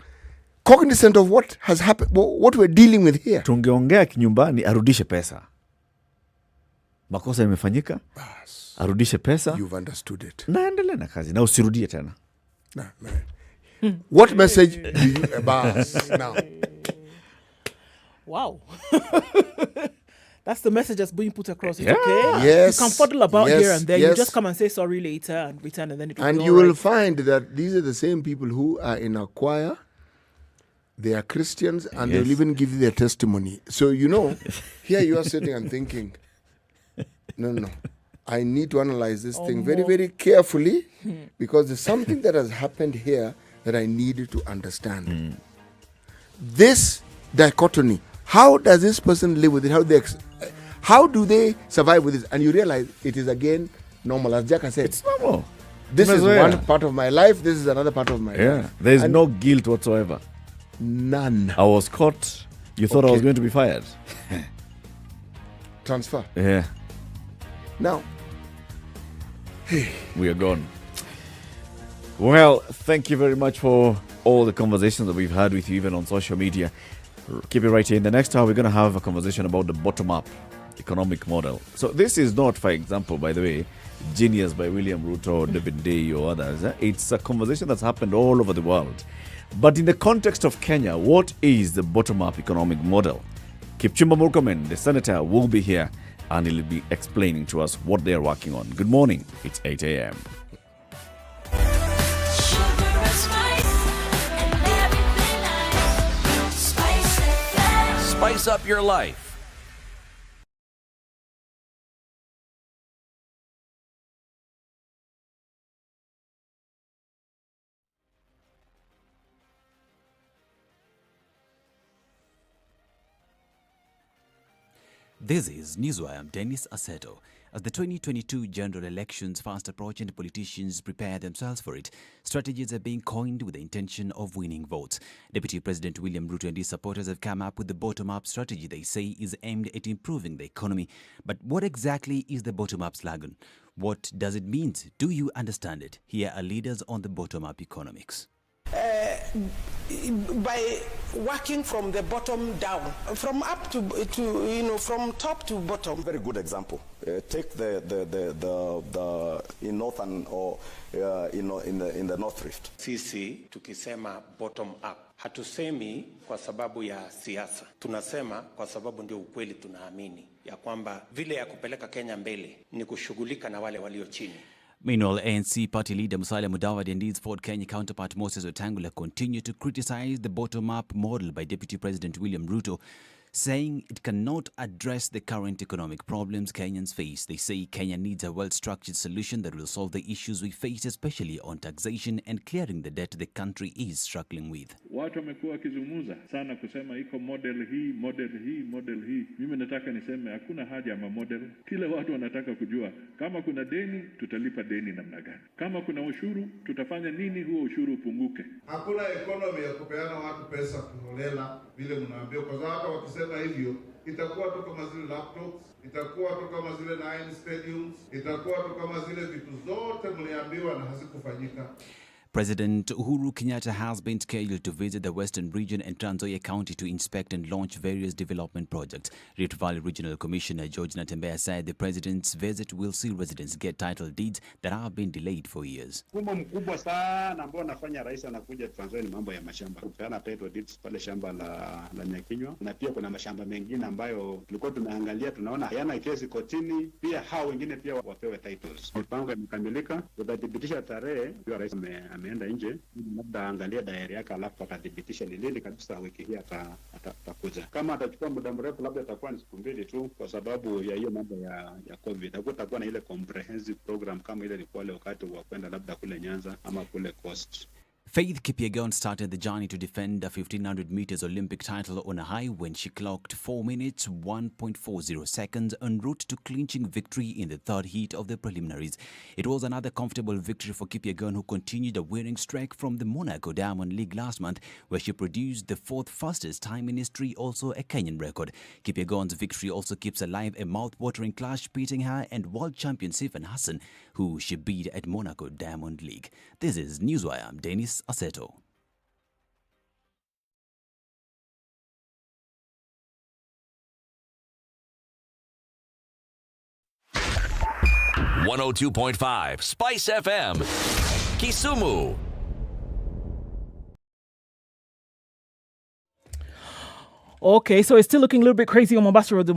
cognizant of what has happened, what we're dealing with here? Tungeongea kinyumbani arudishe pesa. Makosa yamefanyika. Arudishe pesa. You've understood it. Naendelea na kazi. Na usirudie tena. What message do you pass now? Wow. That's the message that's being put across. It's Yeah. okay. Yes. You can fuddle about Yes. here and there. You Yes. just come and say sorry later and return, and then it will And be you all will right. find that these are the same people who are in a choir. They are Christians and they'll even give you their testimony. So, you know, here you are sitting and thinking, no. I need to analyze this thing very, very carefully because there's something that has happened here that I need to understand. This dichotomy, how does this person live with it? How do they survive with this? And you realize it is again normal. As Jack has said, it's normal. This is one part of my life. This is another part of my life. There is no guilt whatsoever. None. I was caught. You thought I was going to be fired. Transfer. Yeah. Now, we are gone. Well, thank you very much for all the conversations that we've had with you, even on social media. Keep it right here. In the next hour, we're going to have a conversation about the bottom-up economic model. So this is not, for example, by the way, Genius by William Ruto or David Day or others. It's a conversation that's happened all over the world. But in the context of Kenya, what is the bottom-up economic model? Kipchumba Murkomen, the senator, will be here and he'll be explaining to us what they're working on. Good morning. It's 8 a.m. Spice up your life. This is Newswire. I'm Dennis Aseto. As the 2022 general elections fast approach and politicians prepare themselves for it, strategies are being coined with the intention of winning votes. Deputy President William Ruto and his supporters have come up with the bottom-up strategy they say is aimed at improving the economy. But what exactly is the bottom-up slogan? What does it mean? Do you understand it? Here are leaders on the bottom-up economics. By working from the bottom down, from up to from top to bottom. Very good example. Take the in northern or in the North Rift. Sisi tukisema bottom up, hatusemi kwa sababu ya siasa, tunasema kwa sababu ndio ukweli tunaamini ya kwamba vile ya kupeleka Kenya mbele ni kushughulika na wale walio chini. Meanwhile, ANC party leader Musalia Mudavadi and his Ford Kenya counterpart Moses Wetangula continue to criticize the bottom-up model by Deputy President William Ruto, saying it cannot address the current economic problems Kenyans face. They say Kenya needs a well-structured solution that will solve the issues we face, especially on taxation and clearing the debt the country is struggling with. Watu wamekuwa wakizungumza sana kusema iko model hii. Mimi nataka niseme hakuna haja ya model. Kile watu wanataka kujua, kama kuna deni, tutalipa deni namna gani? Kama kuna ushuru, tutafanya nini huo ushuru upunguke? Hakuna economy ya kupeana watu pesa kuholela vile mnaambia, kwa sababu hata wakisema hivyo itakuwa tu kama zile laptops, itakuwa tu kama zile 9 stadiums, itakuwa tu kama zile vitu zote mliambiwa na hazikufanyika. President Uhuru Kenyatta has been scheduled to visit the Western Region and Trans Nzoia County to inspect and launch various development projects. Rift Valley Regional Commissioner George Natembeya said the president's visit will see residents get title deeds that have been delayed for years. Mfumo mkubwa sana ambao nafanya rais anakuja Trans Nzoia ni mambo ya mashamba. Kupeana title deeds pale shamba la Nyakinywa, na pia kuna mashamba mengine ambayo tulikuwa tumeangalia tunaona hayana kesi kotini, pia hao wengine pia wapewe titles. Mipango imekamilika, tutathibitisha tarehe ndio rais ameenda nje, labda angalia diary yake alafu akathibitisha ni lini kabisa wiki hii atakuja. Kama atachukua muda mrefu labda itakuwa ni siku 2 tu kwa sababu ya hiyo mambo ya COVID. Hakutakuwa na ile comprehensive program kama ile ilikuwa ile wakati wa kwenda labda kule Nyanza ama kule Coast. Faith Kipyegon started the journey to defend a 1500 meters Olympic title on a high when she clocked 4 minutes 1.40 seconds en route to clinching victory in the third heat of the preliminaries. It was another comfortable victory for Kipyegon, who continued a winning streak from the Monaco Diamond League last month, where she produced the 4th fastest time in history, also a Kenyan record. Kipyegon's victory also keeps alive a mouth-watering clash pitting her and world champion Sifan Hassan, who she beat at Monaco Diamond League. This is Newswire. I'm Dennis Aseto. .5 Spice FM, Kisumu. Okay, so it's still looking a little bit crazy on Mombasa Road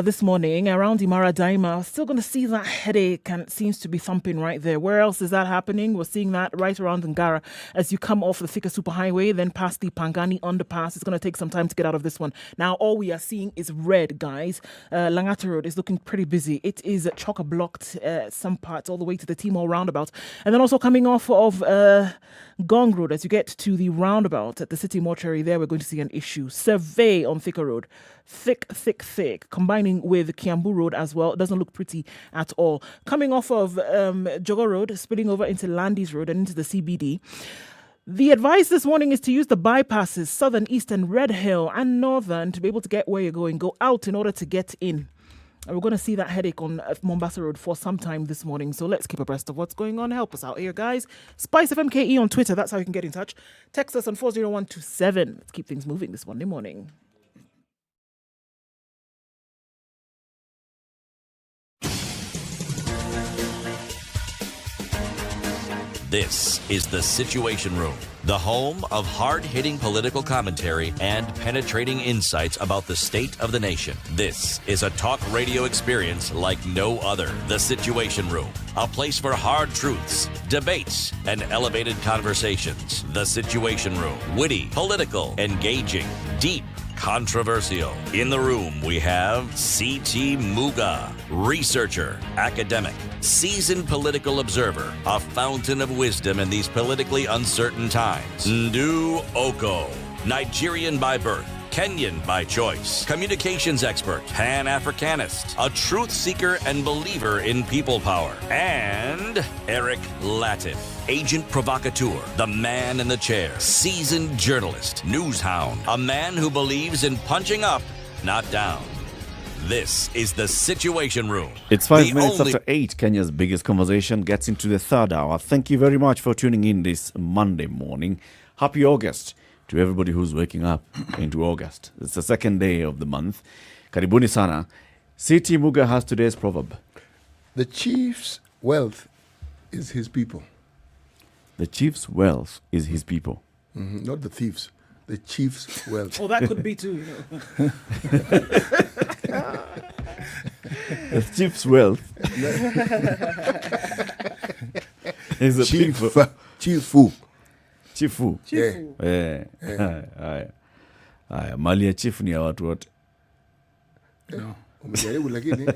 this morning around Imara Daima. Still going to see that headache, and it seems to be thumping right there. Where else is that happening? We're seeing that right around Ngara as you come off the Thika Superhighway, then past the Pangani underpass. It's going to take some time to get out of this one. Now, all we are seeing is red, guys. Langata Road is looking pretty busy. It is chock-a-blocked some parts all the way to the Timor roundabout. And then also coming off of Gong Road, as you get to the roundabout at the City Mortuary there, we're going to see an issue. Survey on Thika Road. Thick. Combining with Kiambu Road as well. It doesn't look pretty at all. Coming off of Jogo Road, spilling over into Landis Road and into the CBD. The advice this morning is to use the bypasses, Southern, Eastern, Red Hill and Northern to be able to get where you're going. Go out in order to get in. And we're going to see that headache on Mombasa Road for some time this morning. So let's keep abreast of what's going on. Help us out here, guys. SpiceFM KE on Twitter. That's how you can get in touch. Text us on 40127. Let's keep things moving this Monday morning. This is the Situation Room, the home of hard-hitting political commentary and penetrating insights about the state of the nation. This is a talk radio experience like no other. The Situation Room, a place for hard truths, debates, and elevated conversations. The Situation Room, witty, political, engaging, deep, controversial. In the room, we have C.T. Muga, researcher, academic, seasoned political observer, a fountain of wisdom in these politically uncertain times. Ndu Oko, Nigerian by birth, Kenyan by choice, communications expert, Pan-Africanist, a truth seeker and believer in people power, and Eric Latif, agent provocateur, the man in the chair, seasoned journalist, news hound, a man who believes in punching up, not down. This is the Situation Room. It's 5 minutes after 8. Kenya's biggest conversation gets into the third hour. Thank you very much for tuning in this Monday morning. Happy August to everybody who's waking up into August. It's the second day of the month. Karibuni sana. C.T. Muga has today's proverb. The chief's wealth is his people. The chief's wealth is his people. Mm-hmm. Not the thieves. The chief's wealth. Oh, that could be too, you know. The chief's wealth is the people. Chifu. Chifu. Haya, mali ya chifu ni ya watu wote. No. Umejaribu lakini.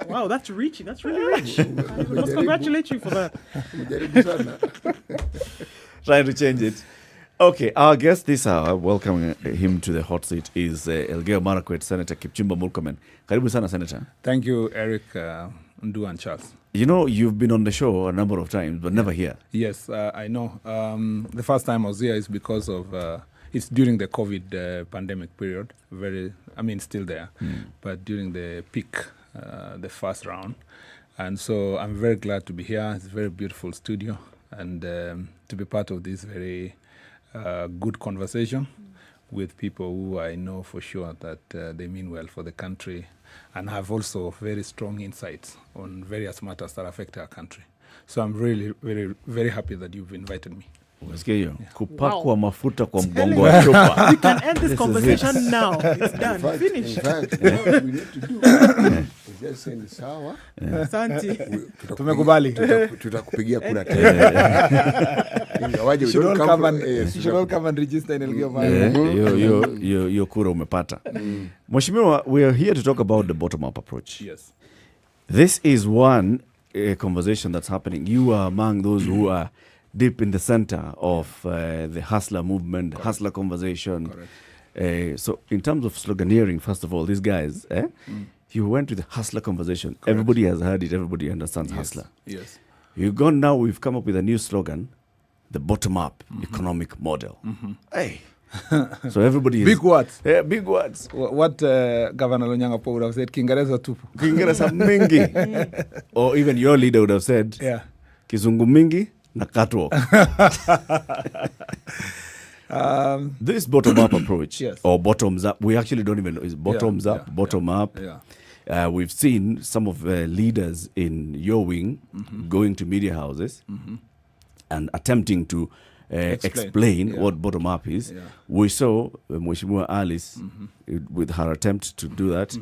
Wow, that's reaching. That's really rich. I must congratulate you for that. Umejaribu sana. Trying to change it. Okay, our guest this hour, welcoming him to the hot seat, is Elgeyo Marakwet Senator Kipchumba Murkomen. Karibu sana, Senator. Thank you, Eric, Ndu and Charles. You know, you've been on the show a number of times, but never here. Yes, I know. The first time I was here is because of, it's during the COVID pandemic period. Still there, but during the peak, the first round. And so I'm very glad to be here. It's a very beautiful studio, and to be part of this very good conversation with people who I know for sure that they mean well for the country and have also very strong insights on various matters that affect our country. So I'm really, very, very happy that you've invited me. Kupakwa mafuta kwa mgongo wa chupa. We can end this conversation now. It's done. Finish. In fact, what we need to do is just send sawa. Asante. Tumekubali. Tutakupigia kura tena. You should all come and register in Elgeyo Marakwet. Yo kura umepata. Mheshimiwa, we are here to talk about the bottom-up approach. Yes. This is one conversation that's happening. You are among those who are deep in the center of the hustler movement, hustler conversation. So in terms of sloganeering, first of all, these guys, you went to the hustler conversation. Correct. Everybody has heard it. Everybody understands hustler. Yes. You've gone now, we've come up with a new slogan, the bottom-up economic model. Hey. So everybody is... Big words. Yeah, big words. What Governor Lonyangapo would have said, Kiingereza tupu. Kiingereza mingi. Or even your leader would have said, Kizungu mingi, na catwalk. This bottom-up approach, or bottoms-up, we actually don't even know. It's bottoms-up, bottom-up. We've seen some of the leaders in your wing going to media houses and attempting to explain what bottom-up is. We saw Mheshimiwa Alice with her attempt to do that.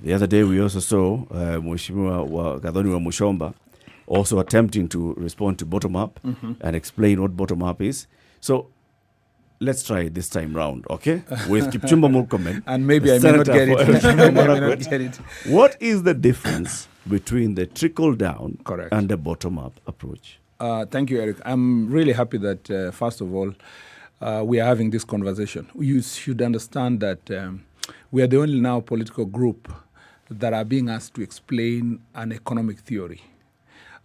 The other day we also saw Mheshimiwa Gathoni wa Mushomba also attempting to respond to bottom-up and explain what bottom-up is. So let's try it this time round, okay? With Kipchumba Murkomen. And maybe I may not get it. What is the difference between the trickle-down and the bottom-up approach? Thank you, Eric. I'm really happy that, first of all, we are having this conversation. You should understand that we are the only now political group that are being asked to explain an economic theory.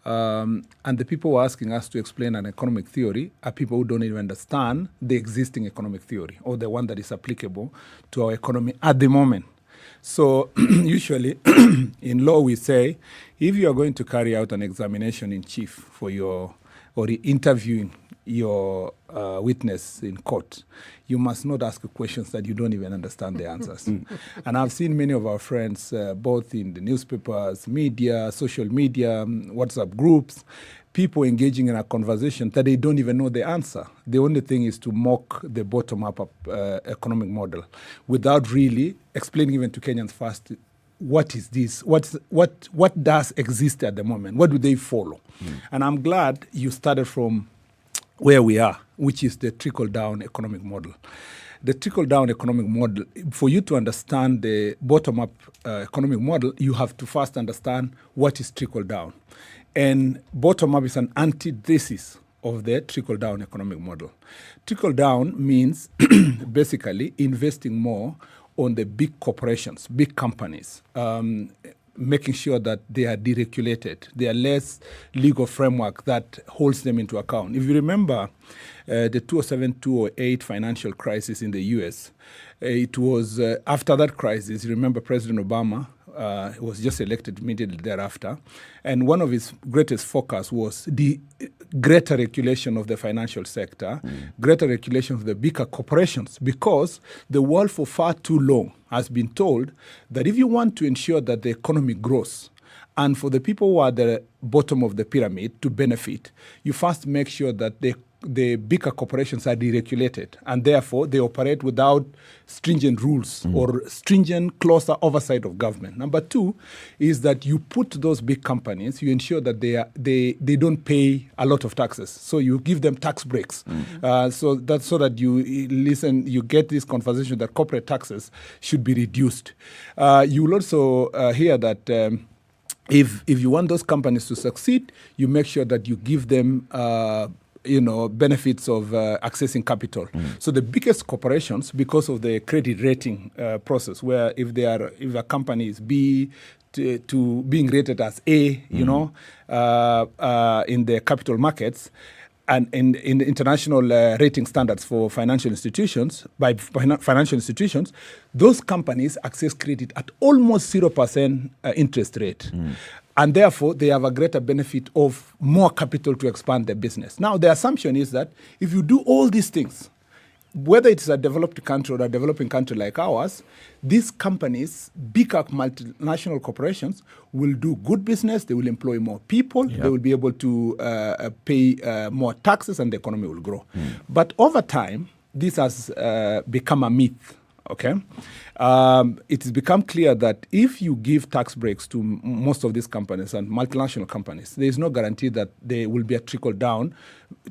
And the people who are asking us to explain an economic theory are people who don't even understand the existing economic theory or the one that is applicable to our economy at the moment. So usually in law we say, if you are going to carry out an examination in chief for your, or interviewing your witness in court, you must not ask questions that you don't even understand the answers. And I've seen many of our friends, both in the newspapers, media, social media, WhatsApp groups, people engaging in a conversation that they don't even know the answer. The only thing is to mock the bottom-up economic model without really explaining even to Kenyans first, what is this? What does exist at the moment? What do they follow? And I'm glad you started from where we are, which is the trickle-down economic model. The trickle-down economic model, for you to understand the bottom-up economic model, you have to first understand what is trickle-down. And bottom-up is an antithesis of the trickle-down economic model. Trickle-down means basically investing more on the big corporations, big companies, making sure that they are deregulated. They are less legal framework that holds them into account. If you remember the 2007-2008 financial crisis in the U.S., it was after that crisis, you remember President Obama was just elected immediately thereafter. And one of his greatest focus was the greater regulation of the financial sector, greater regulation of the bigger corporations, because the world for far too long has been told that if you want to ensure that the economy grows, and for the people who are at the bottom of the pyramid to benefit, you first make sure that the bigger corporations are deregulated, and therefore they operate without stringent rules or stringent, closer oversight of government. Number two is that you put those big companies, you ensure that they don't pay a lot of taxes. So you give them tax breaks. So that you get this conversation that corporate taxes should be reduced. You will also hear that if you want those companies to succeed, you make sure that you give them benefits of accessing capital. So the biggest corporations, because of the credit rating process, where if a company is B to being rated as A, in the capital markets, and in the international rating standards for financial institutions, those companies access credit at almost 0% interest rate. And therefore, they have a greater benefit of more capital to expand their business. Now, the assumption is that if you do all these things, whether it's a developed country or a developing country like ours, these companies, bigger multinational corporations, will do good business, they will employ more people, they will be able to pay more taxes, and the economy will grow. But over time, this has become a myth. Okay, it has become clear that if you give tax breaks to most of these companies and multinational companies, there is no guarantee that there will be a trickle down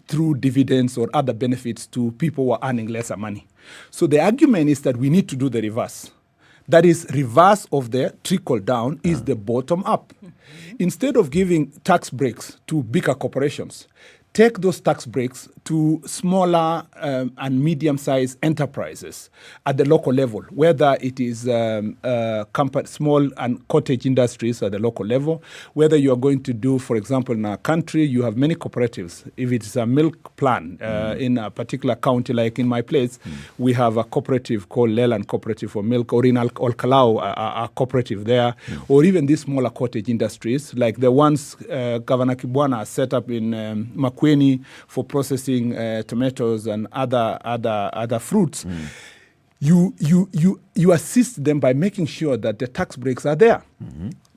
through dividends or other benefits to people who are earning lesser money. So the argument is that we need to do the reverse. That is, reverse of the trickle down is the bottom up. Instead of giving tax breaks to bigger corporations, take those tax breaks to smaller and medium-sized enterprises at the local level, whether it is small and cottage industries at the local level, whether you are going to do, for example, in our country, you have many cooperatives. If it's a milk plan in a particular county, like in my place, we have a cooperative called Leland Cooperative for Milk, or in Olkalau, a cooperative there, or even these smaller cottage industries, like the ones Governor Kibwana set up in Makweni for processing tomatoes and other fruits. You assist them by making sure that the tax breaks are there.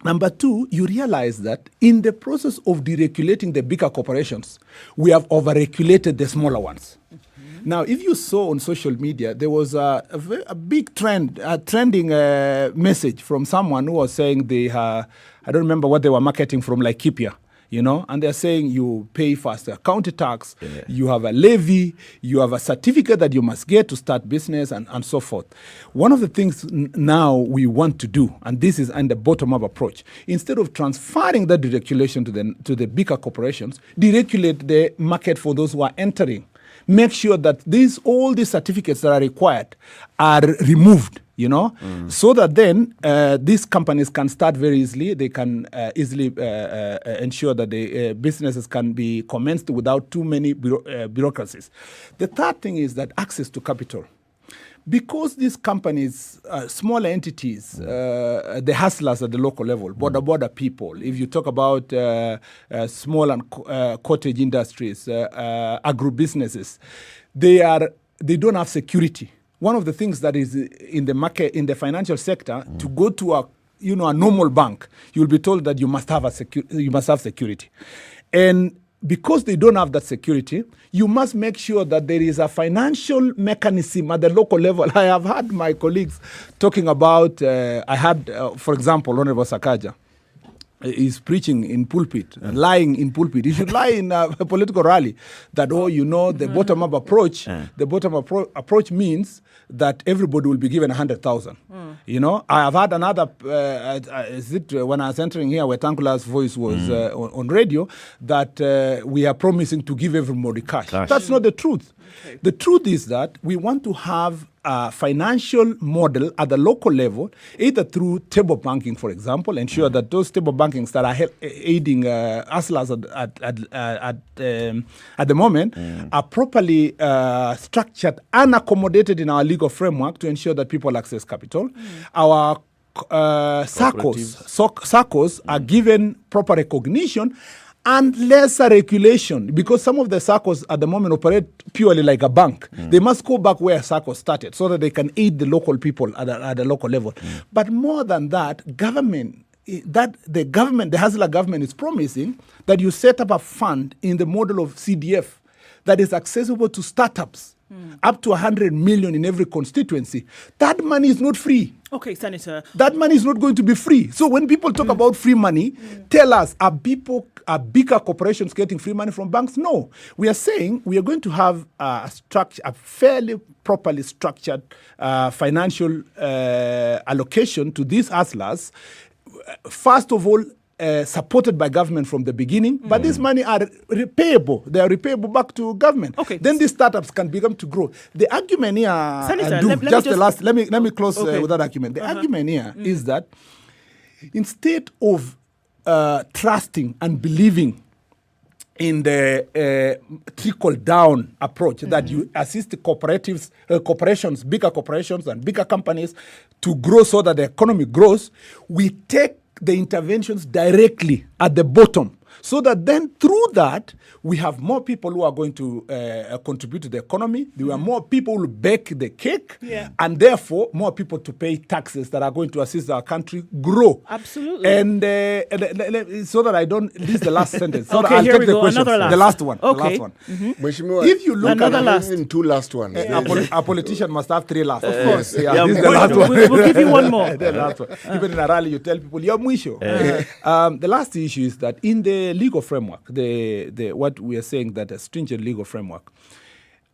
Number two, you realize that in the process of deregulating the bigger corporations, we have overregulated the smaller ones. Now, if you saw on social media, there was a big trending message from someone who was saying I don't remember what they were marketing from, like Laikipia. And they're saying you pay first a county tax, you have a levy, you have a certificate that you must get to start business, and so forth. One of the things now we want to do, and this is in the bottom-up approach, instead of transferring that deregulation to the bigger corporations, deregulate the market for those who are entering. Make sure that all these certificates that are required are removed, so that then these companies can start very easily. They can easily ensure that the businesses can be commenced without too many bureaucracies. The third thing is that access to capital. because these companies, smaller entities, the hustlers at the local level, border people, if you talk about small and cottage industries, agro-businesses, they don't have security. One of the things that is in the market, in the financial sector, to go to a normal bank, you'll be told that you must have security. And because they don't have that security, you must make sure that there is a financial mechanism at the local level. I have had my colleagues talking about, for example, Honorable Sakaja is preaching in pulpit, lying in pulpit. He should lie in a political rally that, the bottom-up approach, the bottom-up approach means that everybody will be given 100,000. I have had another, when I was entering here where Tankula's voice was on radio, that we are promising to give everybody cash. That's not the truth. Okay. The truth is that we want to have a financial model at the local level, either through table banking, for example, ensure that those table bankings that are aiding hustlers at the moment are properly structured and accommodated in our legal framework to ensure that people access capital. Our SACCOs are given proper recognition and lesser regulation, because some of the SACCOs at the moment operate purely like a bank. They must go back where SACCO started so that they can aid the local people at the local level. But more than that, the Hustler government is promising that you set up a fund in the model of CDF that is accessible to startups, up to 100 million in every constituency. That money is not free. Okay, Senator. That money is not going to be free. So when people talk about free money, tell us, are bigger corporations getting free money from banks? No. We are saying we are going to have a fairly properly structured financial allocation to these hustlers. First of all, supported by government from the beginning, but this money are repayable. They are repayable back to government. Okay. Then these startups can begin to grow. The argument here, Senator, let me close with that argument. The argument here is that instead of trusting and believing in the trickle-down approach that you assist the corporations, bigger corporations and bigger companies to grow so that the economy grows, we take the interventions directly at the bottom, so that then through that we have more people who are going to contribute to the economy. There are more people who bake the cake, and therefore more people to pay taxes that are going to assist our country grow. Absolutely. And so that I don't lose the last sentence. So okay, that I'll here take the questions. The last one. Okay. The last one. If you look in two last ones. A politician must have three last. Of course. This is the last one. We'll give you one more. The last one. Even in a rally, you tell people, you're mwisho. The last issue is that in the legal framework, what we are saying that a stringent legal framework,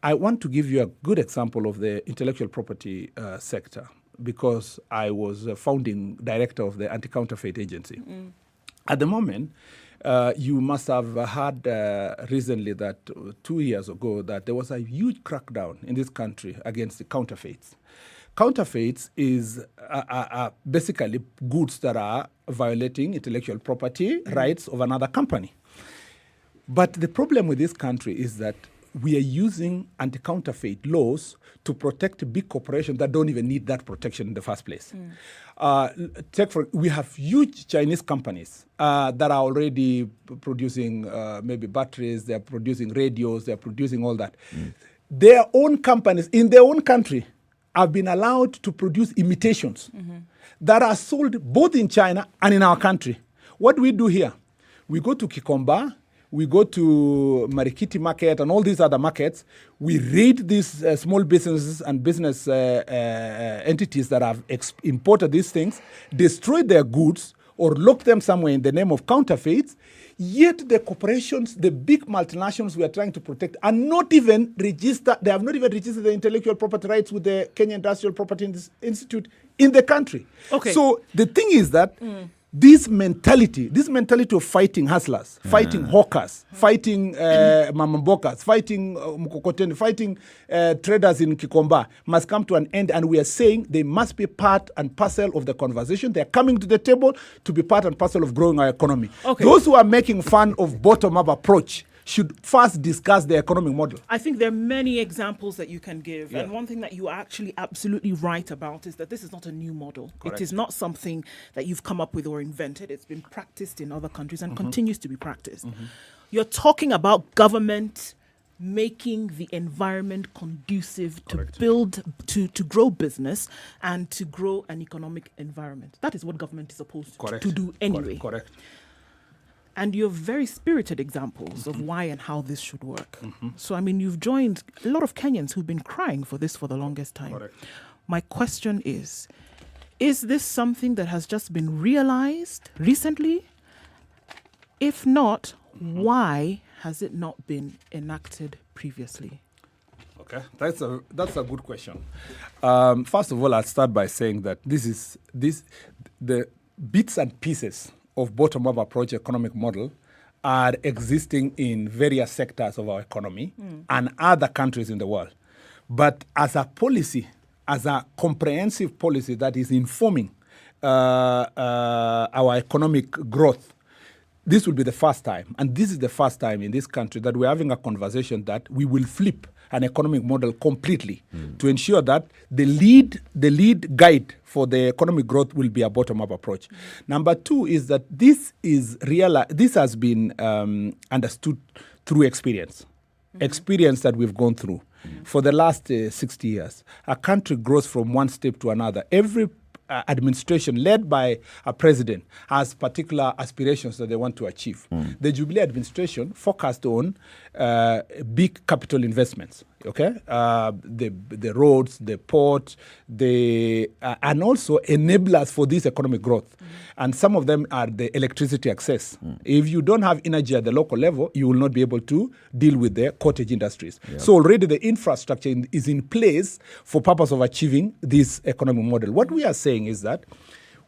I want to give you a good example of the intellectual property sector, because I was founding director of the Anti-Counterfeit Agency. At the moment, you must have heard recently that 2 years ago that there was a huge crackdown in this country against the counterfeits. Counterfeits is basically goods that are violating intellectual property rights of another company. But the problem with this country is that we are using anti-counterfeit laws to protect big corporations that don't even need that protection in the first place. We have huge Chinese companies that are already producing maybe batteries, they're producing radios, they're producing all that. Their own companies in their own country have been allowed to produce imitations that are sold both in China and in our country. What do we do here? We go to Kikomba, we go to Marikiti market and all these other markets. We raid these small businesses and business entities that have imported these things, destroy their goods or lock them somewhere in the name of counterfeits. Yet the corporations, the big multinationals we are trying to protect, are not even registered. They have not even registered the intellectual property rights with the Kenya Industrial Property Institute in the country. Okay. So the thing is that this mentality of fighting hustlers, fighting hawkers, fighting mamambokas, fighting mkokoteni, fighting traders in Kikomba must come to an end. And we are saying they must be part and parcel of the conversation. They are coming to the table to be part and parcel of growing our economy. Okay. Those who are making fun of bottom-up approach should first discuss the economic model. I think there are many examples that you can give. Yeah. And one thing that you are actually absolutely right about is that this is not a new model. Correct. It is not something that you've come up with or invented. It's been practiced in other countries and Mhm. continues to be practiced. You're talking about government making the environment conducive to build, to grow business and to grow an economic environment. That is what government is supposed to do anyway. Correct. And you have very spirited examples of why and how this should work. So, I mean, you've joined a lot of Kenyans who've been crying for this for the longest time. Correct. My question is this something that has just been realized recently? If not, why has it not been enacted previously? Okay, that's a good question. First of all, I'll start by saying that the bits and pieces of bottom-up approach economic model are existing in various sectors of our economy and other countries in the world. But as a policy, as a comprehensive policy that is informing our economic growth, this will be the first time, and this is the first time in this country that we're having a conversation that we will flip an economic model completely to ensure that the lead guide for the economic growth will be a bottom-up approach. Number two is that this has been understood through experience that we've gone through. For the last 60 years, a country grows from one step to another. Every administration led by a president has particular aspirations that they want to achieve. The Jubilee administration focused on big capital investments, okay? The roads, the port, and also enablers for this economic growth. And some of them are the electricity access. If you don't have energy at the local level, you will not be able to deal with the cottage industries. Yep. So already the infrastructure is in place for purpose of achieving this economic model. What we are saying is that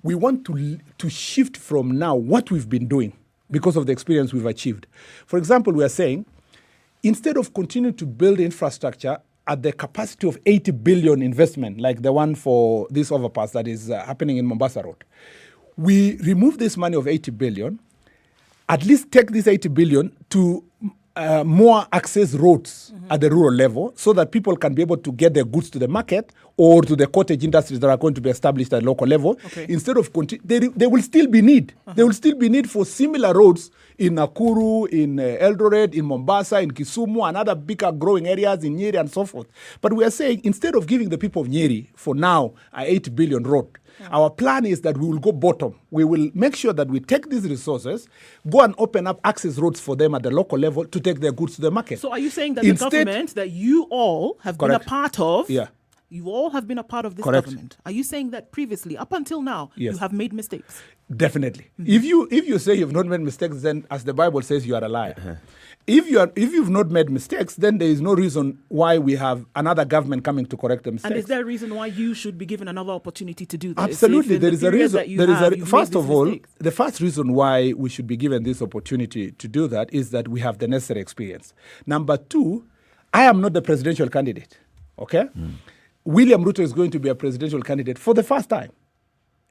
we want to shift from now what we've been doing because of the experience we've achieved. For example, we are saying, instead of continuing to build infrastructure at the capacity of 80 billion investment, like the one for this overpass that is happening in Mombasa Road, we remove this money of 80 billion, at least take this 80 billion to more access roads at the rural level so that people can be able to get their goods to the market or to the cottage industries that are going to be established at local level. Okay. Instead of there will still be need. There will still be need for similar roads in Nakuru, in Eldoret, in Mombasa, in Kisumu, and other bigger growing areas in Nyeri and so forth. But we are saying instead of giving the people of Nyeri for now an 8 billion road, our plan is that we will go bottom. We will make sure that we take these resources, go and open up access roads for them at the local level to take their goods to the market. So are you saying that the government that you all have been a part of, you all have been a part of this government, are you saying that previously, up until now, you have made mistakes? Definitely. If you say you've not made mistakes, then as the Bible says, you are a liar. If you've not made mistakes, then there is no reason why we have another government coming to correct the mistakes. And is there a reason why you should be given another opportunity to do this? Absolutely, there is a reason. First of all, the first reason why we should be given this opportunity to do that is that we have the necessary experience. Number two, I am not the presidential candidate. Okay, William Ruto is going to be a presidential candidate for the first time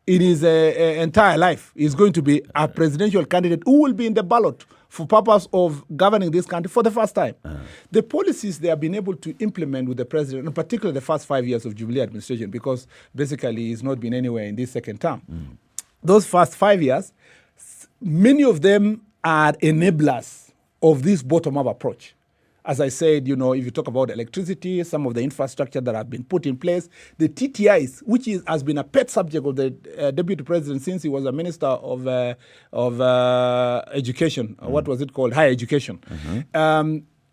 in his entire life. He's going to be a presidential candidate who will be in the ballot for purpose of governing this country for the first time. The policies they have been able to implement with the president, in particular the first 5 years of Jubilee administration, because basically he's not been anywhere in this second term. Those first 5 years, many of them are enablers of this bottom-up approach. As I said, if you talk about electricity, some of the infrastructure that have been put in place, the TTIs, which has been a pet subject of the deputy president since he was a minister of education. What was it called? Higher education.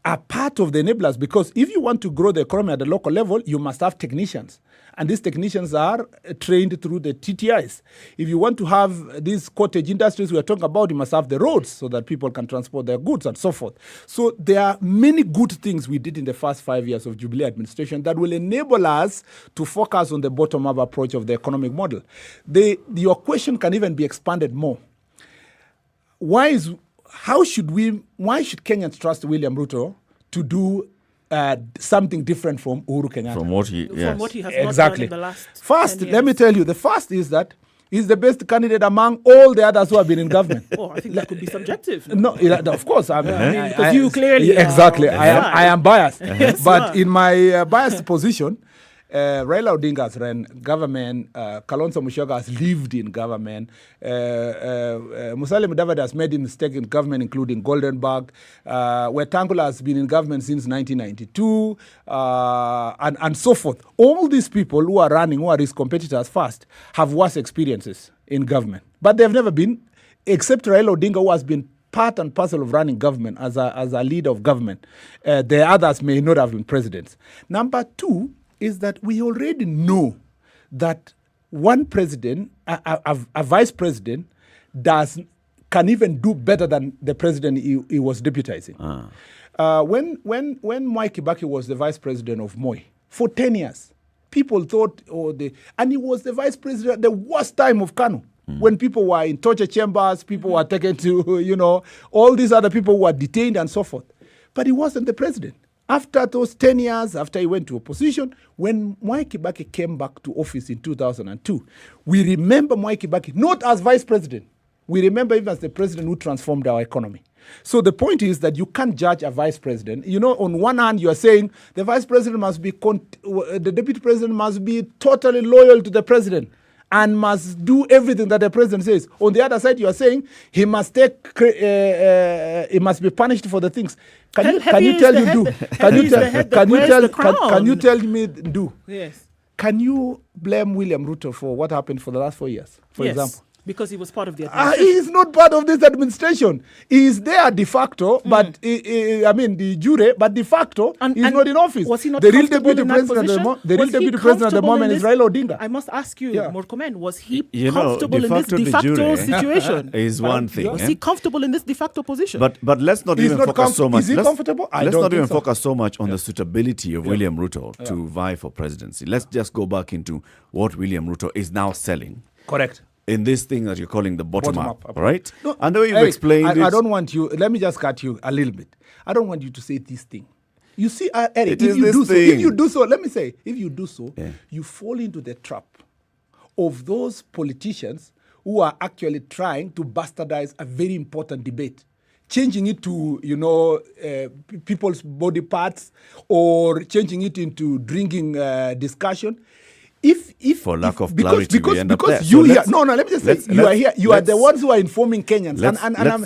Are part of the enablers, because if you want to grow the economy at the local level, you must have technicians. And these technicians are trained through the TTIs. If you want to have these cottage industries we are talking about, you must have the roads so that people can transport their goods and so forth. So there are many good things we did in the first 5 years of Jubilee administration that will enable us to focus on the bottom-up approach of the economic model. Your question can even be expanded more. Why should Kenyans trust William Ruto to do something different from Uhuru Kenyatta? From what he has not done in the last 10 years. Let me tell you, the first is that He's the best candidate among all the others who have been in government. Oh, I think that could be subjective. No, of course. I mean, because you clearly exactly. I am biased, Yes, but in my biased position, Raila Odinga has ran government. Kalonzo Musyoka has lived in government. Musalia Mudavadi has made a mistake in government, including Goldenberg. Wetangula has been in government since 1992, and so forth. All these people who are running, who are his competitors first, have worse experiences in government. But they've never been, except Raila Odinga, who has been part and parcel of running government as a leader of government. The others may not have been presidents. Number two is that we already know that one president, a vice president, can even do better than the president he was deputizing. When Mwai Kibaki was the vice president of Moi, for 10 years, people thought, and he was the vice president at the worst time of Kanu, when people were in torture chambers, people were taken to, all these other people were detained and so forth. But he wasn't the president. After those 10 years, after he went to opposition, when Mwai Kibaki came back to office in 2002, we remember Mwai Kibaki not as vice president. We remember him as the president who transformed our economy. So the point is that you can't judge a vice president. On one hand, you are saying the vice president must be, the deputy president must be totally loyal to the president and must do everything that the president says. On the other side, you are saying he must he must be punished for the things. Can you tell me do? Yes. Can you blame William Ruto for what happened for the last 4 years, for example? Because he was part of the administration. He is not part of this administration. He is there de facto, but the jure, but de facto, he is not in office. Was he not the real comfortable deputy in that president? position? The real deputy president at the moment is Raila Odinga. I must ask you, Morkomen, was he You comfortable in this de facto situation? Is one thing. Was he comfortable in this de facto position? But let's not even focus so much. Is he comfortable? Let's not even focus so much on the suitability of William Ruto to vie for presidency. Let's just go back into what William Ruto is now selling. Correct. In this thing that you're calling the bottom up, approach. right? No, and the way you've explained it... I don't want you... Let me just cut you a little bit. I don't want you to say this thing. You see, Eric, if you do so, let me say, if you do so, you fall into the trap of those politicians who are actually trying to bastardize a very important debate, changing it to, people's body parts or changing it into drinking discussion. For lack of clarity, because we end up there. Let me just say, you are here. You are the ones who are informing Kenyans.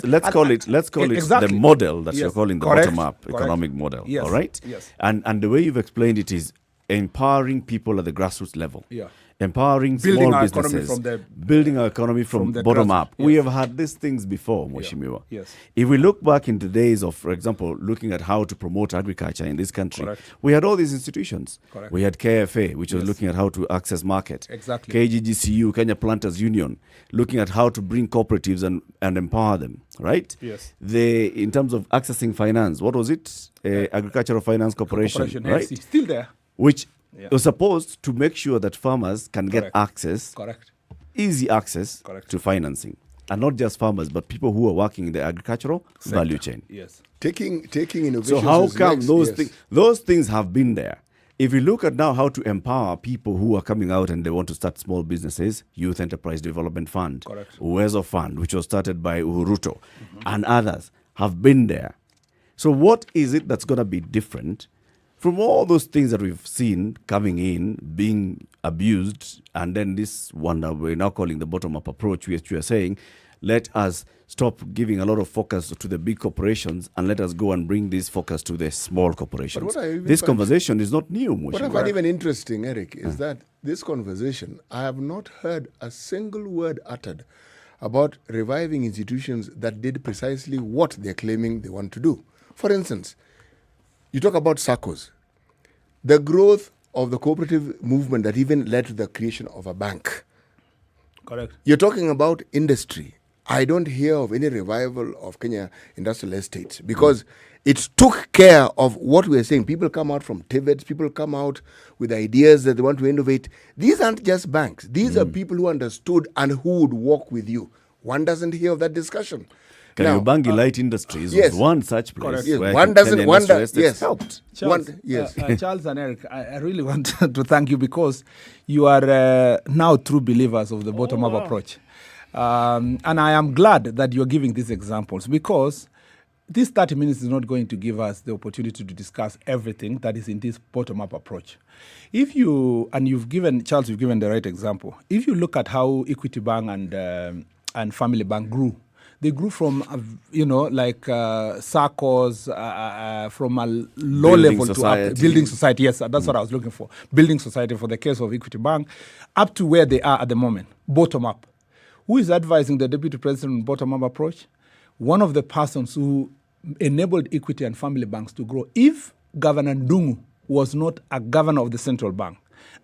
Let's call it exactly. the model that you're calling the Correct. bottom-up economic model. Yes. All right? Yes. And the way you've explained it is empowering people at the grassroots level. Yeah. Empowering Building small our businesses, economy building our economy from the bottom grassroots. up. Yes. We have had these things before, Mweshimiwa. Yes. If we look back into days of, for example, looking at how to promote agriculture in this country, Correct. we had all these institutions. Correct. We had KFA, which was looking at how to access market. Exactly. KGGCU, Kenya Planters Union, looking at how to bring cooperatives and empower them, right? Yes. In terms of accessing finance, what was it? Agricultural Finance Corporation, right? AC. Still there. Which was supposed to make sure that farmers can get access, easy access to financing. And not just farmers, but people who are working in the agricultural value chain. Yes. Taking innovations. So how come those things have been there? If you look at now how to empower people who are coming out and they want to start small businesses, Youth Enterprise Development Fund, Uwezo Fund, which was started by Uhuruto, and others have been there. So what is it that's going to be different from all those things that we've seen coming in, being abused, and then this one that we're now calling the bottom-up approach, which we are saying, let us stop giving a lot of focus to the big corporations and let us go and bring this focus to the small corporations. This conversation is not new. What I find even interesting, Eric, is that this conversation, I have not heard a single word uttered about reviving institutions that did precisely what they're claiming they want to do. For instance, you talk about SACCOs. The growth of the cooperative movement that even led to the creation of a bank. Correct. You're talking about industry. I don't hear of any revival of Kenya industrial estates because it took care of what we are saying. People come out from TVETs, people come out with ideas that they want to innovate. These aren't just banks. These are people who understood and who would work with you. One doesn't hear of that discussion. Kariobangi Light Industries was one such place. Yes, where one doesn't wonder. Yes, helped. Charles, yes. Charles and Eric, I really want to thank you because you are now true believers of the bottom-up approach. And I am glad that you're giving these examples because this 30 minutes is not going to give us the opportunity to discuss everything that is in this bottom-up approach. If you, and you've given, Charles, you've given the right example. If you look at how Equity Bank and Family Bank grew, they grew from, like SACCOs, from a low level to up, building society. Yes, that's what I was looking for. Building society for the case of Equity Bank, up to where they are at the moment, bottom up. Who is advising the Deputy President on bottom-up approach? One of the persons who enabled Equity and Family Banks to grow. If Governor Ndungu was not a governor of the central bank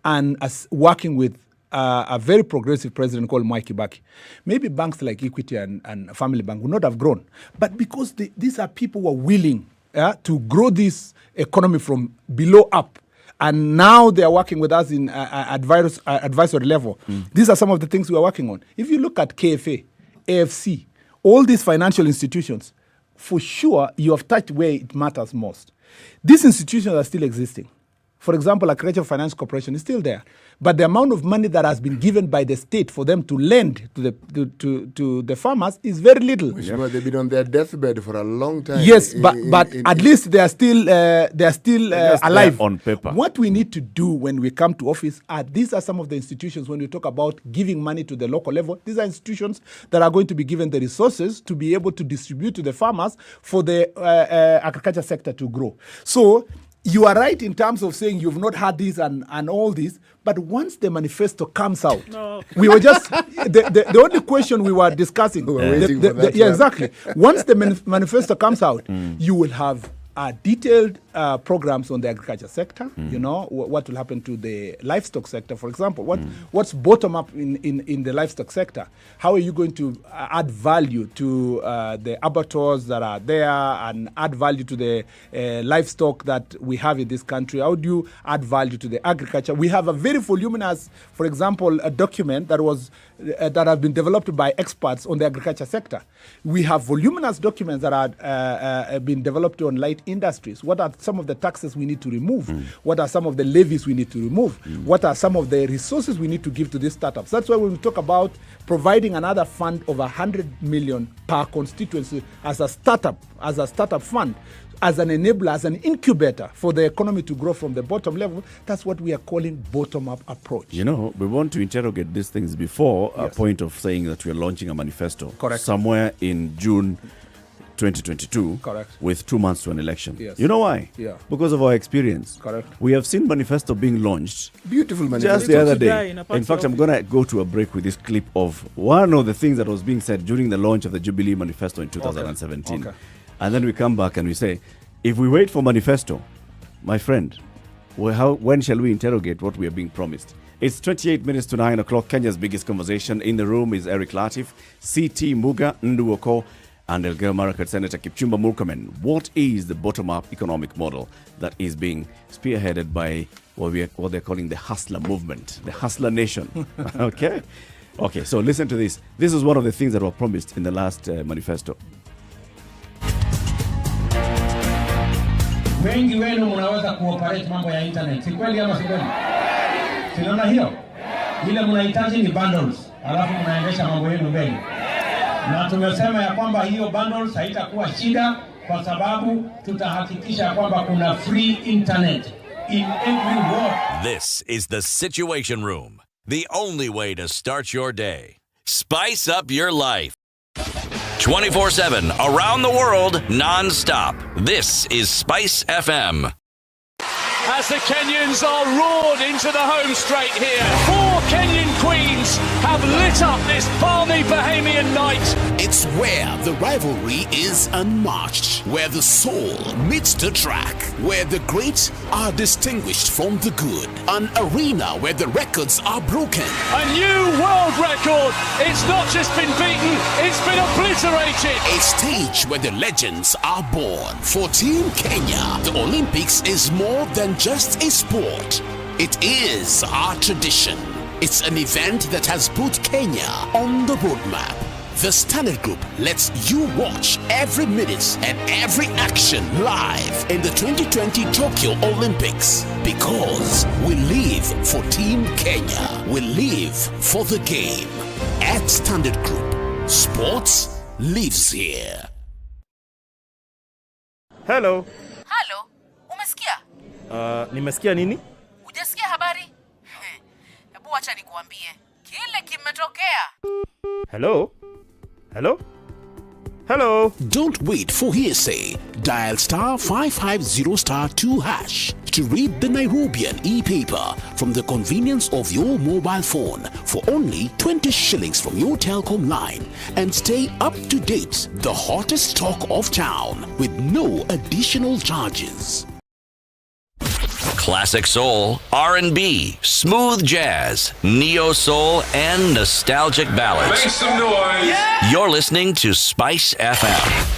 and as working with a very progressive president called Mwai Kibaki, maybe banks like Equity and Family Bank would not have grown. But because these are people who are willing to grow this economy from below up, and now they are working with us in advisory level. These are some of the things we are working on. If you look at KFA, AFC, all these financial institutions, for sure, you have touched where it matters most. These institutions are still existing. For example, Agricultural Finance Corporation is still there. But the amount of money that has been given by the state for them to lend to the farmers is very little. But they've been on their deathbed for a long time. Yes, but at least they are still alive on paper. What we need to do when we come to office these are some of the institutions when we talk about giving money to the local level. These are institutions that are going to be given the resources to be able to distribute to the farmers for the agriculture sector to grow. So you are right in terms of saying you've not had this and all this, but once the manifesto comes out, we were just, the only question we were discussing. Exactly. Once the manifesto comes out, you will have detailed programs on the agriculture sector. You know, what will happen to the livestock sector, for example. What's bottom up in the livestock sector? How are you going to add value to the abattoirs that are there and add value to the livestock that we have in this country? How do you add value to the agriculture? We have a very voluminous, for example, a document that was that have been developed by experts on the agriculture sector. We have voluminous documents that are been developed on light industries. What are some of the taxes we need to remove? What are some of the levies we need to remove? What are some of the resources we need to give to these startups? That's why when we talk about providing another fund of 100 million per constituency as a startup fund, as an enabler, as an incubator for the economy to grow from the bottom level, that's what we are calling bottom-up approach. You know, we want to interrogate these things before a point of saying that we are launching a manifesto. Correct. Somewhere in June 2022. Correct. With 2 months to an election. Yes. You know why? Yeah. Because of our experience. Correct. We have seen manifesto being launched. Beautiful manifesto. Just the other day. In fact, I'm going to go to a break with this clip of one of the things that was being said during the launch of the Jubilee Manifesto in 2017. Okay. And then we come back and we say, if we wait for manifesto, my friend, when shall we interrogate what we are being promised? It's 28 minutes to 9 o'clock. Kenya's biggest conversation. In the room is Eric Latif, CT Muga Nduoko, and Elgeyo Marakwet Senator Kipchumba Murkomen. What is the bottom-up economic model that is being spearheaded by what they're calling the hustler movement, the hustler nation? Okay, so listen to this. This is one of the things that were promised in the last manifesto. Wengi wenu mnaweza kuoperate mambo ya internet. Si kweli ama si kweli? Sinaona hiyo? Ile mnahitaji ni bundles. Alafu mnaendesha mambo yenu mbele. Na tumesema ya kwamba hiyo bundles haitakuwa shida kwa sababu tutahakikisha kwamba kuna free internet in every ward. This is the Situation Room. The only way to start your day. Spice up your life. 24/7, around the world, non-stop. This is SpiceFM. As the Kenyans are roared into the home straight here. 4 Kenyan queens have lit up this balmy Bahamian night. It's where the rivalry is unmatched, where the soul meets the track, where the great are distinguished from the good. An arena where the records are broken. A new world record. It's not just been beaten, it's been obliterated. A stage where the legends are born. For Team Kenya, the Olympics is more than just a sport. It is our tradition. It's an event that has put Kenya on the roadmap. The Standard Group lets you watch every minute and every action live in the 2020 Tokyo Olympics. Because we live for Team Kenya. We live for the game. At Standard Group, sports lives here. Hello. Halo, umesikia? Nimesikia nini? Hujasikia habari? Hebu acha nikuambie. Kile kimetokea. Hello? Hello? Hello? Don't wait for hearsay. Dial star 550 star 2 hash to read the Nairobian e-paper from the convenience of your mobile phone for only 20 shillings from your telecom line and stay up to date. The hottest talk of town with no additional charges. Classic soul, R&B, smooth jazz, neo soul, and nostalgic ballads. Make some noise. Yeah. You're listening to Spice FM.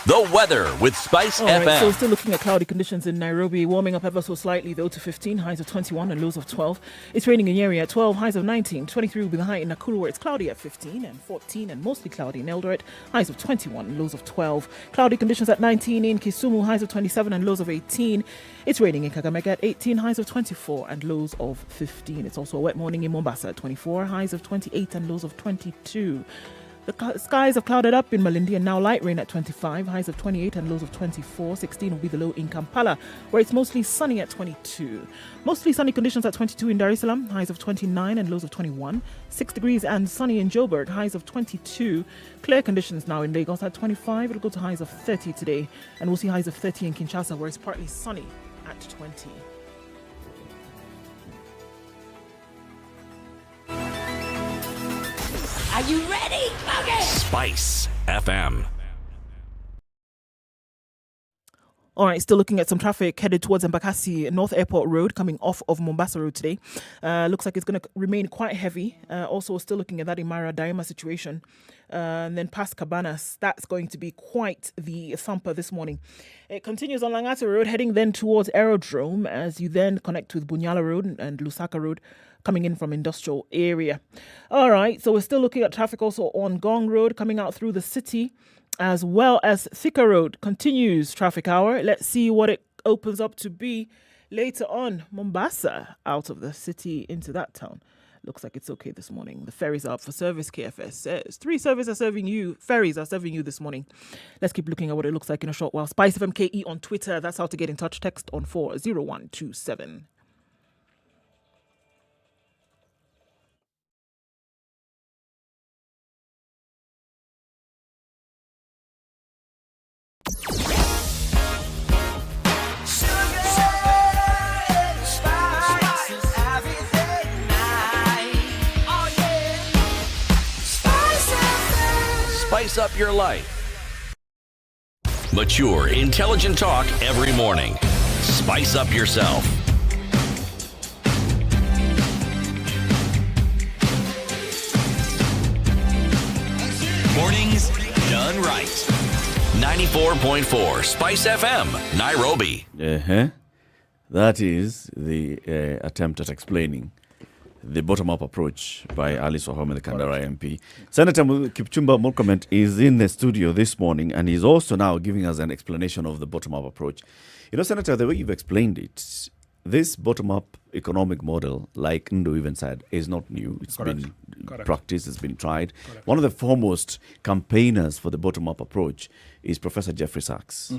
The weather with Spice All FM. right, so still looking at cloudy conditions in Nairobi, warming up ever so slightly though to 15, highs of 21 and lows of 12. It's raining in Nyeri at 12, highs of 19, 23 will be the high in Nakuru where it's cloudy at 15 and 14 and mostly cloudy in Eldoret, highs of 21 and lows of 12. Cloudy conditions at 19 in Kisumu, highs of 27 and lows of 18. It's raining in Kakamega at 18, highs of 24 and lows of 15. It's also a wet morning in Mombasa at 24, highs of 28 and lows of 22. The skies have clouded up in Malindi and now light rain at 25, highs of 28 and lows of 24. 16 will be the low in Kampala, where it's mostly sunny at 22. Mostly sunny conditions at 22 in Dar es Salaam, highs of 29 and lows of 21. 6 degrees and sunny in Joburg, highs of 22. Clear conditions now in Lagos at 25. It'll go to highs of 30 today. And we'll see highs of 30 in Kinshasa, where it's partly sunny at 20. Are you ready? Okay. Spice FM. All right, still looking at some traffic headed towards Embakasi North Airport Road, coming off of Mombasa Road today. Looks like it's going to remain quite heavy. Also, still looking at that Imara Daima situation. And then past Cabanas, that's going to be quite the thumper this morning. It continues on Langata Road, heading then towards Aerodrome as you then connect with Bunyala Road and Lusaka Road, coming in from industrial area. All right, so we're still looking at traffic also on Gong Road, coming out through the city, as well as Thika Road continues traffic hour. Let's see what it opens up to be later on. Mombasa, out of the city into that town. Looks like it's okay this morning. The ferries are up for service, KFS says. 3 ferries are serving you this morning. Let's keep looking at what it looks like in a short while. SpiceFM KE on Twitter. That's how to get in touch. Text on 40127. Spice up your life. Mature, intelligent talk every morning. Spice up yourself. Mornings done right. 94.4 Spice FM, Nairobi. That is the attempt at explaining the bottom-up approach by Alice Wahome, the Kandara MP. Senator Kipchumba Murkomen is in the studio this morning, and he's also now giving us an explanation of the bottom-up approach. You know, Senator, the way you've explained it, this bottom-up economic model, like Ndo even said, is not new. It's been practiced, it's been tried. One of the foremost campaigners for the bottom-up approach is Professor Jeffrey Sachs,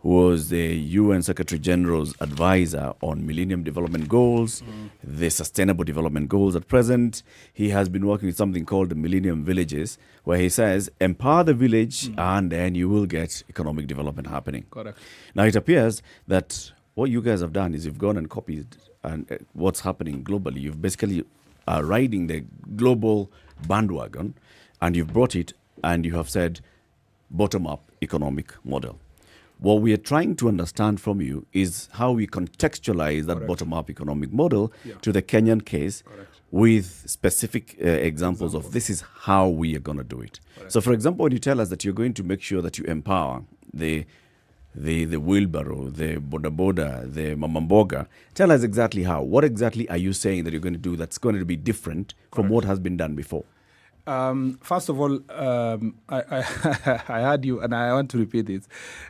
who was the UN Secretary General's advisor on Millennium Development Goals, the Sustainable Development Goals at present. He has been working with something called the Millennium Villages, where he says, empower the village and then you will get economic development happening. Now, it appears that what you guys have done is you've gone and copied and what's happening globally. You've basically are riding the global bandwagon, and you've brought it and you have said bottom-up economic model. What we are trying to understand from you is how we contextualize that bottom-up economic model to the Kenyan case with specific examples of this is how we are going to do it. So, for example, when you tell us that you're going to make sure that you empower the wheelbarrow, the boda, the mamamboga. Tell us exactly how. What exactly are you saying that you're going to do that's going to be different from what has been done before? First of all, I heard you, and I want to repeat it.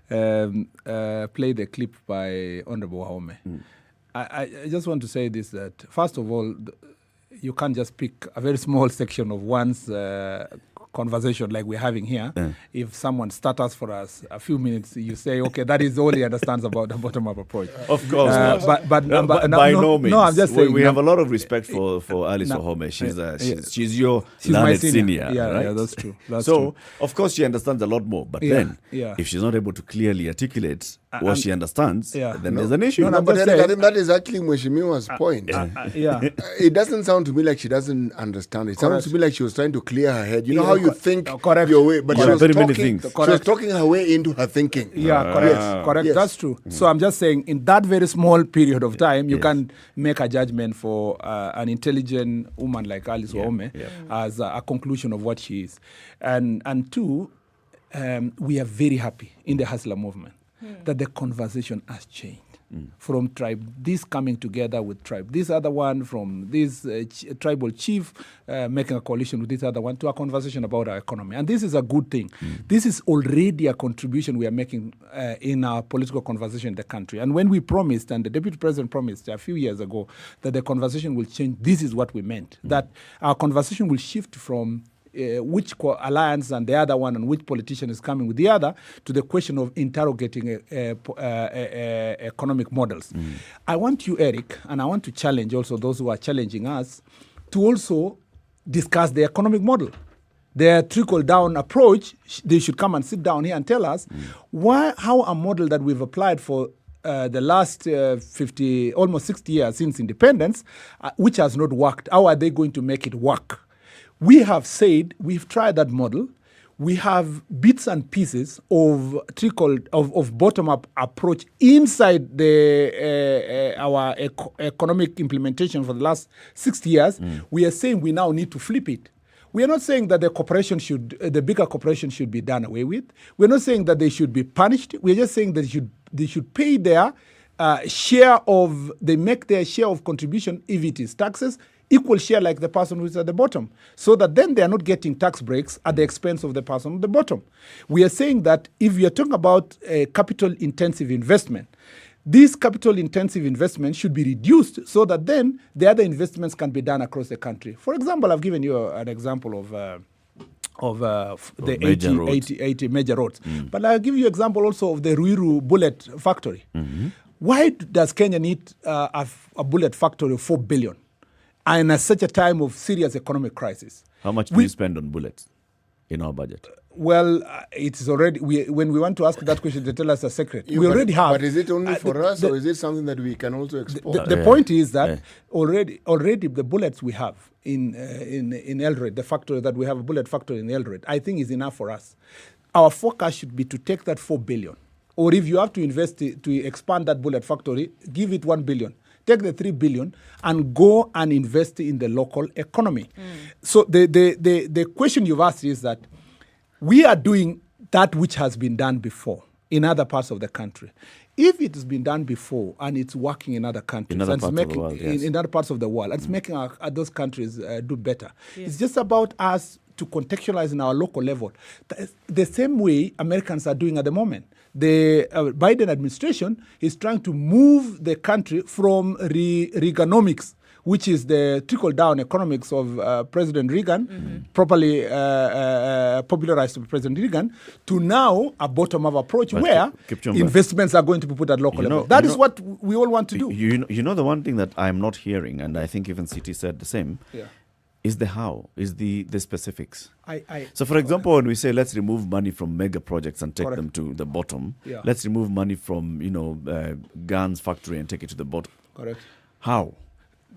Play the clip by Honorable Wahome. I just want to say this, that first of all, you can't just pick a very small section of one's conversation like we're having here. If someone stutters for us a few minutes, you say, okay, that is all he understands about the bottom-up approach. Of course not. But by no means. No, I'm just saying. We have a lot of respect for Alice Wahome. She's your learned senior. Right? Yeah, that's true. That's so, true. of course, she understands a lot more. But then, if she's not able to clearly articulate what she understands, then there's an issue. But then that is actually Mheshimiwa's point. It doesn't sound to me like she doesn't understand. It sounds to me like she was trying to clear her head. You know how you think your way, but she was talking her way into her thinking. Correct. That's true. So I'm just saying, in that very small period of time, you can make a judgment for an intelligent woman like Alice Wahome as a conclusion of what she is. And two, we are very happy in the Hustler movement that the conversation has changed. From tribe, this coming together with tribe, this other one from this tribal chief making a coalition with this other one, to a conversation about our economy. And this is a good thing. This is already a contribution we are making in our political conversation in the country. And when we promised, and the Deputy President promised a few years ago, that the conversation will change, this is what we meant. That our conversation will shift from which alliance and the other one, and which politician is coming with the other, to the question of interrogating economic models. I want you, Eric, and I want to challenge also those who are challenging us, to also discuss the economic model. Their trickle-down approach, they should come and sit down here and tell us how a model that we've applied for the last 50, almost 60 years since independence, which has not worked, how are they going to make it work? We have said we've tried that model. We have bits and pieces of of bottom-up approach inside our economic implementation for the last 60 years. We are saying we now need to flip it. We are not saying that the bigger corporation should be done away with. We're not saying that they should be punished. We're just saying that they should pay their they make their share of contribution, if it is taxes, equal share like the person who is at the bottom, so that then they are not getting tax breaks at the expense of the person at the bottom. We are saying that if you are talking about capital-intensive investment, this capital-intensive investment should be reduced so that then the other investments can be done across the country. For example, I've given you an example of the 80 major roads. But I'll give you an example also of the Ruiru bullet factory. Why does Kenya need a bullet factory of 4 billion? And at such a time of serious economic crisis. How much do you spend on bullets in our budget? Well, it's already, when we want to ask that question, they tell us a secret. We already have. But is it only for us, or is it something that we can also export? The point is that already the bullets we have in Eldoret, the factory that we have, a bullet factory in Eldoret, I think is enough for us. Our focus should be to take that 4 billion. Or if you have to invest to expand that bullet factory, give it 1 billion. Take the 3 billion and go and invest in the local economy. So the question you've asked is that we are doing that which has been done before in other parts of the country. If it has been done before and it's working in other countries, in other parts of the world, and it's making those countries do better, it's just about us to contextualize in our local level. The same way Americans are doing at the moment. The Biden administration is trying to move the country from Reaganomics, which is the trickle-down economics of President Reagan, properly popularized by President Reagan, to now a bottom-up approach where investments are going to be put at local level. That is what we all want to do. You know the one thing that I'm not hearing, and I think even CT said the same, is the how, is the specifics. So, for example, when we say let's remove money from mega projects and take them to the bottom, let's remove money from guns factory and take it to the bottom. Correct. How?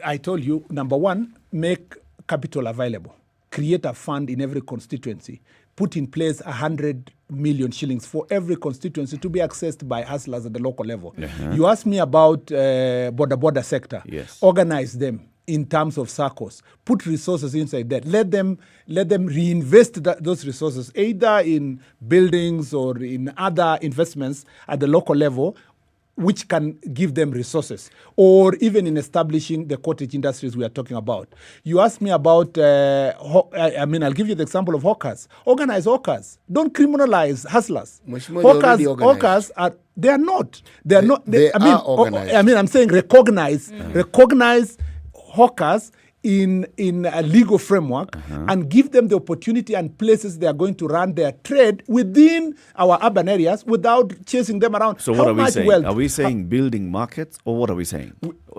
I told you, number one, make capital available. Create a fund in every constituency. Put in place 100 million shillings for every constituency to be accessed by hustlers at the local level. You asked me about border sector. Organize them in terms of circles. Put resources inside that. Let them reinvest those resources either in buildings or in other investments at the local level, which can give them resources, or even in establishing the cottage industries we are talking about. You asked me about, I'll give you the example of hawkers. Organize hawkers. Don't criminalize hustlers. Hawkers they are not. They are not. They are organized. I'm saying recognize hawkers in a legal framework and give them the opportunity and places they are going to run their trade within our urban areas without chasing them around. So what are we saying? Are we saying building markets, or what are we saying?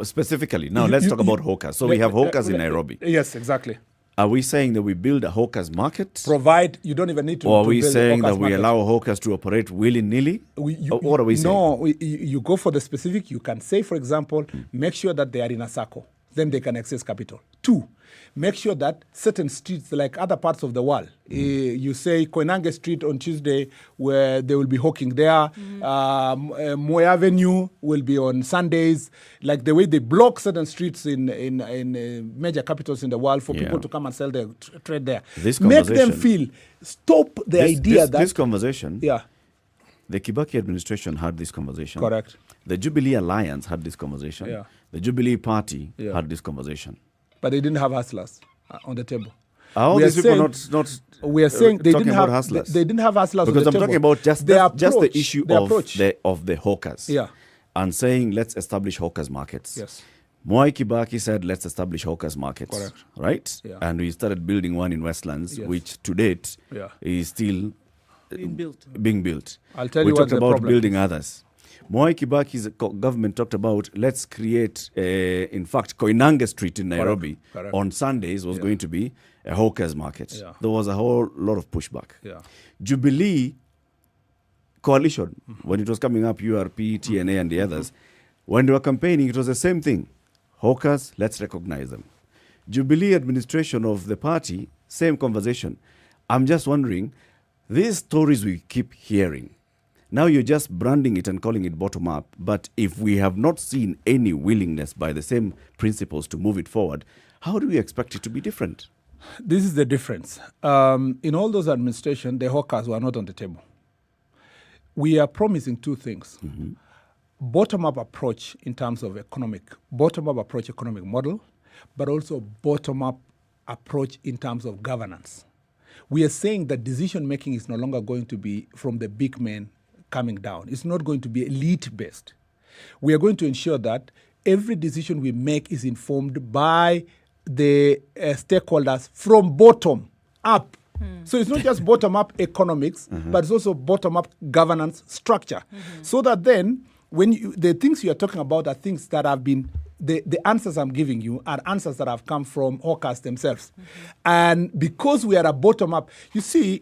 Specifically, now let's talk about hawkers. So we have hawkers in Nairobi. Yes, exactly. Are we saying that we build a hawkers market? Provide, you don't even need to. Or are we saying that we allow hawkers to operate willy-nilly? What are we saying? No, you go for the specific. You can say, for example, make sure that they are in a circle. Then they can access capital. 2, make sure that certain streets, like other parts of the world, you say Koinange Street on Tuesday, where they will be hawking there. Moy Avenue will be on Sundays. Like the way they block certain streets in major capitals in the world for people to come and sell their trade there. Make them feel, stop the idea that... This conversation... The Kibaki administration had this conversation. Correct. The Jubilee Alliance had this conversation. Yeah. The Jubilee Party had this conversation. But they didn't have hustlers on the table. All these people not we are saying they didn't have hustlers. They didn't have hustlers because on the I'm table. talking about just the issue of the hawkers. Yeah. And saying let's establish hawkers markets. Yes. Mwai Kibaki said let's establish hawkers markets. Correct. Right? Yeah. And we started building one in Westlands, which to date is still being built. I'll tell you what talked the about problem building is. others. Mwai Kibaki's government talked about let's create, in fact, Koinange Street in Nairobi on Sundays was going to be a hawkers market. Yeah. There was a whole lot of pushback. Yeah. Jubilee coalition, when it was coming up, URP, TNA and the others, when they were campaigning, it was the same thing. Hawkers, let's recognize them. Jubilee administration of the party, same conversation. I'm just wondering, these stories we keep hearing, now you're just branding it and calling it bottom up, but if we have not seen any willingness by the same principles to move it forward, how do we expect it to be different? This is the difference. In all those administrations, the hawkers were not on the table. We are promising 2 things. Bottom-up approach in terms of bottom-up approach economic model, but also bottom-up approach in terms of governance. We are saying that decision-making is no longer going to be from the big men coming down. It's not going to be elite-based. We are going to ensure that every decision we make is informed by the stakeholders from bottom up. So it's not just bottom-up economics, but it's also bottom-up governance structure. So that then, when the things you are talking about are things that have been, the answers I'm giving you are answers that have come from hawkers themselves. And because we are a bottom-up, you see,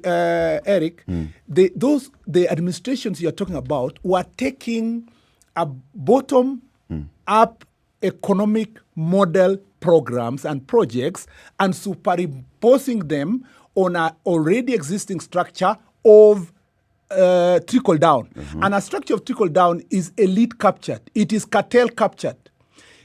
Eric, the administrations you're talking about were taking a bottom-up economic model programs and projects and superimposing them on an already existing structure of trickle down. And a structure of trickle down is elite captured. It is cartel captured.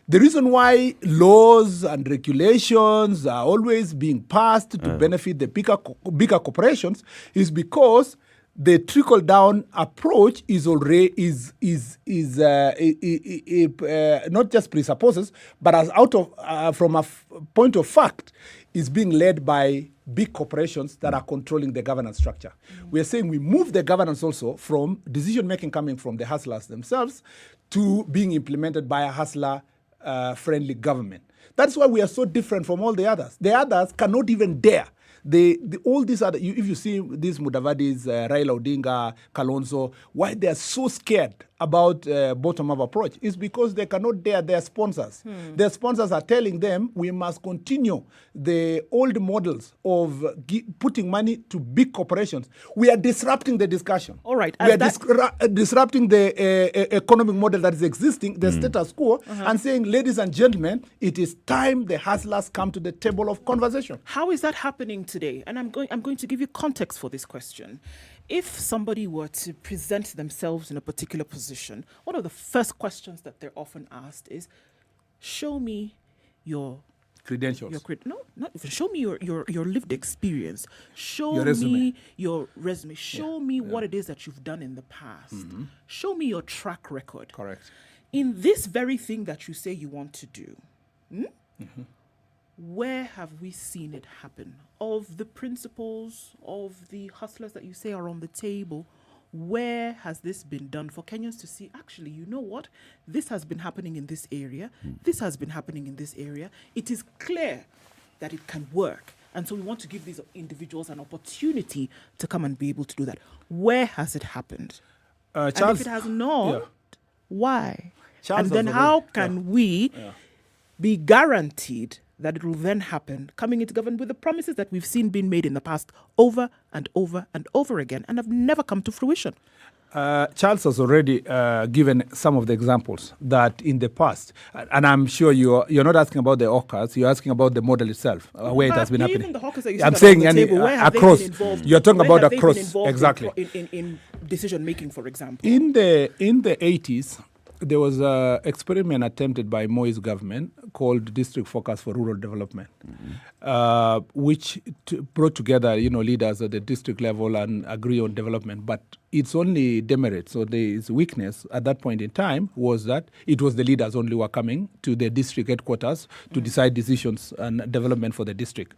The reason why laws and regulations are always being passed to benefit the bigger corporations is because the trickle down approach is already not just presupposes, but as out of from a point of fact is being led by big corporations that are controlling the governance structure. We are saying we move the governance also from decision making coming from the hustlers themselves to being implemented by a hustler friendly government. That's why we are so different from all the others. The others cannot even dare. All these other, if you see these Mudavadis, Raila Odinga, Kalonzo, why they are so scared about bottom-up approach is because they cannot dare their sponsors. Their sponsors are telling them we must continue the old models of putting money to big corporations. We are disrupting the discussion. All right. We are disrupting the economic model that is existing, the status quo, and saying, ladies and gentlemen, it is time the hustlers come to the table of conversation. How is that happening today? And I'm going to give you context for this question. If somebody were to present themselves in a particular position, one of the first questions that they're often asked is, show me your credentials. Show me your lived experience. Show Your resume. me your resume. Show me what it is that you've done in the past. Show me your track record. Correct. In this very thing that you say you want to do, where have we seen it happen? Of the principles, of the hustlers that you say are on the table, where has this been done for Kenyans to see, actually, you know what? This has been happening in this area. This has been happening in this area. It is clear that it can work. And so we want to give these individuals an opportunity to come and be able to do that. Where has it happened? Charles, and if it has not, why? Charles and then how can we be guaranteed that it will then happen coming into government with the promises that we've seen being made in the past over and over and over again and have never come to fruition? Charles has already given some of the examples that in the past, and I'm sure you're not asking about the hawkers, you're asking about the model itself, where it has been happening. Even the hawkers that you I'm said saying on the table, where have across. they been involved? You're talking Where about have they been across, involved exactly. In decision making, for example. In the 80s, there was an experiment attempted by Moi's government called District Focus for Rural Development, which brought together, leaders at the district level and agree on development. But its only demerit, so its weakness at that point in time, was that it was the leaders only who were coming to the district headquarters to decide decisions and development for the district.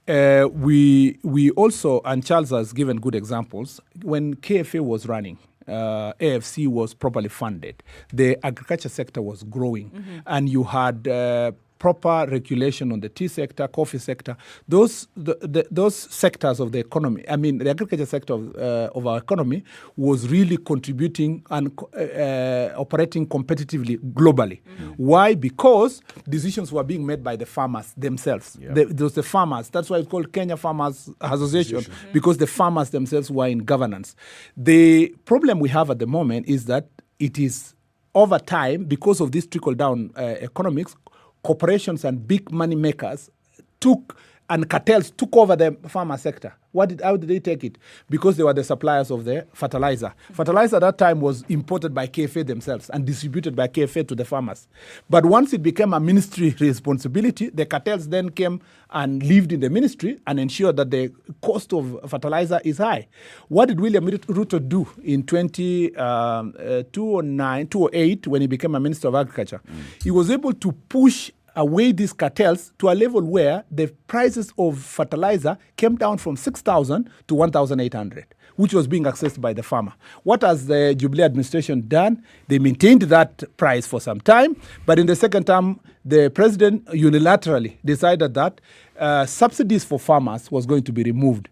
We also, and Charles has given good examples, when KFA was running, AFC was properly funded. The agriculture sector was growing, and you had proper regulation on the tea sector, coffee sector. Those sectors of the economy, the agriculture sector of our economy was really contributing and operating competitively globally. Why? Because decisions were being made by the farmers themselves. Those the farmers. That's why it's called Kenya Farmers Association, because the farmers themselves were in governance. The problem we have at the moment is that it is over time, because of this trickle-down economics, corporations and big money makers and cartels took over the farmer sector. How did they take it? Because they were the suppliers of the fertilizer. Fertilizer at that time was imported by KFA themselves and distributed by KFA to the farmers. But once it became a ministry responsibility, the cartels then came and lived in the ministry and ensured that the cost of fertilizer is high. What did William Ruto do in 2008 when he became a Minister of Agriculture? He was able to push away these cartels to a level where the prices of fertilizer came down from 6,000 to 1,800, which was being accessed by the farmer. What has the Jubilee administration done? They maintained that price for some time, but in the second term, the president unilaterally decided that subsidies for farmers was going to be removed,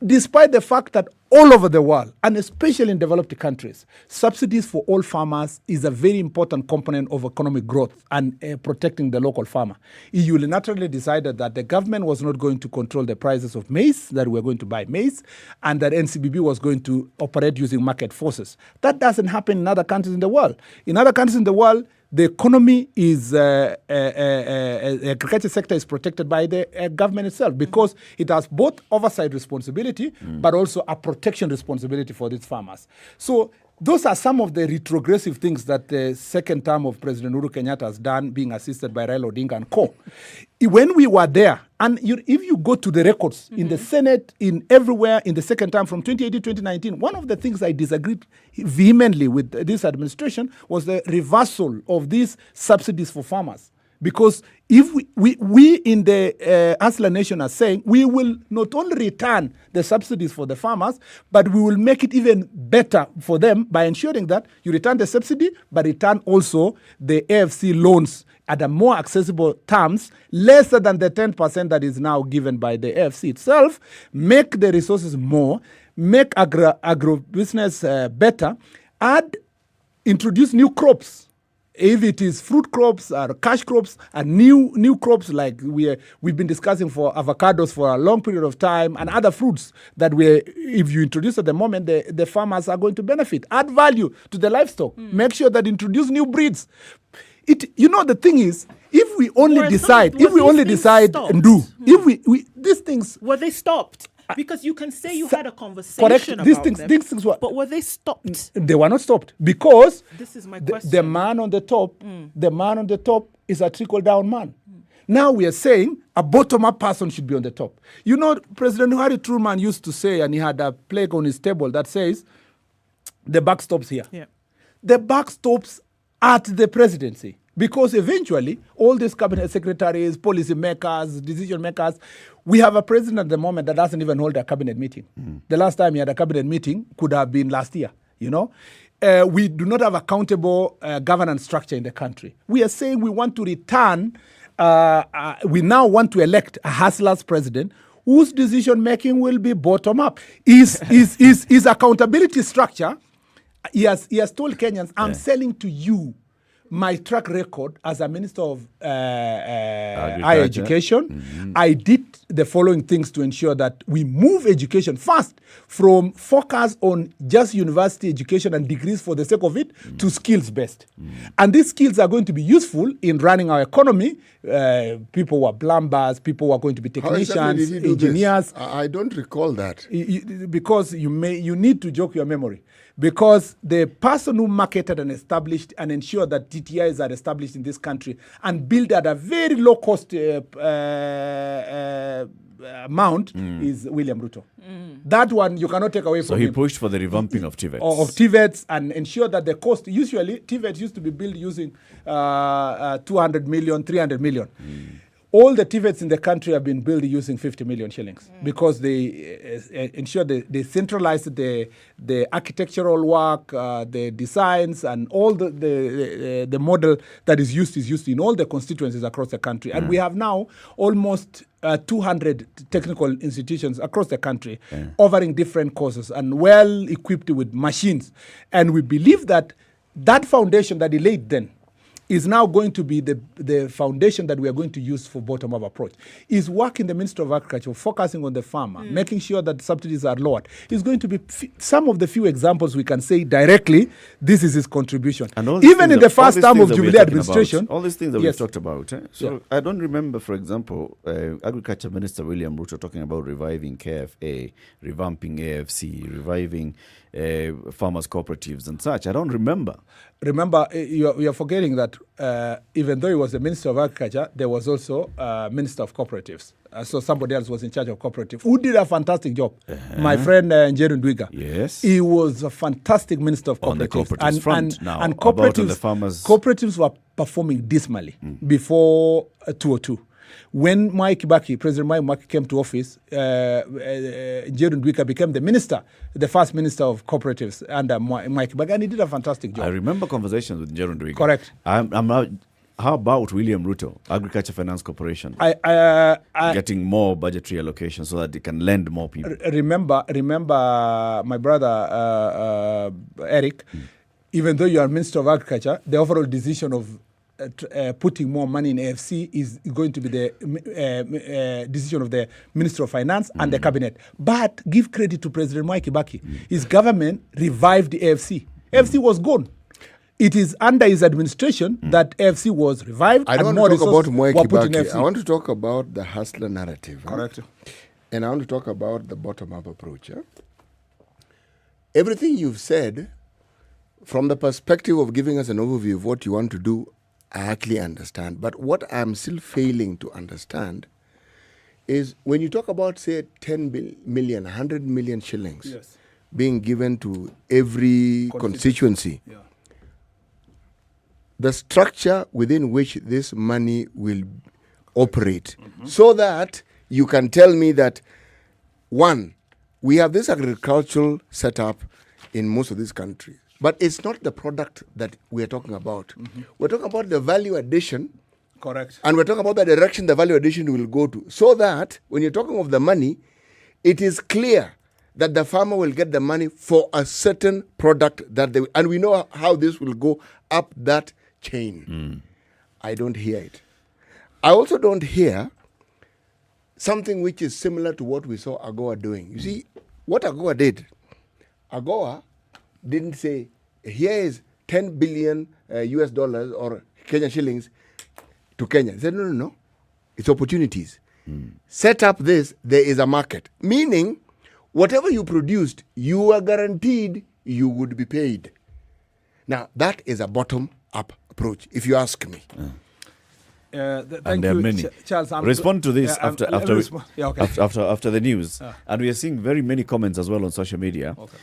despite the fact that all over the world, and especially in developed countries, subsidies for all farmers is a very important component of economic growth and protecting the local farmer. He unilaterally decided that the government was not going to control the prices of maize, that we were going to buy maize, and that NCBB was going to operate using market forces. That doesn't happen in other countries in the world. In other countries in the world, the economy is, the agriculture sector is protected by the government itself because it has both oversight responsibility but also a protection responsibility for these farmers. So those are some of the retrogressive things that the second term of President Uhuru Kenyatta has done, being assisted by Raila Odinga and co. When we were there, and if you go to the records in the Senate, in everywhere, in the second term from 2018 to 2019, one of the things I disagreed vehemently with this administration was the reversal of these subsidies for farmers. Because if we in the Hustler Nation are saying we will not only return the subsidies for the farmers, but we will make it even better for them by ensuring that you return the subsidy, but return also the AFC loans at a more accessible terms, lesser than the 10% that is now given by the AFC itself, make the resources more, make agribusiness better, introduce new crops. If it is fruit crops or cash crops and new crops like we've been discussing for avocados for a long period of time and other fruits that if you introduce at the moment, the farmers are going to benefit. Add value to the livestock. Make sure that introduce new breeds. The thing is, if we only decide and do, these things... Were they stopped? Because you can say you had a conversation about these them, things were, but were they stopped? They were not stopped because this is my question. The man on the top, the man on the top is a trickle-down man. Now we are saying a bottom-up person should be on the top. You know, President Harry Truman used to say, and he had a plaque on his table that says, the buck stops here. Yeah. The buck stops at the presidency. Because eventually, all these cabinet secretaries, policy makers, decision makers, we have a president at the moment that doesn't even hold a cabinet meeting. The last time he had a cabinet meeting could have been last year, you know. We do not have accountable governance structure in the country. We are saying we want to return, we now want to elect a hustler's president whose decision making will be bottom up. His accountability structure, he has told Kenyans, I'm selling to you my track record as a minister of higher education. I did the following things to ensure that we move education fast from focus on just university education and degrees for the sake of it to skills-based. And these skills are going to be useful in running our economy. People who are plumbers, people who are going to be technicians, engineers. I don't recall that. Because you need to joke your memory. Because the person who marketed and established and ensured that TTIs are established in this country and built at a very low cost amount is William Ruto. That one you cannot take away from him. So he pushed for the revamping of TVETs. Of TVETs and ensure that the cost, usually TVETs used to be built using 200 million, 300 million. All the TVETs in the country have been built using 50 million shillings because they ensure they centralize the architectural work, the designs, and all the model that is used in all the constituencies across the country. And we have now almost 200 technical institutions across the country offering different courses and well equipped with machines. And we believe that foundation that he laid then is now going to be the foundation that we are going to use for bottom-up approach. Is work in the Ministry of Agriculture, focusing on the farmer, making sure that subsidies are lowered. Is going to be some of the few examples we can say directly, this is his contribution. Even in the first term of Jubilee administration. All these things that we've talked about. So I don't remember, for example, Agriculture Minister William Ruto talking about reviving KFA, revamping AFC, reviving farmers' cooperatives and such. I don't remember. Remember, you are forgetting that even though he was the Minister of Agriculture, there was also Minister of Cooperatives. So somebody else was in charge of cooperatives who did a fantastic job. My friend Njeru Ndwiga. Yes. He was a fantastic Minister of Cooperatives. On the cooperatives front now. And cooperatives were performing dismally before 2002. When President Mwai Kibaki came to office, Njeru Ndwiga became the first minister of cooperatives under Mwai Kibaki, and he did a fantastic job. I remember conversations with Njeru Ndwiga. Correct. I'm now. How about William Ruto, Agriculture Finance Corporation, getting more budgetary allocation so that they can lend more people? Remember, my brother Eric. Even though you are Minister of Agriculture, the overall decision of putting more money in AFC is going to be the decision of the Minister of Finance and the Cabinet. But give credit to President Mwai Kibaki. His government revived the AFC. AFC was gone. It is under his administration that AFC was revived. I don't want to talk about Mwai Kibaki. I want to talk about the hustler narrative. Correct. And I want to talk about the bottom-up approach. Everything you've said, from the perspective of giving us an overview of what you want to do, I actually understand. But what I'm still failing to understand is when you talk about, say, 10 million, 100 million shillings being given to every constituency, the structure within which this money will operate, so that you can tell me that, one, we have this agricultural setup in most of these countries. But it's not the product that we're talking about. We're talking about the value addition. Correct. And we're talking about the direction the value addition will go to. So that when you're talking of the money, it is clear that the farmer will get the money for a certain product that they... And we know how this will go up that chain. I don't hear it. I also don't hear something which is similar to what we saw AGOA doing. You see, what AGOA did, AGOA didn't say, here is 10 billion US dollars or Kenyan shillings to Kenya. They said, no. It's opportunities. Set up this, there is a market. Meaning, whatever you produced, you are guaranteed you would be paid. Now, that is a bottom-up approach, if you ask me. Thank there are you, many. Charles. Respond to this after the news. Ah. And we are seeing very many comments as well on social media. Okay.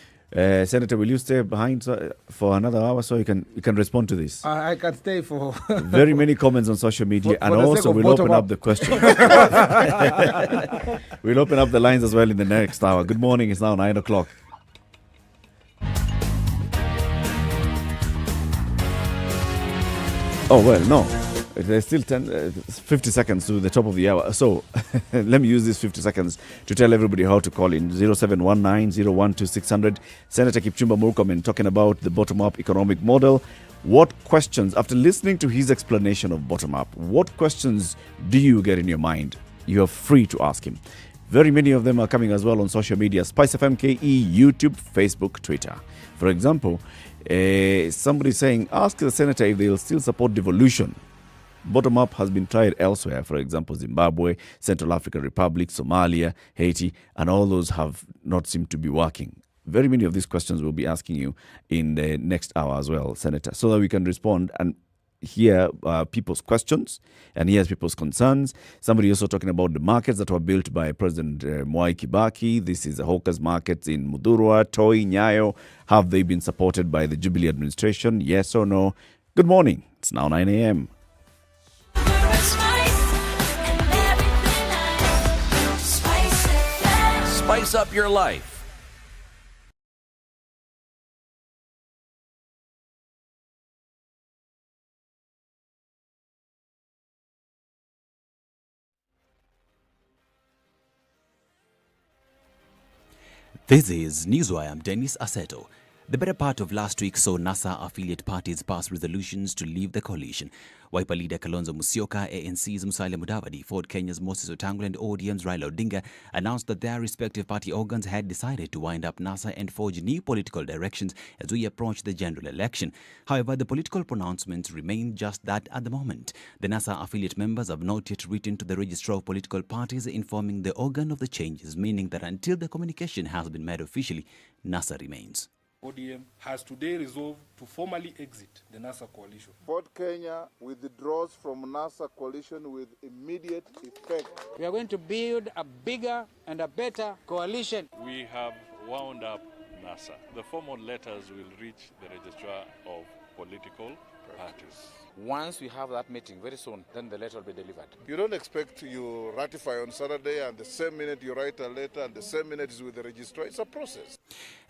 Senator, will you stay behind for another hour so you can respond to this? I can stay for very many comments on social media, for and the sake also of we'll open bottom up the questions. We'll open up the lines as well in the next hour. Good morning. It's now 9 o'clock. Oh, well, no. There's still 50 seconds to the top of the hour. So let me use these 50 seconds to tell everybody how to call in. 0719-012-600. Senator Kipchumba Murkomen talking about the bottom-up economic model. What questions, after listening to his explanation of bottom-up, what questions do you get in your mind? You are free to ask him. Very many of them are coming as well on social media. SpiceFM KE, YouTube, Facebook, Twitter. For example, somebody saying, ask the senator if they'll still support devolution. Bottom-up has been tried elsewhere, for example, Zimbabwe, Central African Republic, Somalia, Haiti, and all those have not seemed to be working. Very many of these questions we'll be asking you in the next hour as well, Senator, so that we can respond and hear people's questions and hear people's concerns. Somebody also talking about the markets that were built by President Mwai Kibaki. This is the hawkers markets in Mudurwa, Toi, Nyayo. Have they been supported by the Jubilee administration? Yes or no? Good morning. It's now 9 a.m. Spice up your life. This is Newswire. I'm Dennis Aseto. The better part of last week saw NASA affiliate parties pass resolutions to leave the coalition. Wiper leader Kalonzo Musyoka, ANC's Musalia Mudavadi, Ford Kenya's Moses Wetangula and ODM's Raila Odinga announced that their respective party organs had decided to wind up NASA and forge new political directions as we approach the general election. However, the political pronouncements remain just that at the moment. The NASA affiliate members have not yet written to the Registrar of Political Parties informing the organ of the changes, meaning that until the communication has been made officially, NASA remains. ODM has today resolved to formally exit the NASA coalition. Ford Kenya withdraws from NASA coalition with immediate effect. We are going to build a bigger and a better coalition. We have wound up NASA. The formal letters will reach the Registrar of Political Parties. Once we have that meeting very soon, then the letter will be delivered. You don't expect you ratify on Saturday and the same minute you write a letter and the same minute is with the registrar. It's a process.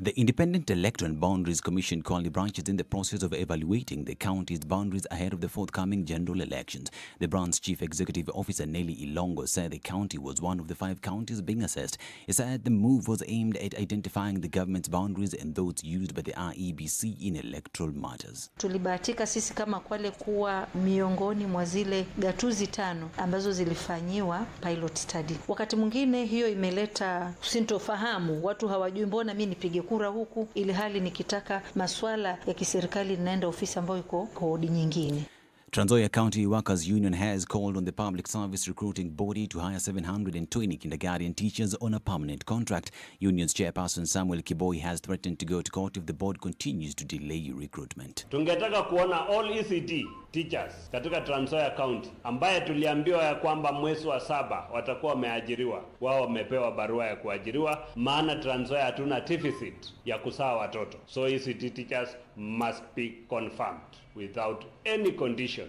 The Independent Electoral and Boundaries Commission currently branches in the process of evaluating the county's boundaries ahead of the forthcoming general elections. The branch's Chief Executive Officer Nelly Ilongo said the county was one of the 5 counties being assessed. He said the move was aimed at identifying the government's boundaries and those used by the IEBC in electoral matters. Tulibahatika sisi kama Kwale kuwa miongoni mwa zile gatuzi 5 ambazo zilifanyiwa pilot study. Wakati mwingine hiyo imeleta sintofahamu, watu hawajui mbona mimi nipige kura huku ili hali nikitaka maswala ya kiserikali ninaenda ofisi ambayo iko kodi nyingine. Trans Nzoia County Workers Union has called on the Public Service Recruiting Body to hire 720 kindergarten teachers on a permanent contract. Union's chairperson Samuel Kiboi has threatened to go to court if the board continues to delay recruitment. Tungetaka kuona all ECT teachers katika Trans Nzoia County ambaye tuliambiwa ya kwamba mwezi wa 7 watakuwa wameajiriwa. Wao wamepewa barua ya kuajiriwa, maana Trans Nzoia hatuna deficit ya kuzaa watoto. So ECT teachers must be confirmed without any condition.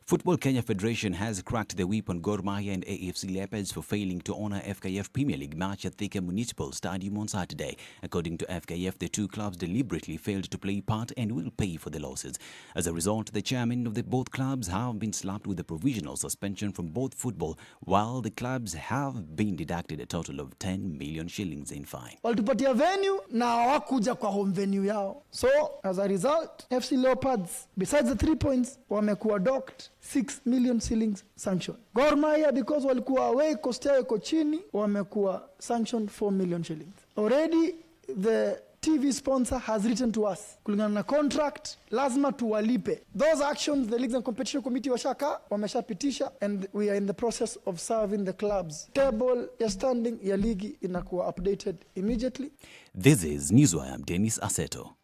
Football Kenya Federation has cracked the whip on Gor Mahia and AFC Leopards for failing to honor FKF Premier League match at Thika Municipal Stadium on Saturday. According to FKF, the 2 clubs deliberately failed to play part and will pay for the losses. As a result, the chairmen of both clubs have been slapped with a provisional suspension from both football, while the clubs have been deducted a total of 10 million shillings in fine. Walitupatia venue na hawakuja kwa home venue yao. So, as a result, FC Leopards, besides the 3 points, wamekuwa docked 6 million shillings sanction. Gor Mahia, because walikuwa away, cost yao iko chini, wamekuwa sanctioned 4 million shillings. Already, the TV sponsor has written to us. Kulingana na contract, lazima tuwalipe. Those actions, the Leagues and Competition Committee wameshapitisha, and we are in the process of serving the clubs. Table ya standing ya ligi inakuwa updated immediately. This is Newswire. I'm Dennis Aseto.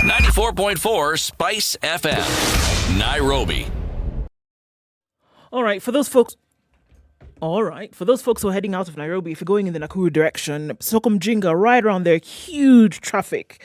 94.4 Spice FM, Nairobi. All right, for those folks who are heading out of Nairobi, if you're going in the Nakuru direction, Sokomjinga, right around there, huge traffic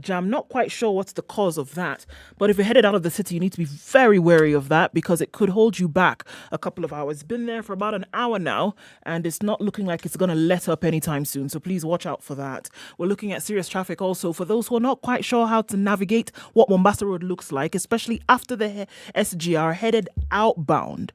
jam. Not quite sure what's the cause of that. But if you're headed out of the city, you need to be very wary of that because it could hold you back a couple of hours. It's been there for about an hour now, and it's not looking like it's going to let up anytime soon. So please watch out for that. We're looking at serious traffic also for those who are not quite sure how to navigate what Mombasa Road looks like, especially after the SGR headed outbound.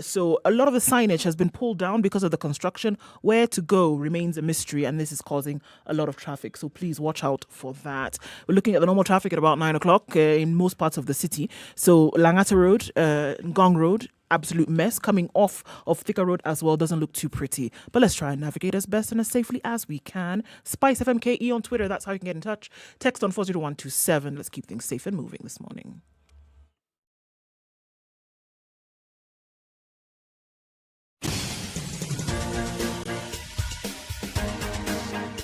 So a lot of the signage has been pulled down because of the construction. Where to go remains a mystery, and this is causing a lot of traffic. So please watch out for that. We're looking at the normal traffic at about 9 o'clock in most parts of the city. So Langata Road, Ngong Road, absolute mess. Coming off of Thika Road as well doesn't look too pretty. But let's try and navigate as best and as safely as we can. SpiceFMKE on Twitter, that's how you can get in touch. Text on 40127. Let's keep things safe and moving this morning.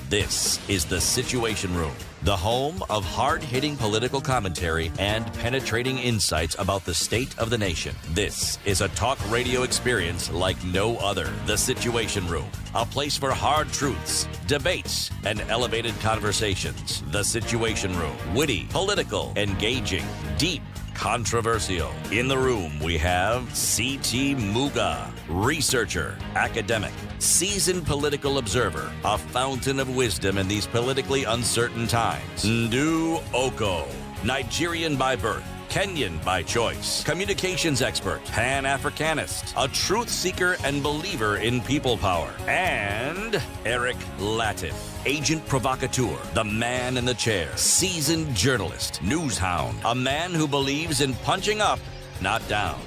This is the Situation Room, the home of hard-hitting political commentary and penetrating insights about the state of the nation. This is a talk radio experience like no other. The Situation Room, a place for hard truths, debates, and elevated conversations. The Situation Room, witty, political, engaging, deep, controversial. In the room, we have C.T. Muga, researcher, academic, seasoned political observer, a fountain of wisdom in these politically uncertain times. Ndu Oko, Nigerian by birth, Kenyan by choice, communications expert, Pan-Africanist, a truth seeker and believer in people power, and Eric Latif, agent provocateur, the man in the chair, seasoned journalist, news hound, a man who believes in punching up, not down.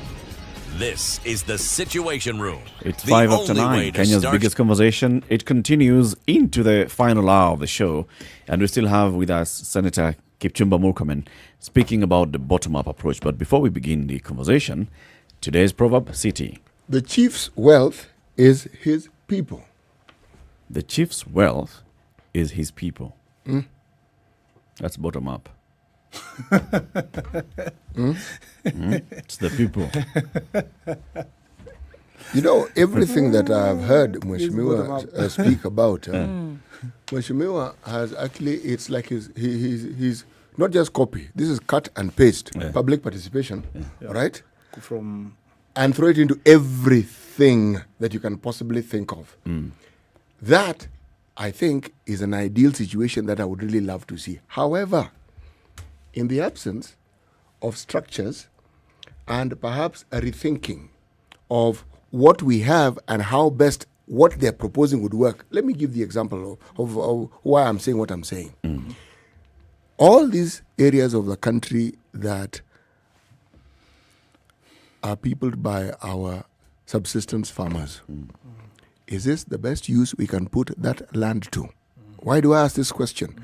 This is the Situation Room. It's 5 after 9, Kenya's biggest conversation. It continues into the final hour of the show, and we still have with us Senator Kipchumba Murkomen speaking about the bottom-up approach. But before we begin the conversation, today's proverb, City. The chief's wealth is his people. The chief's wealth is his people. That's bottom-up. It's the people. You know, everything that I've heard Mheshimiwa speak about, Mheshimiwa has actually, it's like he's not just copy. This is cut and paste, public participation, right? And throw it into everything that you can possibly think of. That, I think, is an ideal situation that I would really love to see. However, in the absence of structures and perhaps a rethinking of what we have and how best what they're proposing would work. Let me give the example of why I'm saying what I'm saying. All these areas of the country that are peopled by our subsistence farmers, is this the best use we can put that land to? Why do I ask this question?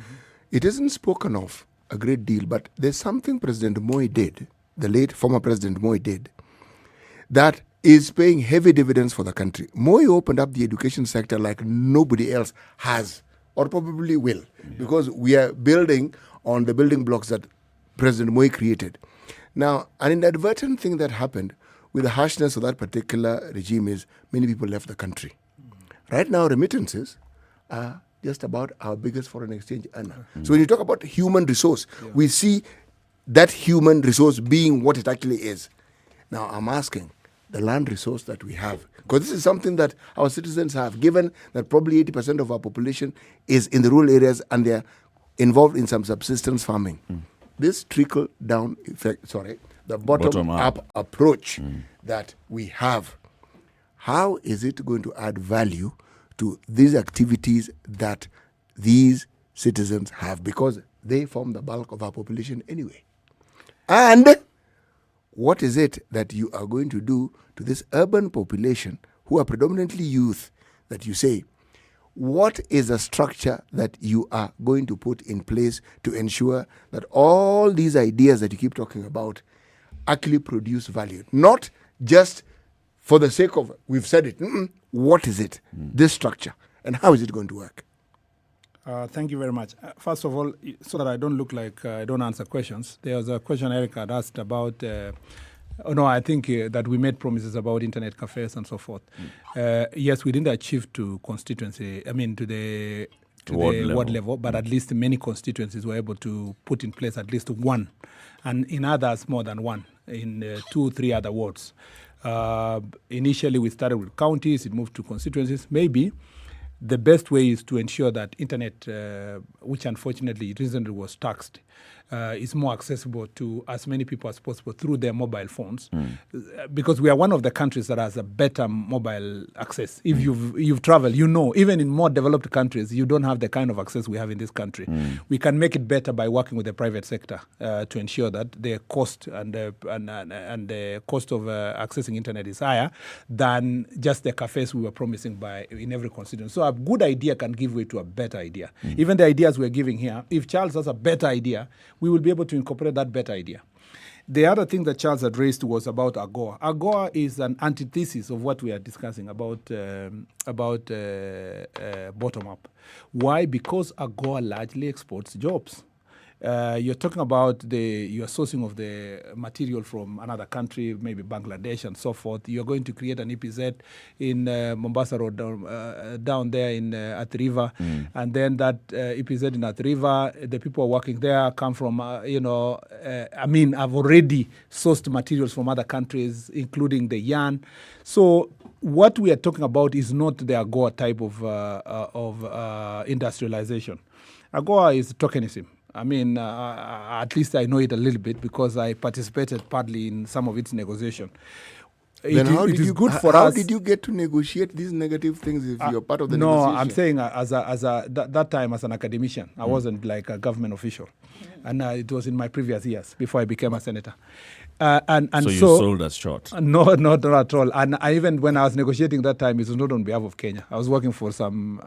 It isn't spoken of a great deal, but there's something President Moi did, the late former President Moi did, that is paying heavy dividends for the country. Moi opened up the education sector like nobody else has, or probably will, because we are building on the building blocks that President Moi created. Now, an inadvertent thing that happened with the harshness of that particular regime is many people left the country. Right now, remittances are just about our biggest foreign exchange earner. So when you talk about human resource, we see that human resource being what it actually is. Now, I'm asking, the land resource that we have, because this is something that our citizens have, given that probably 80% of our population is in the rural areas and they're involved in some subsistence farming. This trickle-down effect, the bottom-up approach that we have, how is it going to add value to these activities that these citizens have, because they form the bulk of our population anyway? And what is it that you are going to do to this urban population who are predominantly youth that you say, what is the structure that you are going to put in place to ensure that all these ideas that you keep talking about actually produce value? Not just for the sake of, we've said it. What is it, this structure, and how is it going to work? Thank you very much. First of all, so that I don't look like I don't answer questions, there was a question Erica had asked about, I think that we made promises about internet cafes and so forth. Yes, we didn't achieve to the ward level, but at least many constituencies were able to put in place at least one, and in others more than one, in 2-3 other wards. Initially, we started with counties, it moved to constituencies. Maybe the best way is to ensure that internet, which unfortunately recently was taxed, is more accessible to as many people as possible through their mobile phones, because we are one of the countries that has a better mobile access. If you've traveled, even in more developed countries, you don't have the kind of access we have in this country. We can make it better by working with the private sector to ensure that the cost and the cost of accessing internet is higher than just the cafes we were promising in every constituency. So a good idea can give way to a better idea. Even the ideas we're giving here, if Charles has a better idea, we will be able to incorporate that better idea. The other thing that Charles had raised was about AGOA. AGOA is an antithesis of what we are discussing about bottom-up. Why? Because AGOA largely exports jobs. You're talking about your sourcing of the material from another country, maybe Bangladesh and so forth. You're going to create an EPZ in Mombasa Road down there at the river. And then that EPZ in at the river, the people working there come from, have already sourced materials from other countries, including the yarn. So what we are talking about is not the AGOA type of industrialization. AGOA is tokenism. At least I know it a little bit because I participated partly in some of its negotiation. Then how did you get to negotiate these negative things if you're part of the negotiation? No, I'm saying that time as an academician, I wasn't like a government official. And it was in my previous years before I became a senator. So you sold us short? No, not at all. And even when I was negotiating that time, it was not on behalf of Kenya. I was working for some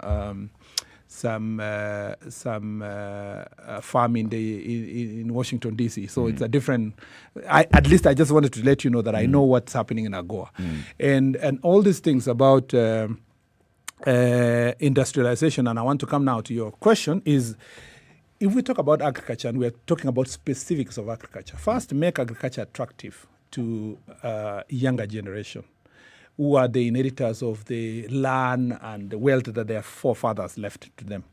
farm in Washington D.C. So it's a different. At least I just wanted to let you know that I know what's happening in AGOA, and all these things about industrialization. And I want to come now to your question: is if we talk about agriculture and we're talking about specifics of agriculture, first make agriculture attractive to younger generation, who are the inheritors of the land and the wealth that their forefathers left to them.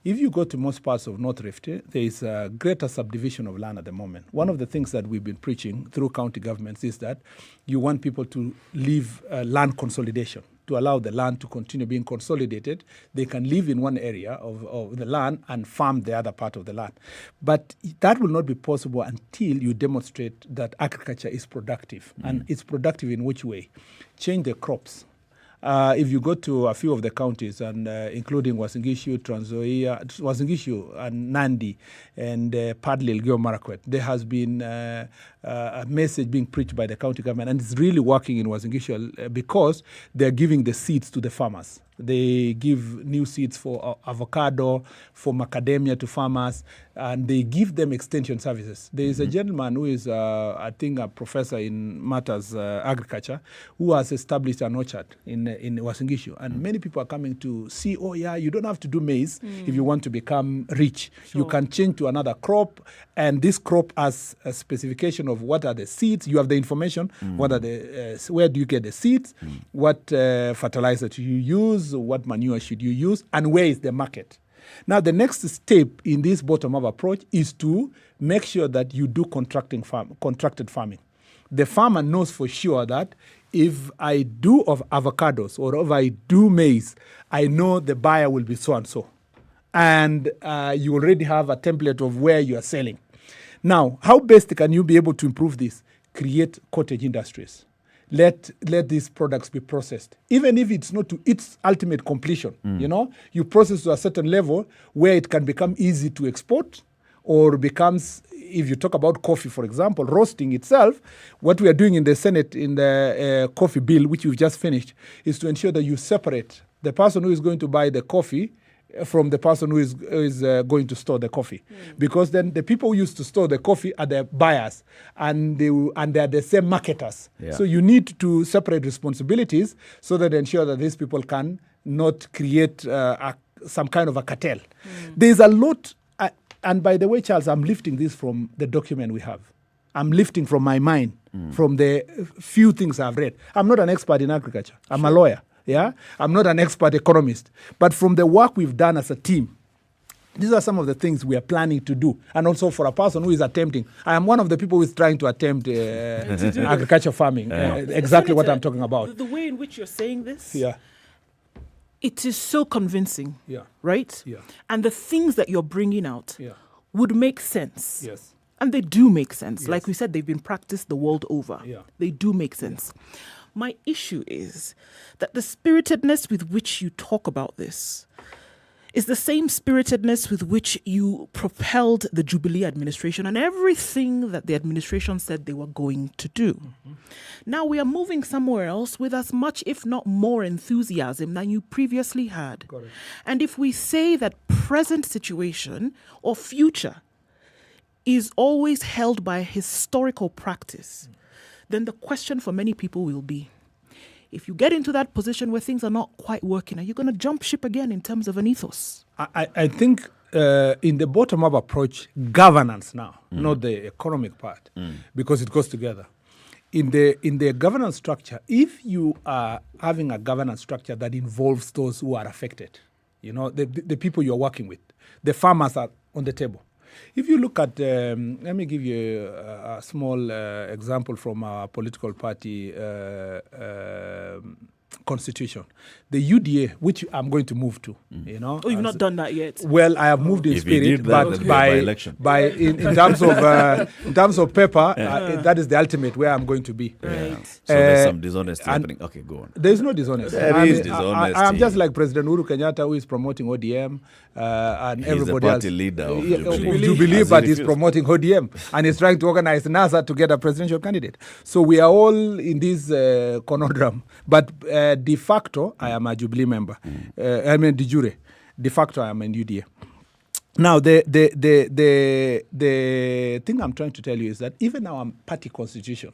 If you go to most parts of North Rift, there is a greater subdivision of land at the moment. One of the things that we've been preaching through county governments is that you want people to leave land consolidation, to allow the land to continue being consolidated. They can live in one area of the land and farm the other part of the land. But that will not be possible until you demonstrate that agriculture is productive. And it's productive in which way? Change the crops. If you go to a few of the counties, and including Uasin Gishu and Nandi and partly Elgeyo Marakwet, there has been a message being preached by the county government, and it's really working in Uasin Gishu because they're giving the seeds to the farmers. They give new seeds for avocado, for macadamia to farmers, and they give them extension services. There is a gentleman who is, I think, a professor in matters agriculture, who has established an orchard in Uasin Gishu. And many people are coming to see, you don't have to do maize if you want to become rich. Sure. You can change to another crop, and this crop has a specification of what are the seeds. You have the information, what are the where do you get the seeds, what fertilizer do you use, what manure should you use, and where is the market. Now, the next step in this bottom-up approach is to make sure that you do contracted farming. The farmer knows for sure that if I do of avocados or if I do maize, I know the buyer will be so and so. And you already have a template of where you are selling. Now, how best can you be able to improve this? Create cottage industries. Let these products be processed, even if it's not to its ultimate completion. You process to a certain level where it can become easy to export, or becomes, if you talk about coffee, for example, roasting itself, what we are doing in the Senate in the coffee bill, which we've just finished, is to ensure that you separate the person who is going to buy the coffee from the person who is going to store the coffee. Because then the people who used to store the coffee are the buyers, and they are the same marketers. Yeah. So you need to separate responsibilities so that ensure that these people can not create some kind of a cartel. There's a lot, and by the way, Charles, I'm lifting this from the document we have. I'm lifting from my mind, from the few things I've read. I'm not an expert in agriculture. I'm a lawyer. Yeah, I'm not an expert economist. But from the work we've done as a team, these are some of the things we are planning to do. And also for a person who is attempting, I am one of the people who is trying to attempt agriculture farming, exactly what I'm talking about. The way in which you're saying this, Yeah. it is so convincing, Yeah. right? Yeah. And the things that you're bringing out Yeah. would make sense. Yes. And they do make sense. Yes. Like we said, they've been practiced the world over. Yeah. They do make sense. My issue is that the spiritedness with which you talk about this is the same spiritedness with which you propelled the Jubilee administration and everything that the administration said they were going to do. Now we are moving somewhere else with as much, if not more, enthusiasm than you previously had. And if we say that present situation or future is always held by historical practice, then the question for many people will be, if you get into that position where things are not quite working, are you going to jump ship again in terms of an ethos? I think in the bottom-up approach, governance now, not the economic part, because it goes together. In the governance structure, if you are having a governance structure that involves those who are affected, the people you're working with, the farmers are on the table. If you look at, let me give you a small example from our political party constitution. The UDA, which I'm going to move to, Oh, you've not done that yet. Well, I have moved in If you spirit, did that, but it'd be a by-election. in terms of paper, that is the ultimate where I'm going to be. Yeah. So there's some dishonesty happening. Okay, go on. There's no dishonesty. There is dishonesty. I'm just like President Uhuru Kenyatta, who is promoting ODM, and He's everybody the party else. leader of Jubilee, but he's promoting ODM, and he's trying to organize NASA to get a presidential candidate. So we are all in this conundrum. But de facto, I am a Jubilee member. I mean, de jure. De facto, I am in UDA. Now, the thing I'm trying to tell you is that even our party constitution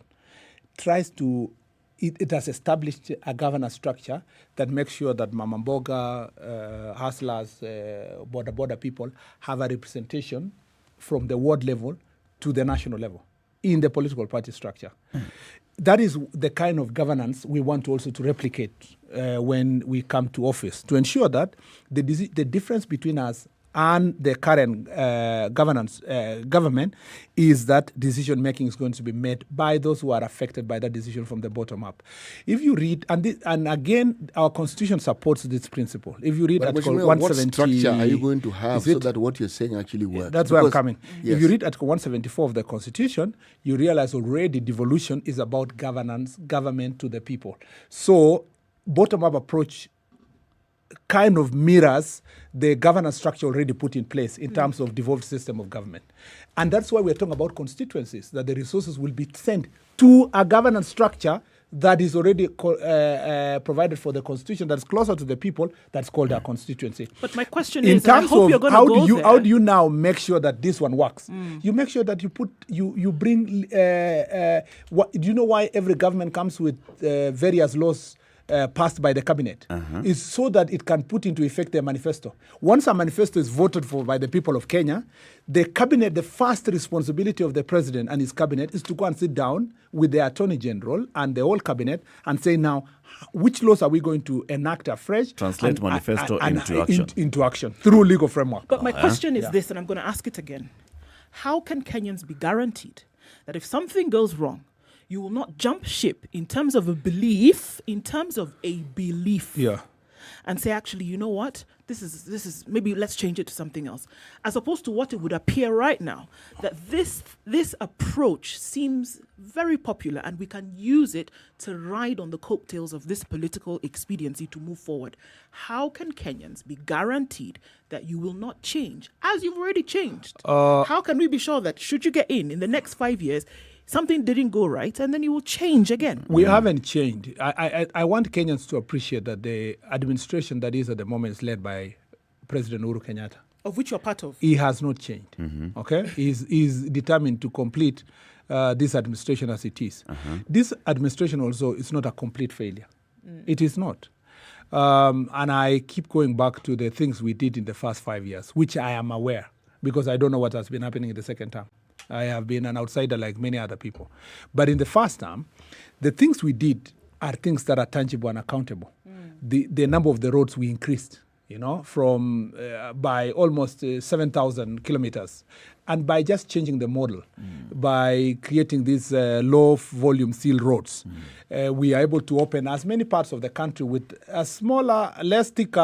tries to, it has established a governance structure that makes sure that Mama Mboga, hustlers, border people have a representation from the ward level to the national level in the political party structure. That is the kind of governance we want also to replicate when we come to office, to ensure that the difference between us and the current government is that decision making is going to be made by those who are affected by that decision from the bottom up. If you read, and again, our constitution supports this principle. If you read Article 170, what structure are you going to have so that what you're saying actually works? That's where I'm coming. Yes. If you read Article 174 of the Constitution, you realize already devolution is about government to the people. So, bottom-up approach kind of mirrors the governance structure already put in place in terms of devolved system of government. And that's why we're talking about constituencies, that the resources will be sent to a governance structure that is already provided for the constitution, that's closer to the people, that's called a constituency. But my question in is, terms I hope of you're going to go there. How do you now make sure that this one works? You make sure that you bring, do you know why every government comes with various laws passed by the cabinet? Is so that it can put into effect their manifesto. Once a manifesto is voted for by the people of Kenya, the cabinet, the first responsibility of the president and his cabinet is to go and sit down with the attorney general and the whole cabinet and say, now, which laws are we going to enact afresh? Translate manifesto into action. Into action through legal framework. But my question is this, and I'm going to ask it again. How can Kenyans be guaranteed that if something goes wrong, you will not jump ship in terms of a belief, Yeah. and say, actually, you know what? This is maybe let's change it to something else. As opposed to what it would appear right now, that this approach seems very popular and we can use it to ride on the coattails of this political expediency to move forward. How can Kenyans be guaranteed that you will not change as you've already changed? How can we be sure that should you get in the next 5 years, something didn't go right, and then you will change again? We haven't changed. I want Kenyans to appreciate that the administration that is at the moment is led by President Uhuru Kenyatta, of which you're part of. He has not changed. Okay, he's determined to complete this administration as it is. This administration also is not a complete failure. It is not. And I keep going back to the things we did in the first 5 years, which I am aware, because I don't know what has been happening in the second term. I have been an outsider like many other people. But in the first term, the things we did are things that are tangible and accountable. The number of the roads we increased, from by almost 7,000 kilometers. And by just changing the model, by creating these low-volume seal roads, we are able to open as many parts of the country with a smaller, less thicker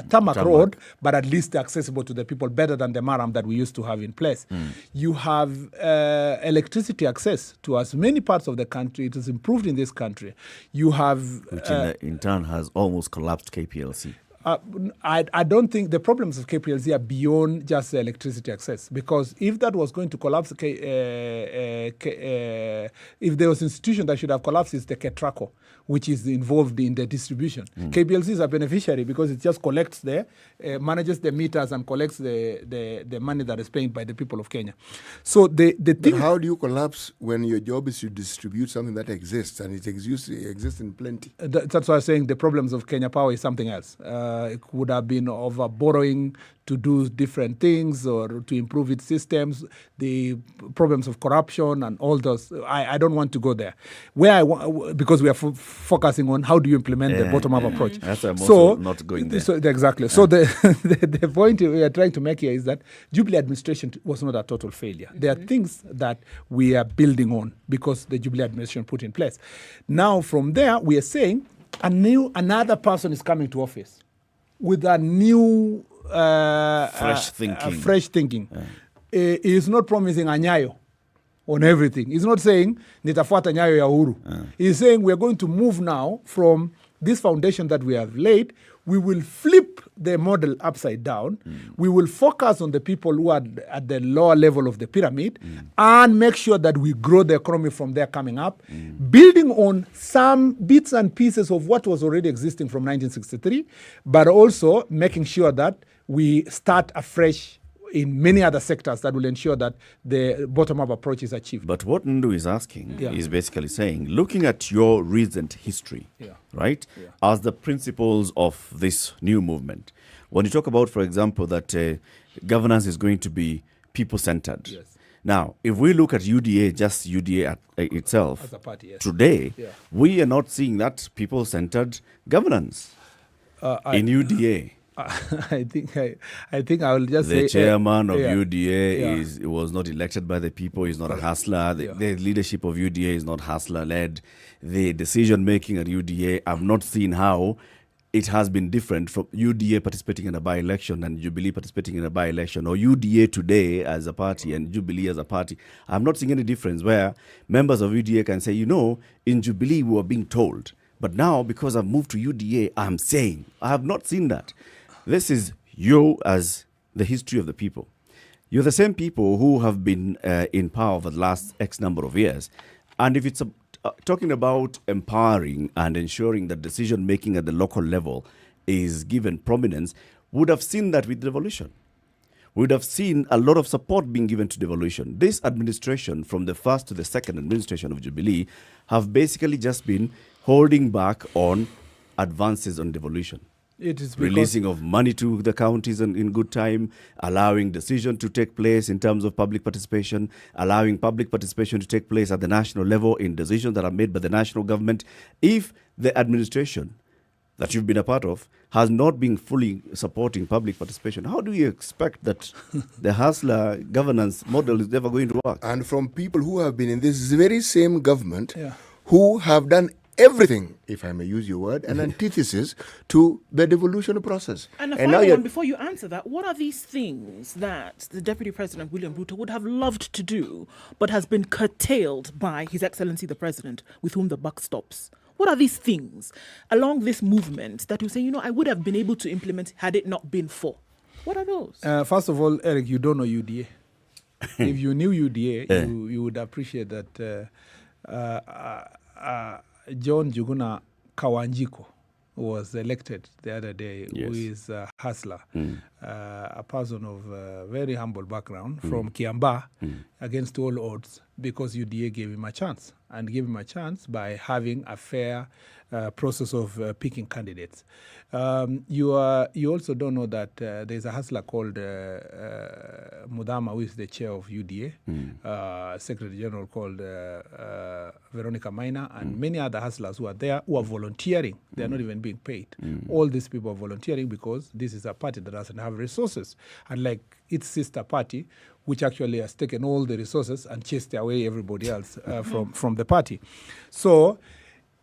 tarmac road, but at least accessible to the people better than the maram that we used to have in place. You have electricity access to as many parts of the country. It is improved in this country. You have... Which in turn has almost collapsed KPLC. I don't think the problems of KPLC are beyond just electricity access, because if that was going to collapse, if there was an institution that should have collapsed, it's the KETRACO, which is involved in the distribution. KPLC is a beneficiary because it just collects manages the meters and collects the money that is paid by the people of Kenya. So the thing... How do you collapse when your job is to distribute something that exists and it exists in plenty? That's why I'm saying the problems of Kenya Power is something else. It would have been over borrowing to do different things or to improve its systems, the problems of corruption and all those. I don't want to go there. Because we are focusing on how do you implement the bottom-up approach. That's why I'm also not going there. Exactly. So the point we are trying to make here is that Jubilee administration was not a total failure. There are things that we are building on because the Jubilee administration put in place. Now, from there, we are saying another person is coming to office with a new fresh thinking. He is not promising a nyayo on everything. He's not saying nitafuata nyayo ya Uhuru. He's saying we are going to move now from this foundation that we have laid. We will flip the model upside down. We will focus on the people who are at the lower level of the pyramid and make sure that we grow the economy from there coming up, building on some bits and pieces of what was already existing from 1963, but also making sure that we start afresh in many other sectors that will ensure that the bottom-up approach is achieved. But what Ndu is asking is basically saying, looking at your recent history, right, as the principles of this new movement, when you talk about, for example, that governance is going to be people-centered. Yes. Now, if we look at UDA, just UDA itself, as a party, today, we are not seeing that people-centered governance in UDA. I think I will just say... The chairman of UDA was not elected by the people, he's not a hustler. The leadership of UDA is not hustler-led. The decision-making at UDA, I've not seen how it has been different from UDA participating in a by-election and Jubilee participating in a by-election, or UDA today as a party and Jubilee as a party. I'm not seeing any difference where members of UDA can say, in Jubilee we were being told, but now because I've moved to UDA, I'm saying. I have not seen that. This is you as the history of the people. You're the same people who have been in power for the last X number of years. And if it's talking about empowering and ensuring that decision-making at the local level is given prominence, would have seen that with devolution. We would have seen a lot of support being given to devolution. This administration, from the first to the second administration of Jubilee, have basically just been holding back on advances on devolution. It is releasing of money to the counties in good time, allowing decision to take place in terms of public participation, allowing public participation to take place at the national level in decisions that are made by the national government. If the administration that you've been a part of has not been fully supporting public participation, how do you expect that the hustler governance model is ever going to work? And from people who have been in this very same government, who have done everything, if I may use your word, an antithesis to the devolution process. And the final one, before you answer that, what are these things that the Deputy President, William Ruto, would have loved to do, but has been curtailed by His Excellency the President, with whom the buck stops? What are these things along this movement that you say, I would have been able to implement had it not been for? What are those? First of all, Eric, you don't know UDA. If you knew UDA, you would appreciate that John Juguna Kawanjiko was elected the other day, who is a hustler, a person of very humble background from Kiambaa. against all odds because UDA gave him a chance, and gave him a chance by having a fair process of picking candidates. You also don't know that there's a hustler called Mudama, who is the chair of UDA, Secretary General called Veronica Maina, and many other hustlers who are there who are volunteering. They are not even being paid. All these people are volunteering because this is a party that doesn't have resources, unlike its sister party, which actually has taken all the resources and chased away everybody else from the party. So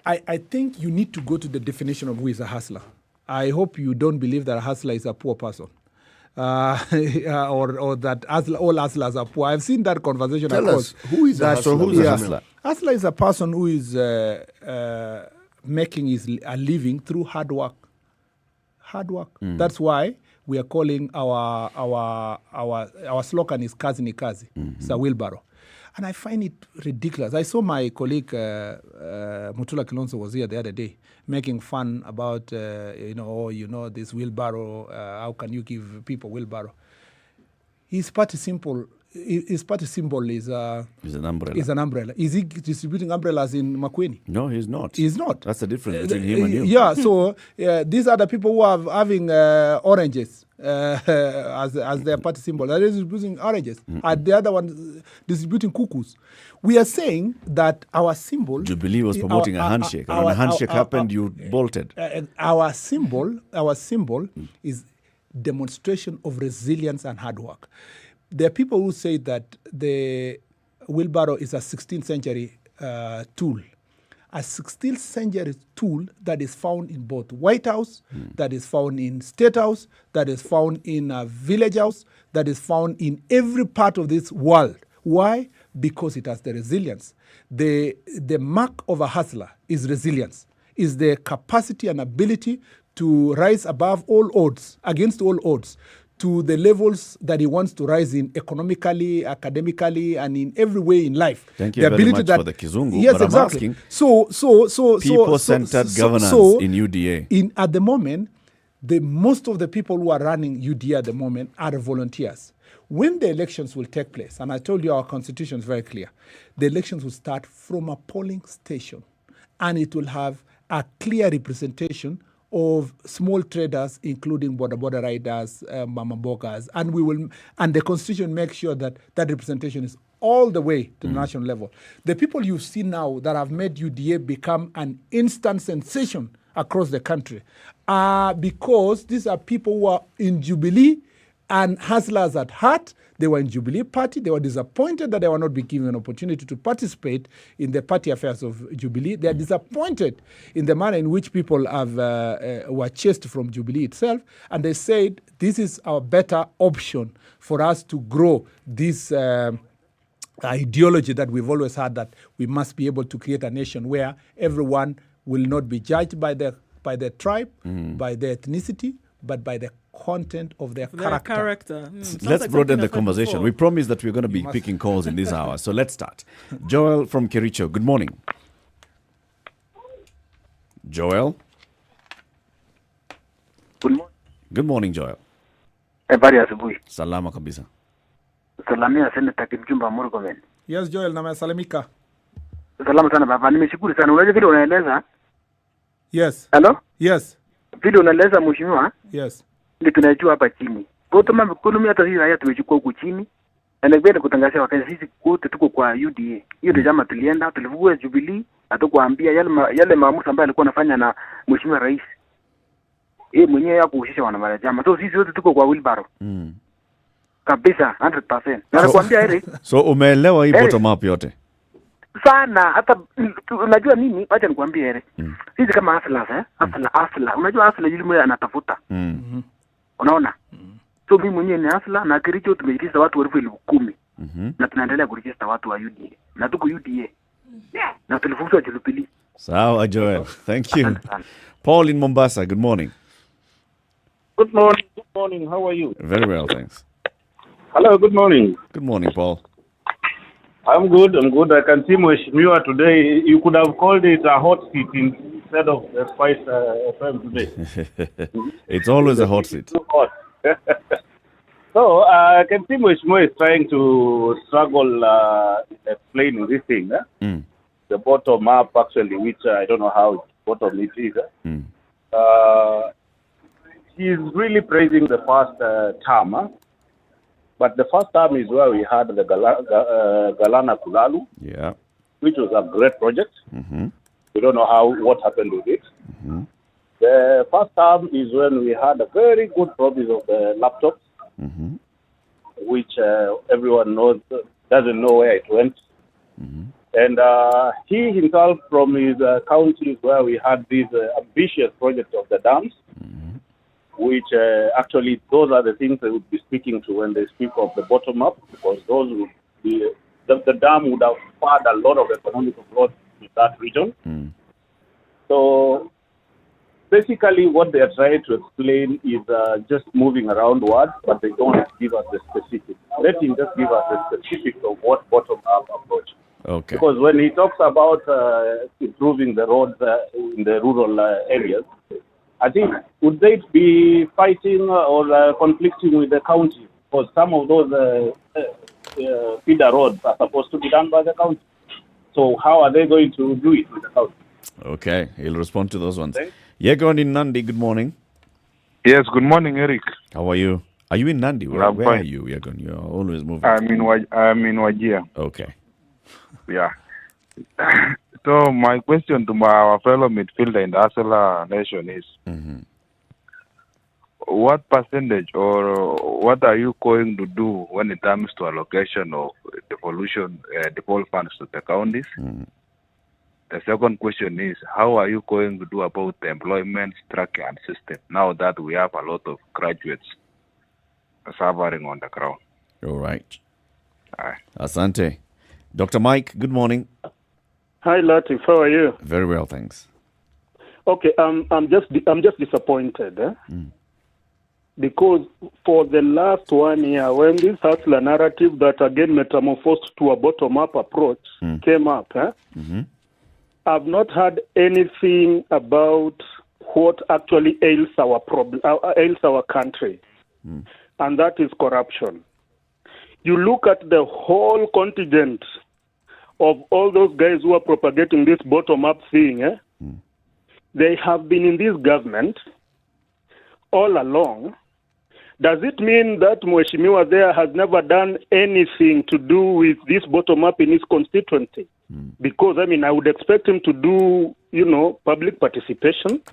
I think you need to go to the definition of who is a hustler. I hope you don't believe that a hustler is a poor person. Or that all hustlers are poor. I've seen that conversation. Tell us, who is a hustler? So who's a hustler? Hustler is a person who is making a living through hard work. Hard work. That's why we are calling our slogan is Kazi ni Kazi. It's a wheelbarrow. And I find it ridiculous. I saw my colleague Muthui Kilonzo was here the other day making fun about this wheelbarrow. How can you give people wheelbarrow? His party symbol is an umbrella. Is an umbrella. Is he distributing umbrellas in Makueni? No, he's not. He's not. That's the difference between him and you. Yeah. So these are the people who are having oranges as their party symbol. They're distributing oranges. And the other one distributing cuckoos. We are saying that our symbol. Jubilee was promoting a handshake. And when a handshake happened, you bolted. Our symbol is demonstration of resilience and hard work. There are people who say that the wheelbarrow is a 16th century tool. A 16th century tool that is found in both White House, that is found in State House, that is found in a village house, that is found in every part of this world. Why? Because it has the resilience. The mark of a hustler is resilience, is the capacity and ability to rise above all odds, against all odds, to the levels that he wants to rise in economically, academically, and in every way in life. Thank you very much for the Kizungu. Yes, but exactly. I'm asking people-centered governance in UDA. At the moment, most of the people who are running UDA at the moment are volunteers. When the elections will take place, and I told you our constitution is very clear, the elections will start from a polling station, and it will have a clear representation of small traders, including border riders, mama bogas, and the constitution makes sure that representation is all the way to the national level. The people you see now that have made UDA become an instant sensation across the country are because these are people who are in Jubilee and hustlers at heart. They were in Jubilee Party. They were disappointed that they were not being given an opportunity to participate in the party affairs of Jubilee. They are disappointed in the manner in which people were chased from Jubilee itself. And they said, this is our better option for us to grow this ideology that we've always had, that we must be able to create a nation where everyone will not be judged by their tribe, by their ethnicity, but by the content of their character. Let's broaden the conversation. Before. We promise that we're going to be picking calls in this hour. So let's start. Joel from Kericho, good morning. Joel? Good morning. Good morning, Joel. Habari asubuhi. Salama kabisa. Salamia Senator Kipchumba Murkomen. Yes, Joel, namesalimika. Salama sana baba, nimeshukuru sana. Unajua vile unaeleza? Yes. Hello? Yes. Vile unaeleza mheshimiwa? Yes. Ndio tunajua hapa chini. Kwa hiyo mambo economy hata sisi raia tumechukua huku chini. Na ningependa kutangazia wakati sisi wote tuko kwa UDA. Hiyo ndio jamaa tulienda, tulivugua Jubilee, atakuambia yale maamuzi ambayo alikuwa anafanya na mheshimiwa rais. Mwenyewe hakuhusisha wana jamaa. So sisi wote tuko kwa wheelbarrow. Kabisa 100%. Na nakwambia Eric. So umeelewa hii bottom up yote? Sana hata unajua nini, acha nikwambie Eric. Sisi kama hustlers hustler. Unajua hustler yule mmoja anatafuta. Unaona? So mimi mwenyewe ni hustler na Kericho tumeregister watu 10,000 na tunaendelea kuregister watu wa UDA. Na tuko UDA. Na tulifungua Jubilee. Sawa Joel. Thank you. Paul in Mombasa, good morning. Good morning. Good morning. How are you? Very well, thanks. Hello, good morning. Good morning, Paul. I'm good. I can see Mheshimiwa today. You could have called it a hot seat instead of the SpiceFM today. It's always a hot seat. Too hot. So I can see Mheshimiwa is trying to struggle explaining this thing. The bottom up, actually, which I don't know how bottom it is. He's really praising the first term. But the first term is where we had the Galana Kulalu, which was a great project. We don't know what happened with it. The first term is when we had a very good promise of the laptops, which everyone knows doesn't know where it went. And he himself, from his counties where we had this ambitious project of the dams, which actually those are the things they would be speaking to when they speak of the bottom up, because those would be the dam would have spurred a lot of economic growth in that region. So basically what they are trying to explain is just moving around words, but they don't give us the specifics. Let him just give us the specifics of what bottom up approach. Okay. Because when he talks about improving the roads in the rural areas, I think would they be fighting or conflicting with the county? Because some of those feeder roads are supposed to be done by the county. So how are they going to do it with the county? Okay, he'll respond to those ones. Yegon in Nandi, good morning. Yes, good morning, Eric. How are you? Are you in Nandi? Where are you, Yegon? You're always moving. I'm in Wajir. Okay. Yeah. So my question to our fellow midfielder in the Asala nation is, what percentage or what are you going to do when it comes to allocation of default funds to the counties? The second question is, how are you going to do about the employment structure and system now that we have a lot of graduates suffering on the ground? All right. Asante. Dr. Mike, good morning. Hi, Latif. How are you? Very well, thanks. Okay, I'm just disappointed, because for the last 1 year, when this hustler narrative that again metamorphosed to a bottom-up approach came up, I've not heard anything about what actually ails our country, and that is corruption. You look at the whole contingent of all those guys who are propagating this bottom-up thing, they have been in this government all along. Does it mean that Mheshimiwa there has never done anything to do with this bottom-up in his constituency? Because, I would expect him to do, public participation.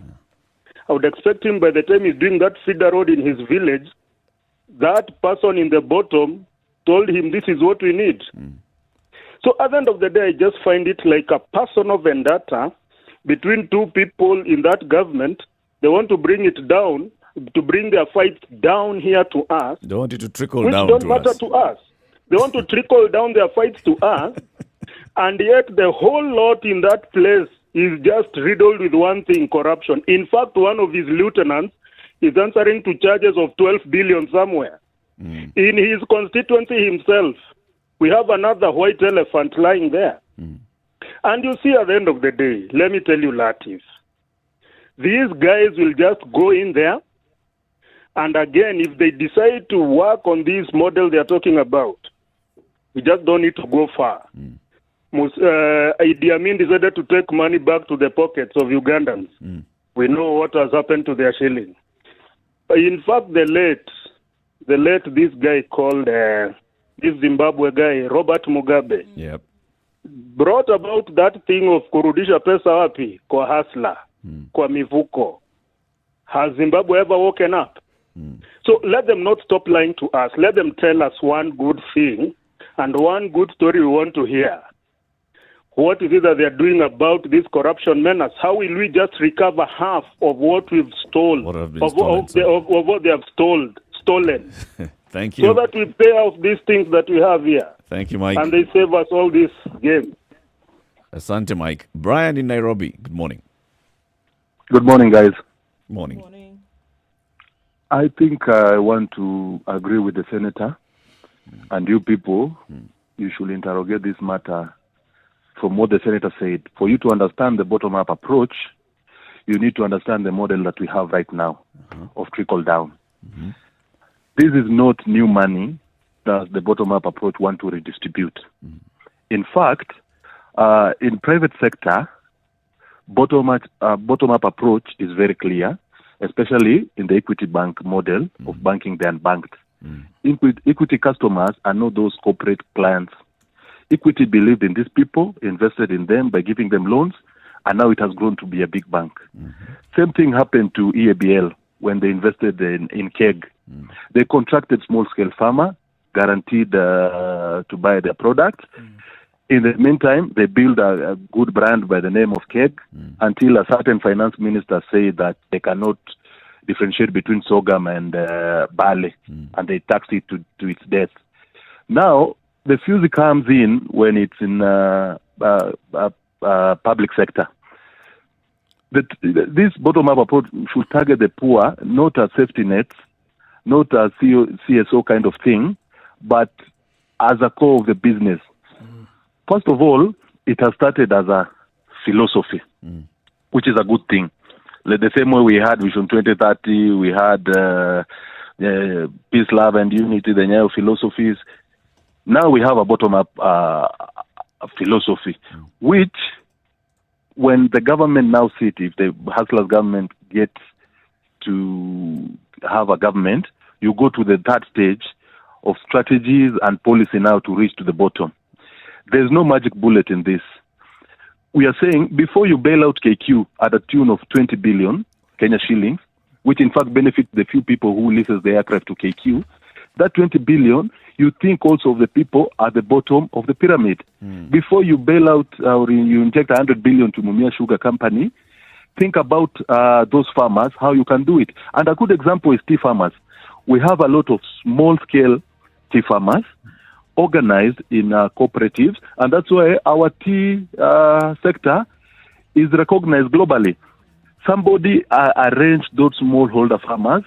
I would expect him, by the time he's doing that feeder road in his village, that person in the bottom told him this is what we need. So at the end of the day, I just find it like a personal vendetta between two people in that government. They want to bring it down, to bring their fight down here to us. They want it to trickle which down don't to matter us. to us. They want to trickle down their fights to us, and yet the whole lot in that place is just riddled with one thing: corruption. In fact, one of his lieutenants is answering to charges of 12 billion somewhere. In his constituency himself, we have another white elephant lying there. And you see, at the end of the day, let me tell you, Latif, these guys will just go in there, and again, if they decide to work on this model they're talking about, we just don't need to go far. Idi Amin decided to take money back to the pockets of Ugandans. We know what has happened to their shilling. In fact, the late this guy called this Zimbabwe guy, Robert Mugabe, brought about that thing of kurudisha pesa wapi kwa hasla, kwa mivuko. Has Zimbabwe ever woken up? So let them not stop lying to us. Let them tell us one good thing and one good story we want to hear. What is it that they're doing about this corruption menace? How will we just recover half of what we've stolen, of what they have stolen? Thank you. So that we pay off these things that we have here. Thank you, Mike. And they save us all this game. Asante, Mike. Brian in Nairobi, good morning. Good morning, guys. Morning. I think I want to agree with the senator and you people. You should interrogate this matter from what the senator said. For you to understand the bottom-up approach, you need to understand the model that we have right now of trickle down. this is not new money that the bottom-up approach want to redistribute. In fact, in private sector, bottom-up approach is very clear, especially in the equity bank model of banking the unbanked. Equity customers are not those corporate clients. Equity believed in these people, invested in them by giving them loans, and now it has grown to be a big bank. Same thing happened to EABL when they invested in KEG. They contracted small-scale farmer, guaranteed to buy their product. In the meantime, they build a good brand by the name of KEG until a certain finance minister said that they cannot differentiate between sorghum and barley, and they tax it to its death. Now, the fuse comes in when it's in public sector. This bottom-up approach should target the poor, not as safety nets, not as CSO kind of thing, but as a core of the business. First of all, it has started as a philosophy, which is a good thing. Like the same way we had Vision 2030, we had Peace, Love, and Unity, the Nyayo philosophies. Now we have a bottom-up philosophy, which, when the government now sits, if the Hustlers government gets to have a government, you go to the third stage of strategies and policy now to reach to the bottom. There's no magic bullet in this. We are saying, before you bail out KQ at a tune of 20 billion Kenya shillings, which in fact benefits the few people who leases the aircraft to KQ, that 20 billion, you think also of the people at the bottom of the pyramid. Before you bail out or you inject 100 billion to Mumia Sugar Company, think about those farmers, how you can do it. And a good example is tea farmers. We have a lot of small-scale tea farmers organized in cooperatives, and that's why our tea sector is recognized globally. Somebody arranged those smallholder farmers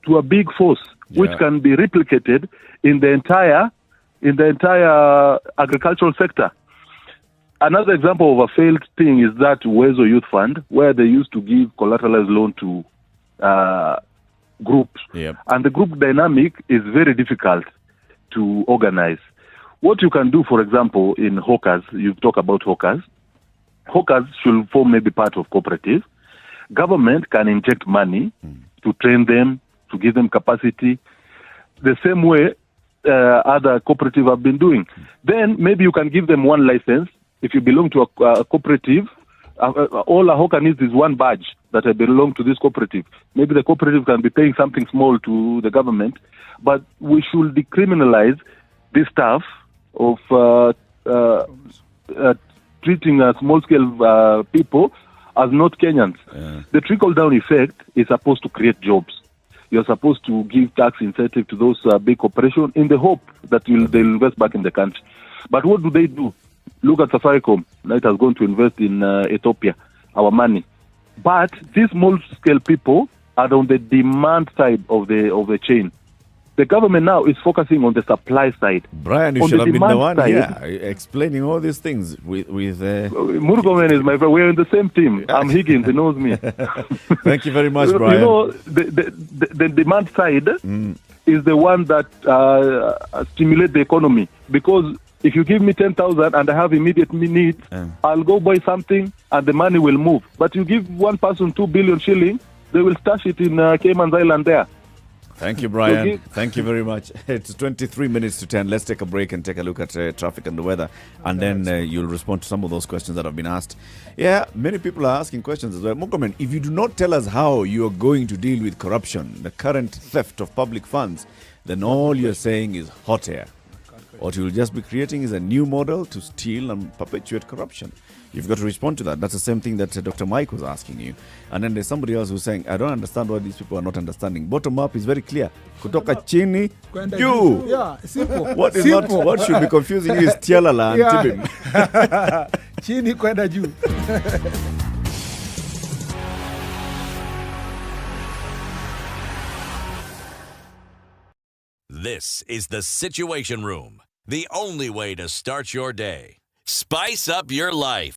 to a big force, which can be replicated in the entire agricultural sector. Another example of a failed thing is that Uwezo Youth Fund, where they used to give collateralized loan to groups. And the group dynamic is very difficult to organize. What you can do, for example, in hawkers, you talk about hawkers. Hawkers should form maybe part of cooperative. Government can inject money to train them, to give them capacity, the same way other cooperatives have been doing. Then maybe you can give them one license. If you belong to a cooperative, all a hawker needs is one badge that I belong to this cooperative. Maybe the cooperative can be paying something small to the government, but we should decriminalize this stuff of treating small-scale people as not Kenyans. The trickle-down effect is supposed to create jobs. You're supposed to give tax incentive to those big corporations in the hope that they'll invest back in the country. But what do? Look at Safaricom. Now it has gone to invest in Ethiopia, our money. But these small-scale people are on the demand side of the chain. The government now is focusing on the supply side. Brian, you should have been the one here explaining all these things with Murkomen is my friend. We're in the same team. I'm Higgins. He knows me. Thank you very much, Brian. You know, the demand side is the one that stimulates the economy. Because if you give me 10,000 and I have immediate needs, I'll go buy something and the money will move. But you give one person 2 billion shillings, they will stash it in Cayman Island there. Thank you, Brian. Thank you very much. It's 23 minutes to 10. Let's take a break and take a look at traffic and the weather. And then you'll respond to some of those questions that have been asked. Yeah, many people are asking questions as well. Mokomen, if you do not tell us how you are going to deal with corruption, the current theft of public funds, then all you're saying is hot air. What you'll just be creating is a new model to steal and perpetuate corruption. You've got to respond to that. That's the same thing that Dr. Mike was asking you. And then there's somebody else who's saying, I don't understand why these people are not understanding. Bottom up is very clear. Kutoka chini, juu. Yeah, simple. What is simple. Not? What should be confusing you is Tialala and Tibim. Chini kwenda juu. This is the Situation Room, the only way to start your day. Spice up your life.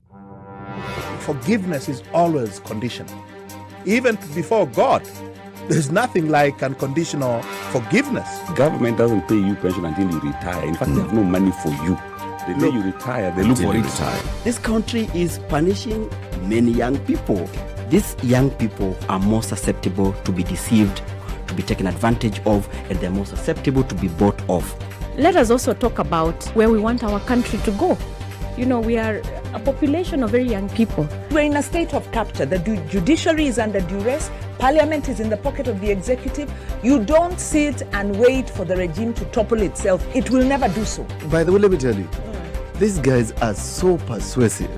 Forgiveness is always conditional. Even before God, There's nothing like unconditional forgiveness. Government doesn't pay you pension until you retire. In fact, they have no money for you. The day you retire, they look for it. This country is punishing many young people. These young people are more susceptible to be deceived, to be taken advantage of, and they're more susceptible to be bought off. Let us also talk about where we want our country to go. You know, we are a population of very young people. We're in a state of capture. The judiciary is under duress. Parliament is in the pocket of the executive. You don't sit and wait for the regime to topple itself. It will never do so. By the way, let me tell you, these guys are so persuasive.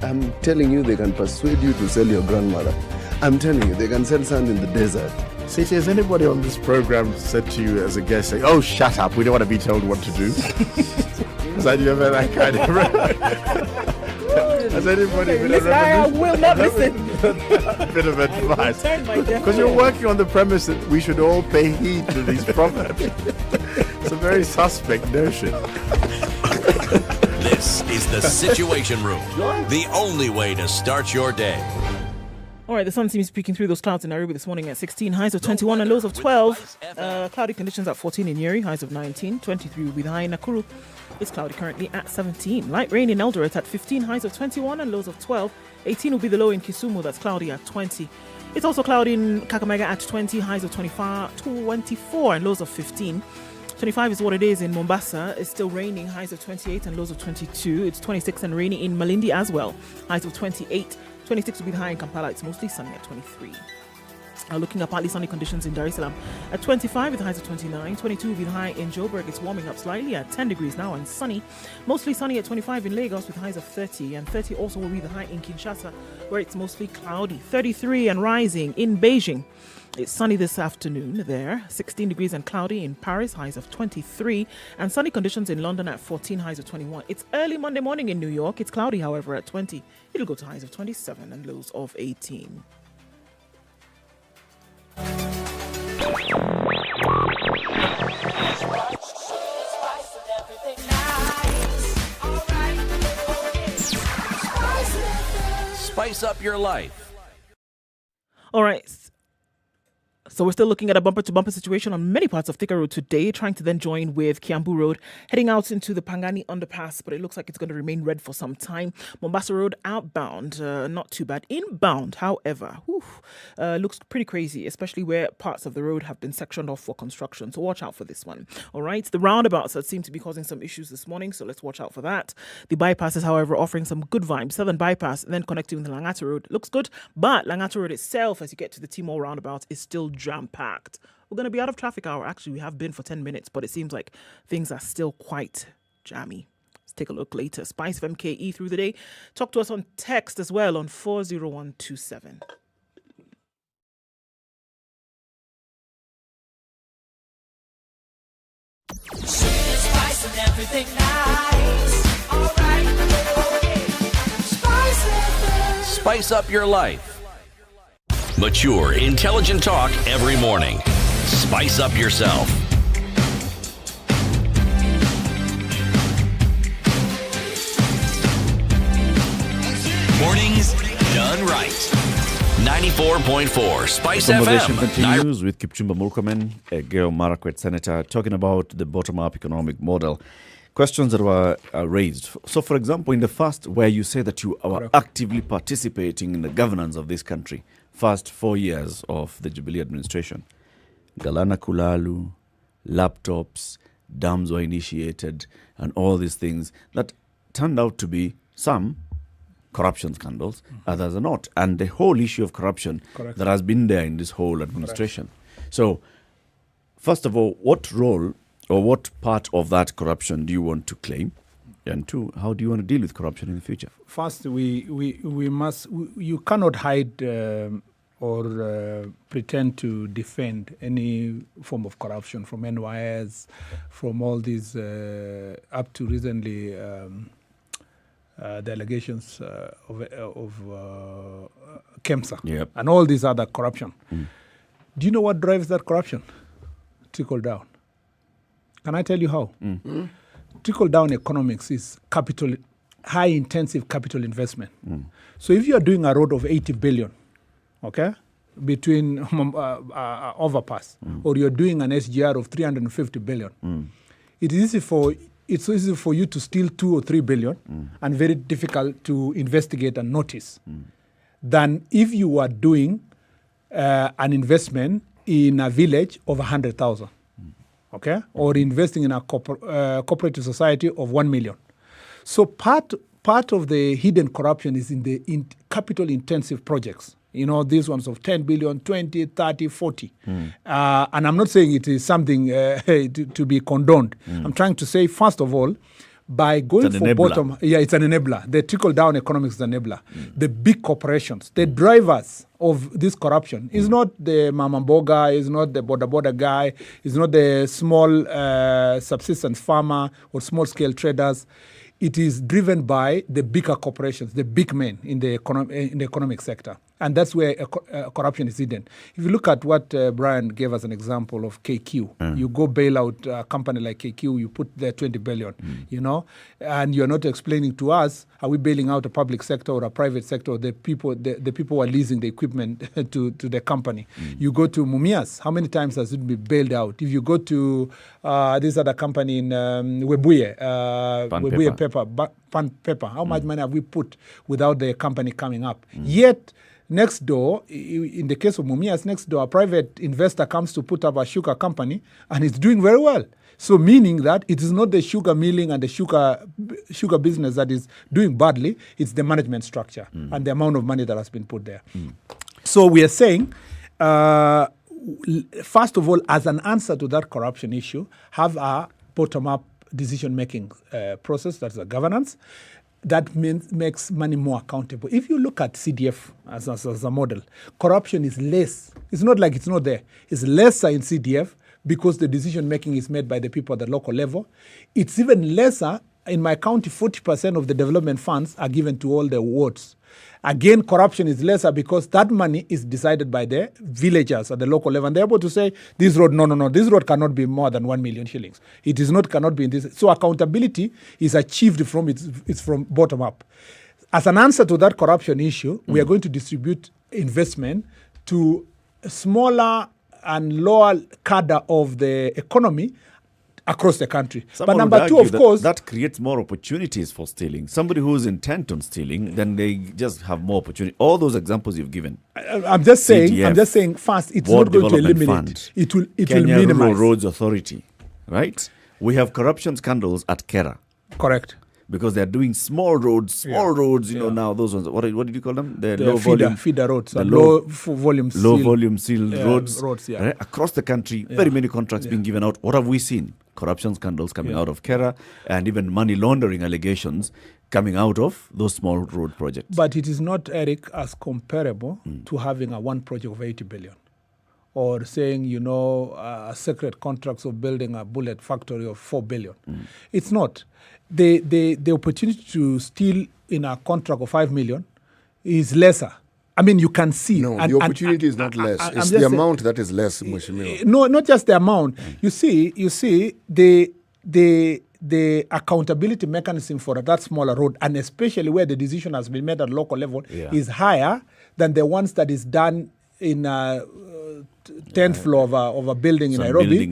I'm telling you, they can persuade you to sell your grandmother. I'm telling you, they can sell sand in the desert. City, has anybody on this program said to you as a guest, saying, "Oh, shut up, we don't want to be told what to do"? Has anybody that kind of... Has anybody been I will not listen. A bit of advice? Because you're working on the premise that we should all pay heed to these proverbs. It's a very suspect notion. This is the Situation Room, the only way to start your day. All right, the sun seems to be peeking through those clouds in Nairobi this morning at 16, highs of 21 and lows of 12. Cloudy conditions at 14 in Nyeri, highs of 19. 23 will be the high in Nakuru. It's cloudy currently at 17. Light rain in Eldoret at 15, highs of 21 and lows of 12. 18 will be the low in Kisumu, that's cloudy at 20. It's also cloudy in Kakamega at 20, highs of 24 and lows of 15. 25 is what it is in Mombasa. It's still raining, highs of 28 and lows of 22. It's 26 and rainy in Malindi as well, highs of 28. 26 will be the high in Kampala. It's mostly sunny at 23. Looking at partly sunny conditions in Dar es Salaam at 25 with highs of 29. 22 will be the high in Joburg. It's warming up slightly at 10 degrees now and sunny. Mostly sunny at 25 in Lagos with highs of 30. And 30 also will be the high in Kinshasa, where it's mostly cloudy. 33 and rising in Beijing. It's sunny this afternoon there. 16 degrees and cloudy in Paris, highs of 23. And sunny conditions in London at 14, highs of 21. It's early Monday morning in New York. It's cloudy, however, at 20. It'll go to highs of 27 and lows of 18. Spice up your life. All right. So we're still looking at a bumper-to-bumper situation on many parts of Thika Road today, trying to then join with Kiambu Road, heading out into the Pangani underpass, but it looks like it's going to remain red for some time. Mombasa Road outbound, not too bad. Inbound, however, looks pretty crazy, especially where parts of the road have been sectioned off for construction. So watch out for this one. All right. The roundabouts seem to be causing some issues this morning, so let's watch out for that. The bypass is, however, offering some good vibes. Southern bypass, then connecting with the Langata Road, looks good, but Langata Road itself, as you get to the Timor roundabout, is still jam-packed. We're going to be out of traffic hour. Actually, we have been for 10 minutes, but it seems like things are still quite jammy. Let's take a look later. SpiceFM KE through the day. Talk to us on text as well on 40127. Spice and everything nice. All right. Okay. SpiceFM. Spice up your life. Mature, intelligent talk every morning. Spice up yourself. Mornings done right. 94.4 Spice Conversation FM. continues with Kipchumba Murkomen, a Geo Marakwet senator, talking about the bottom-up economic model. Questions that were raised. So, for example, in the first, where you say that you are actively participating in the governance of this country, first 4 years of the Jubilee administration, Galana Kulalu, laptops, dams were initiated, and all these things that turned out to be some corruption scandals, others are not. And the whole issue of corruption that has been there in this whole administration. So, first of all, what role or what part of that corruption do you want to claim? And two, how do you want to deal with corruption in the future? First, we must. You cannot hide or pretend to defend any form of corruption from NYS, from all these up to recently the allegations of KEMSA and all these other corruption. Do you know what drives that corruption? Trickle down. Can I tell you how? Trickle down economics is high intensive capital investment. So if you are doing a road of 80 billion, okay, between overpass, or you're doing an SGR of 350 billion, it's easy for you to steal 2 or 3 billion and very difficult to investigate and notice than if you are doing an investment in a village of 100,000, okay, or investing in a cooperative society of 1 million. So part of the hidden corruption is in the capital intensive projects. You know, these ones of 10 billion, 20, 30, 40. And I'm not saying it is something to be condoned. I'm trying to say, first of all, by going for bottom, it's an enabler. The trickle-down economics is an enabler. The big corporations, the drivers of this corruption is not the mama mboga, is not the boda guy, is not the small subsistence farmer or small-scale traders. It is driven by the bigger corporations, the big men in the economic sector. And that's where corruption is hidden. If you look at what Brian gave us an example of KQ, you go bail out a company like KQ, you put there 20 billion, you know, and you're not explaining to us, are we bailing out a public sector or a private sector, the people who are leasing the equipment to the company. You go to Mumias, how many times has it been bailed out? If you go to this other company in Webuye, Pan Pepper, how much money have we put without the company coming up? Yet, next door, in the case of Mumias, next door, a private investor comes to put up a sugar company and it's doing very well. So meaning that it is not the sugar milling and the sugar business that is doing badly, it's the management structure and the amount of money that has been put there. So we are saying, first of all, as an answer to that corruption issue, have a bottom-up decision-making process, that's a governance, that makes money more accountable. If you look at CDF as a model, corruption is less. It's not like it's not there. It's lesser in CDF because the decision-making is made by the people at the local level. It's even lesser. In my county, 40% of the development funds are given to all the wards. Again, corruption is lesser because that money is decided by the villagers at the local level. And they're able to say, this road, no, this road cannot be more than 1 million shillings. Cannot be in this. So accountability is achieved it's from bottom up. As an answer to that corruption issue, we are going to distribute investment to a smaller and lower cadre of the economy across the country. Someone but number two, of course, that creates more opportunities for stealing. Somebody who's intent on stealing, then they just have more opportunity. All those examples you've given. I'm just saying. CDF, I'm just saying. First, it's not going to eliminate. Fund, it will Kenya minimize. Rural Roads Authority, right? We have corruption scandals at Kera. Correct. Because they're doing small roads, you know, now those ones, what did you call them? The low feeder roads, the low volume sealed roads right? Across the country, very many contracts being given out. What have we seen? Corruption scandals coming out of Kera and even money laundering allegations coming out of those small road projects. But it is not, Eric, as comparable to having a one project of 80 billion. Or saying, you know, secret contracts of building a bullet factory of 4 billion. It's not. The opportunity to steal in a contract of 5 million is lesser. I mean, you can see. No, the opportunity is not less. It's the amount that is less, Mheshimiwa. No, not just the amount. You see, the accountability mechanism for that smaller road, and especially where the decision has been made at local level, is higher than the ones that is done in 10th floor of a building in Nairobi.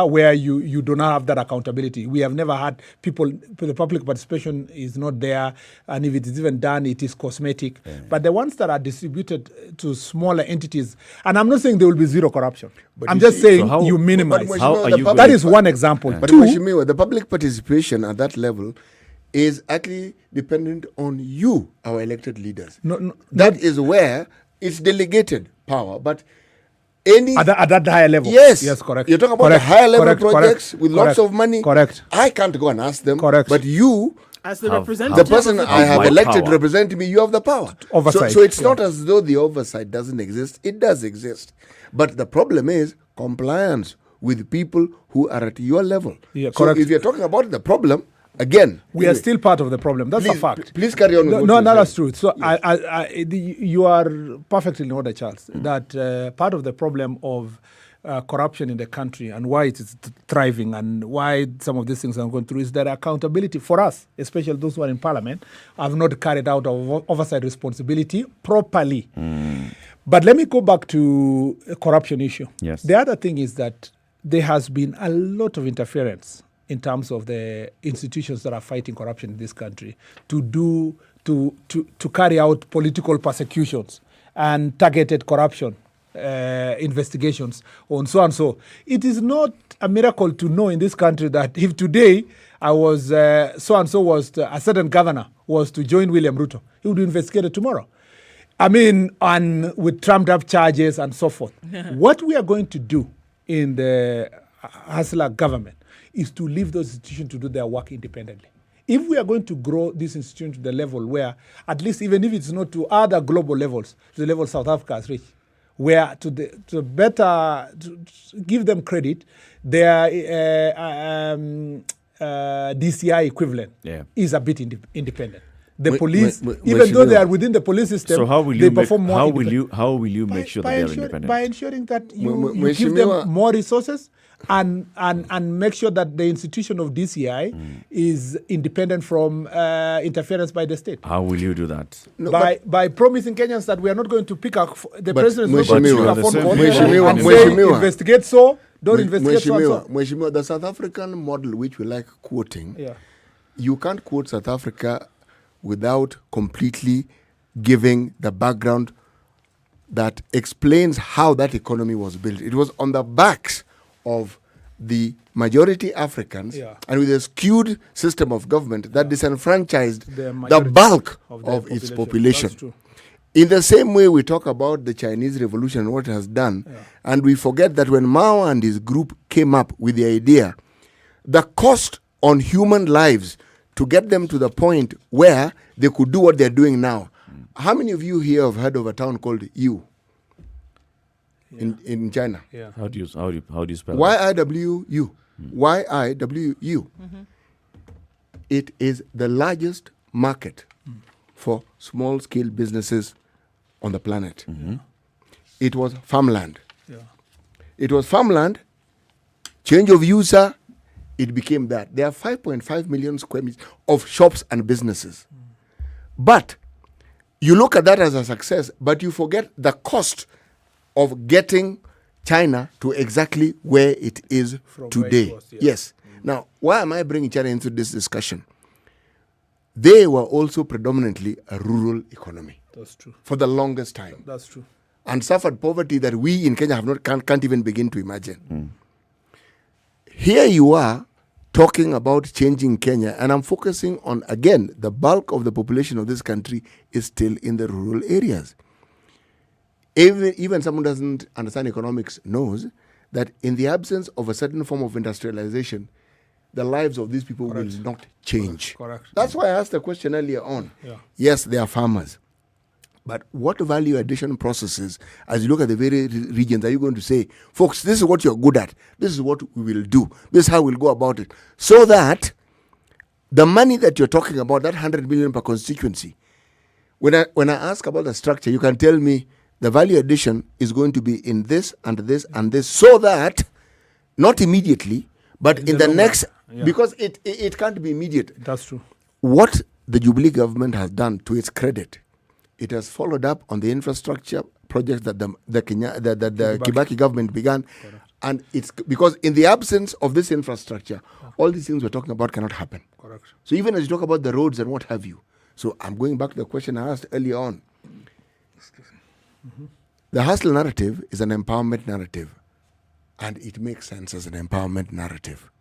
Where you do not have that accountability. We have never had the public participation is not there, and if it is even done, it is cosmetic. But the ones that are distributed to smaller entities, and I'm not saying there will be zero corruption. But I'm just saying you minimize. That is one example. But Mheshimiwa, the public participation at that level is actually dependent on you, our elected leaders. That is where it's delegated power, but at that higher level. Yes, correct. You're talking about the higher level projects with lots of money. Correct. I can't go and ask them. Correct. But you, as the representative, the person I have elected representing me, you have the power. Oversight. So it's not as though the oversight doesn't exist. It does exist. But the problem is compliance with people who are at your level. Yeah, so correct. if you're talking about the problem, again, we are still part of the problem. That's a fact. Please carry on. No, that's true. So you are perfectly in order, Charles. That part of the problem of corruption in the country and why it is thriving and why some of these things are going through is that accountability for us, especially those who are in parliament, have not carried out our oversight responsibility properly. But let me go back to a corruption issue. Yes. The other thing is that there has been a lot of interference in terms of the institutions that are fighting corruption in this country to carry out political persecutions and targeted corruption investigations on so and so. It is not a miracle to know in this country that if today I was so and so was a certain governor was to join William Ruto, he would be investigated tomorrow. I mean, and with trumped up charges and so forth. What we are going to do in the Hustler government is to leave those institutions to do their work independently. If we are going to grow this institution to the level where, at least even if it's not to other global levels, to the level South Africa has reached, where to give them credit, their DCI equivalent is a bit independent. The police, even though they are within the police system, so how will they you perform more. How will you make sure that they are independent? By ensuring that you give them more resources and make sure that the institution of DCI is independent from interference by the state. How will you do that? No, by promising Kenyans that we are not going to pick up the president is not going to pick up phone calls and say investigate so, don't investigate so and so. Mheshimiwa, the South African model which we like quoting, you can't quote South Africa without completely giving the background that explains how that economy was built. It was on the backs of the majority Africans and with a skewed system of government that disenfranchised the bulk of its population. That's true. In the same way we talk about the Chinese Revolution and what it has done, and we forget that when Mao and his group came up with the idea, the cost on human lives to get them to the point where they could do what they're doing now. How many of you here have heard of a town called Yu in China? Yeah. How do you spell that? YIWU. YIWU. It is the largest market for small-scale businesses on the planet. It was farmland. It was farmland, change of user, it became that. There are 5.5 million square meters of shops and businesses. But you look at that as a success, but you forget the cost of getting China to exactly where it is From today. where it was, Yes. Now, why am I bringing China into this discussion? They were also predominantly a rural economy. That's true. For the longest time. That's true. And suffered poverty that we in Kenya can't even begin to imagine. Here you are talking about changing Kenya, and I'm focusing on, again, the bulk of the population of this country is still in the rural areas. Even someone who doesn't understand economics knows that in the absence of a certain form of industrialization, the lives of these people will not change. Correct. That's why I asked the question earlier on. Yeah. Yes, they are farmers. But what value addition processes, as you look at the various regions, are you going to say, folks, this is what you're good at. This is what we will do. This is how we'll go about it. So that the money that you're talking about, that 100 million per constituency, when I ask about the structure, you can tell me the value addition is going to be in this and this and this, so that, not immediately, but in the next, because it can't be immediate. That's true. What the Jubilee government has done, to its credit, it has followed up on the infrastructure projects that the Kibaki government began. And it's because in the absence of this infrastructure, all these things we're talking about cannot happen. Correct. So even as you talk about the roads and what have you. So I'm going back to the question I asked earlier on. The hustle narrative is an empowerment narrative. And it makes sense as an empowerment narrative.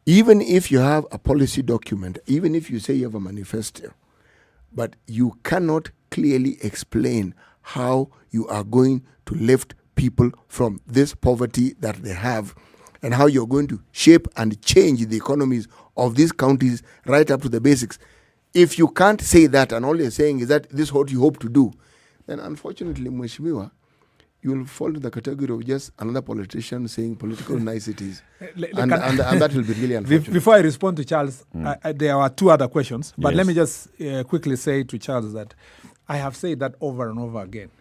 Even if you have a policy document, even if you say you have a manifesto, but you cannot clearly explain how you are going to lift people from this poverty that they have and how you're going to shape and change the economies of these counties right up to the basics. If you can't say that and all you're saying is that this is what you hope to do, then unfortunately, Mheshimiwa, you will fall into the category of just another politician saying political niceties. And that will be really unfortunate. Before I respond to Charles, there are two other questions. But let me just quickly say to Charles that I have said that over and over again.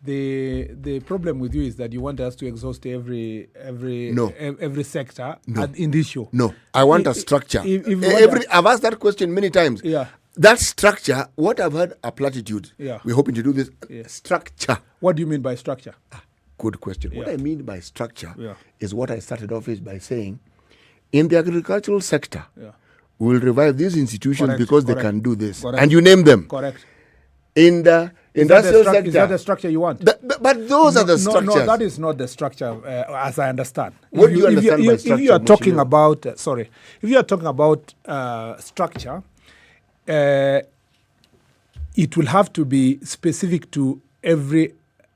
The problem with you is that you want us to exhaust every sector in this show. No, I want a structure. I've asked that question many times. Yeah. that structure, what I've heard a platitude. Yeah. We're hoping to do this. Yeah. Structure. What do you mean by structure? Good question. What Yeah. I mean by structure Yeah. is what I started off with by saying, in the agricultural sector, Yeah. we will revive these institutions Correct, because they correct, can do this. correct. And you name them. Correct. In the Is that industrial the sector. Is that the structure you want? But those are the No, structures. that is not the structure, as I understand. What If do you understand by If structure, you are talking Mheshimiwa? about, if you are talking about structure, it will have to be specific to every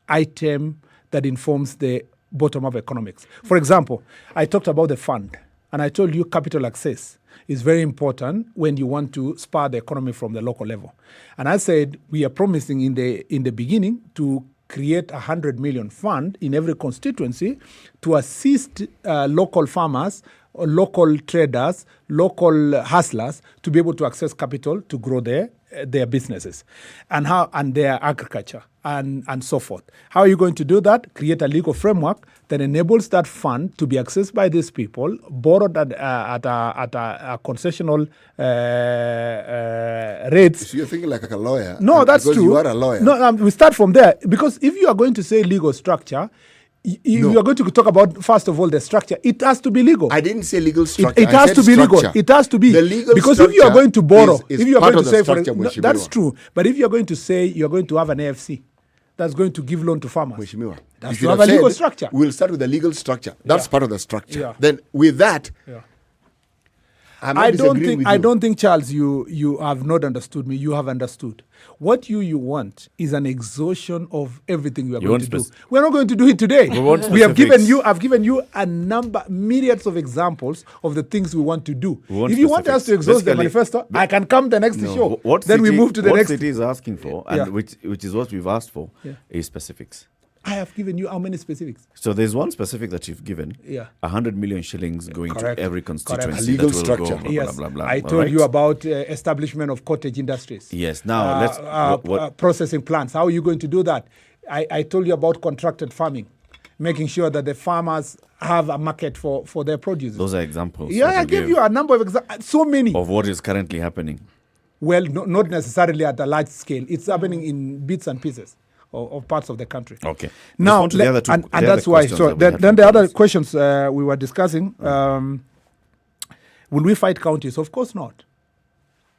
item that informs the bottom-up economics. For example, I talked about the fund, and I told you capital access is very important when you want to spur the economy from the local level. And I said we are promising in the beginning to create 100 million fund in every constituency to assist local farmers, or local traders, local hustlers to be able to access capital to grow their businesses and their agriculture and so forth. How are you going to do that? Create a legal framework that enables that fund to be accessed by these people, borrowed at a concessional rates. So you're thinking like a lawyer. No, that's because true. You are a lawyer. No, we start from there because if you are going to say legal structure, you are going to talk about, first of all, the structure. It has to be legal. I didn't say legal structure. It has to be legal. It has to be. The legal because if you are going to borrow, is if you are part going of to the say, structure, Mheshimiwa. that's true. But if you are going to say you are going to have an AFC that's going to give loan to farmers, Mheshimiwa, that's you to should have a legal said, structure. We'll start with the legal structure. That's Yeah. part of the structure. Yeah. Then with that, Yeah. I'm not I disagreeing with you. don't think, Charles, you have not understood me. You have understood. What you want is an exhaustion of everything we are You going want to do. spec- We're not going to do it today. We want We have specifics. I've given you a number, myriads of examples of the things we want to do. We want If you want us to exhaust the Basically, manifesto, I can come the next show. What Then we city- move to the what next. city is asking for, and Yeah. which is what we've asked for, Yeah. is specifics. I have given you how many specifics? So there's one specific that you've given. Yeah. 100 million shillings going Correct. to every Correct. constituency. A legal that will structure. Go, blah, Yes, blah, blah, blah. I All told right? you about establishment of cottage industries. Yes. Now let's. Processing plants. How are you going to do that? I told you about contracted farming, making sure that the farmers have a market for their produce. Those are examples. Yeah, that I you gave gave you a number of examples. So many. of what is currently happening. Well, not necessarily at a large scale. It's happening in bits and pieces of parts of the country. Okay. Now, Respond to the other two- and the other that's why. questions So that we have then from the other colleagues. questions we were discussing. Will we fight counties? Of course not.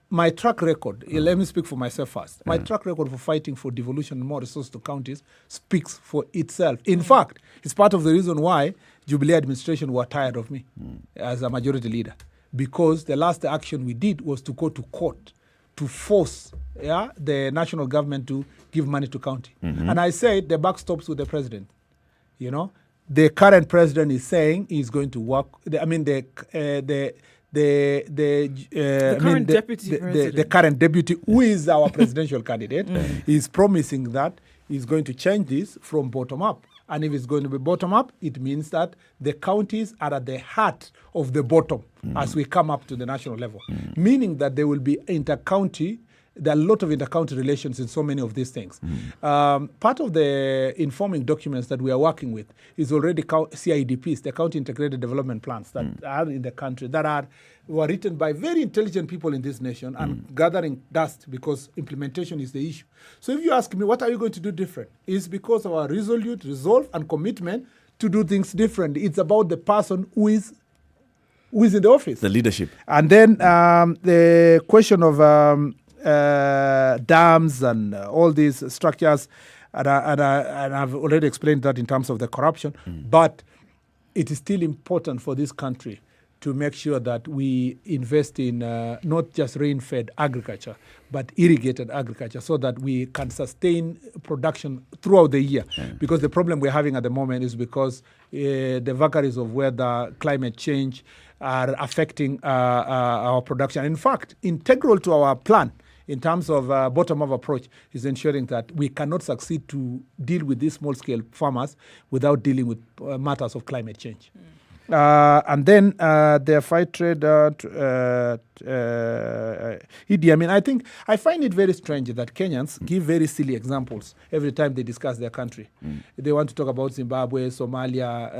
My track record, let me speak for myself first. My track record for fighting for devolution and more resources to counties speaks for itself. In fact, it's part of the reason why Jubilee administration were tired of me as a majority leader. Because the last action we did was to go to court to force the national government to give money to county. Mhm. And I said the buck stops with the president. You know, the current president is saying he's going to work. The current deputy president. the current deputy, who is our presidential candidate, Mm. is promising that he's going to change this from bottom up. And if it's going to be bottom up, it means that the counties are at the heart of the bottom as we come up to the national level, meaning that there will be inter-county. There are a lot of inter-county relations in so many of these things. Part of the informing documents that we are working with is already CIDPs, the County Integrated Development Plans that are in the country, that were written by very intelligent people in this nation and gathering dust because implementation is the issue. So if you ask me, what are you going to do different? It's because of our resolute resolve and commitment to do things differently. It's about the person who is in the office. The leadership. And then the question of dams and all these structures, and I've already explained that in terms of the corruption, but it is still important for this country to make sure that we invest in not just rain-fed agriculture, but irrigated agriculture so that we can sustain production throughout the year. Because the problem we're having at the moment is because the vagaries of weather, climate change are affecting our production. In fact, integral to our plan in terms of bottom-up approach is ensuring that we cannot succeed to deal with these small-scale farmers without dealing with matters of climate change. And then the fight trade Idi Amin, I find it very strange that Kenyans give very silly examples every time they discuss their country. They want to talk about Zimbabwe, Somalia,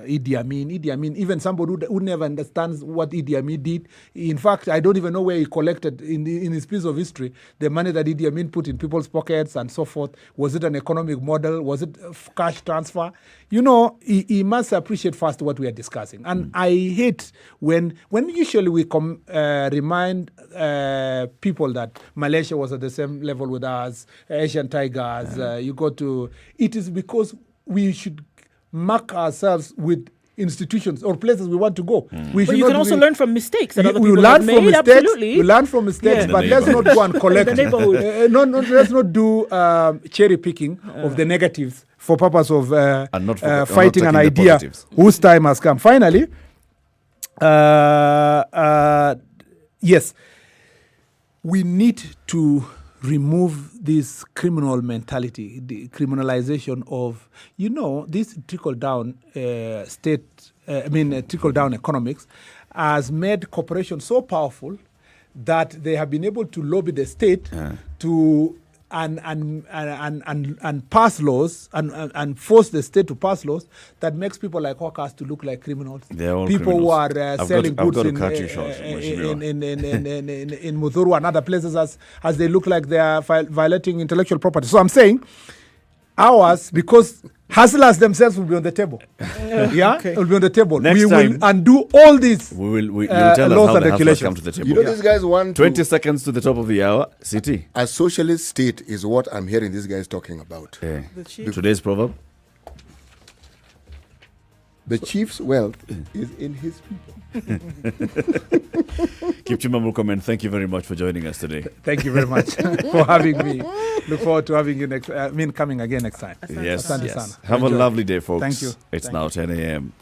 Idi Amin, even somebody who never understands what Idi Amin did. In fact, I don't even know where he collected in his piece of history the money that Idi Amin put in people's pockets and so forth. Was it an economic model? Was it cash transfer? You know, he must appreciate first what we are discussing. And I hate when usually we remind people that Malaysia was at the same level with us, Asian tigers, it is because we should mark ourselves with institutions or places we want to go. But you can also learn from mistakes that other we people learn have from made. mistakes. Absolutely. We learn from mistakes, but let's not go and collect. In the neighborhood. Let's not do cherry picking of the negatives for purpose of fighting an idea whose time has come. Finally, yes, we need to remove this criminal mentality, the criminalization of, this trickle-down trickle-down economics has made corporations so powerful that they have been able to lobby the state to and pass laws and force the state to pass laws that makes people like hawkers to look like criminals. People who are selling goods in Muthui and other places as they look like they are violating intellectual property. So I'm saying ours, because hustlers themselves will be on the table. Will be on the table. We will undo all these you'll tell us laws how and the hustlers regulations. come to the table. You know, these guys want 20 seconds to the top of the hour. City. A socialist state is what I'm hearing these guys talking about. Today's proverb? The chief's wealth is in his people. Kipchumba Murkomen, thank you very much for joining us today. Thank you very much for having me. Look forward to having you coming again next time. Yes. Asante sana. Have a Enjoy. lovely day, folks. Thank you. It's Thank now you. 10 a.m.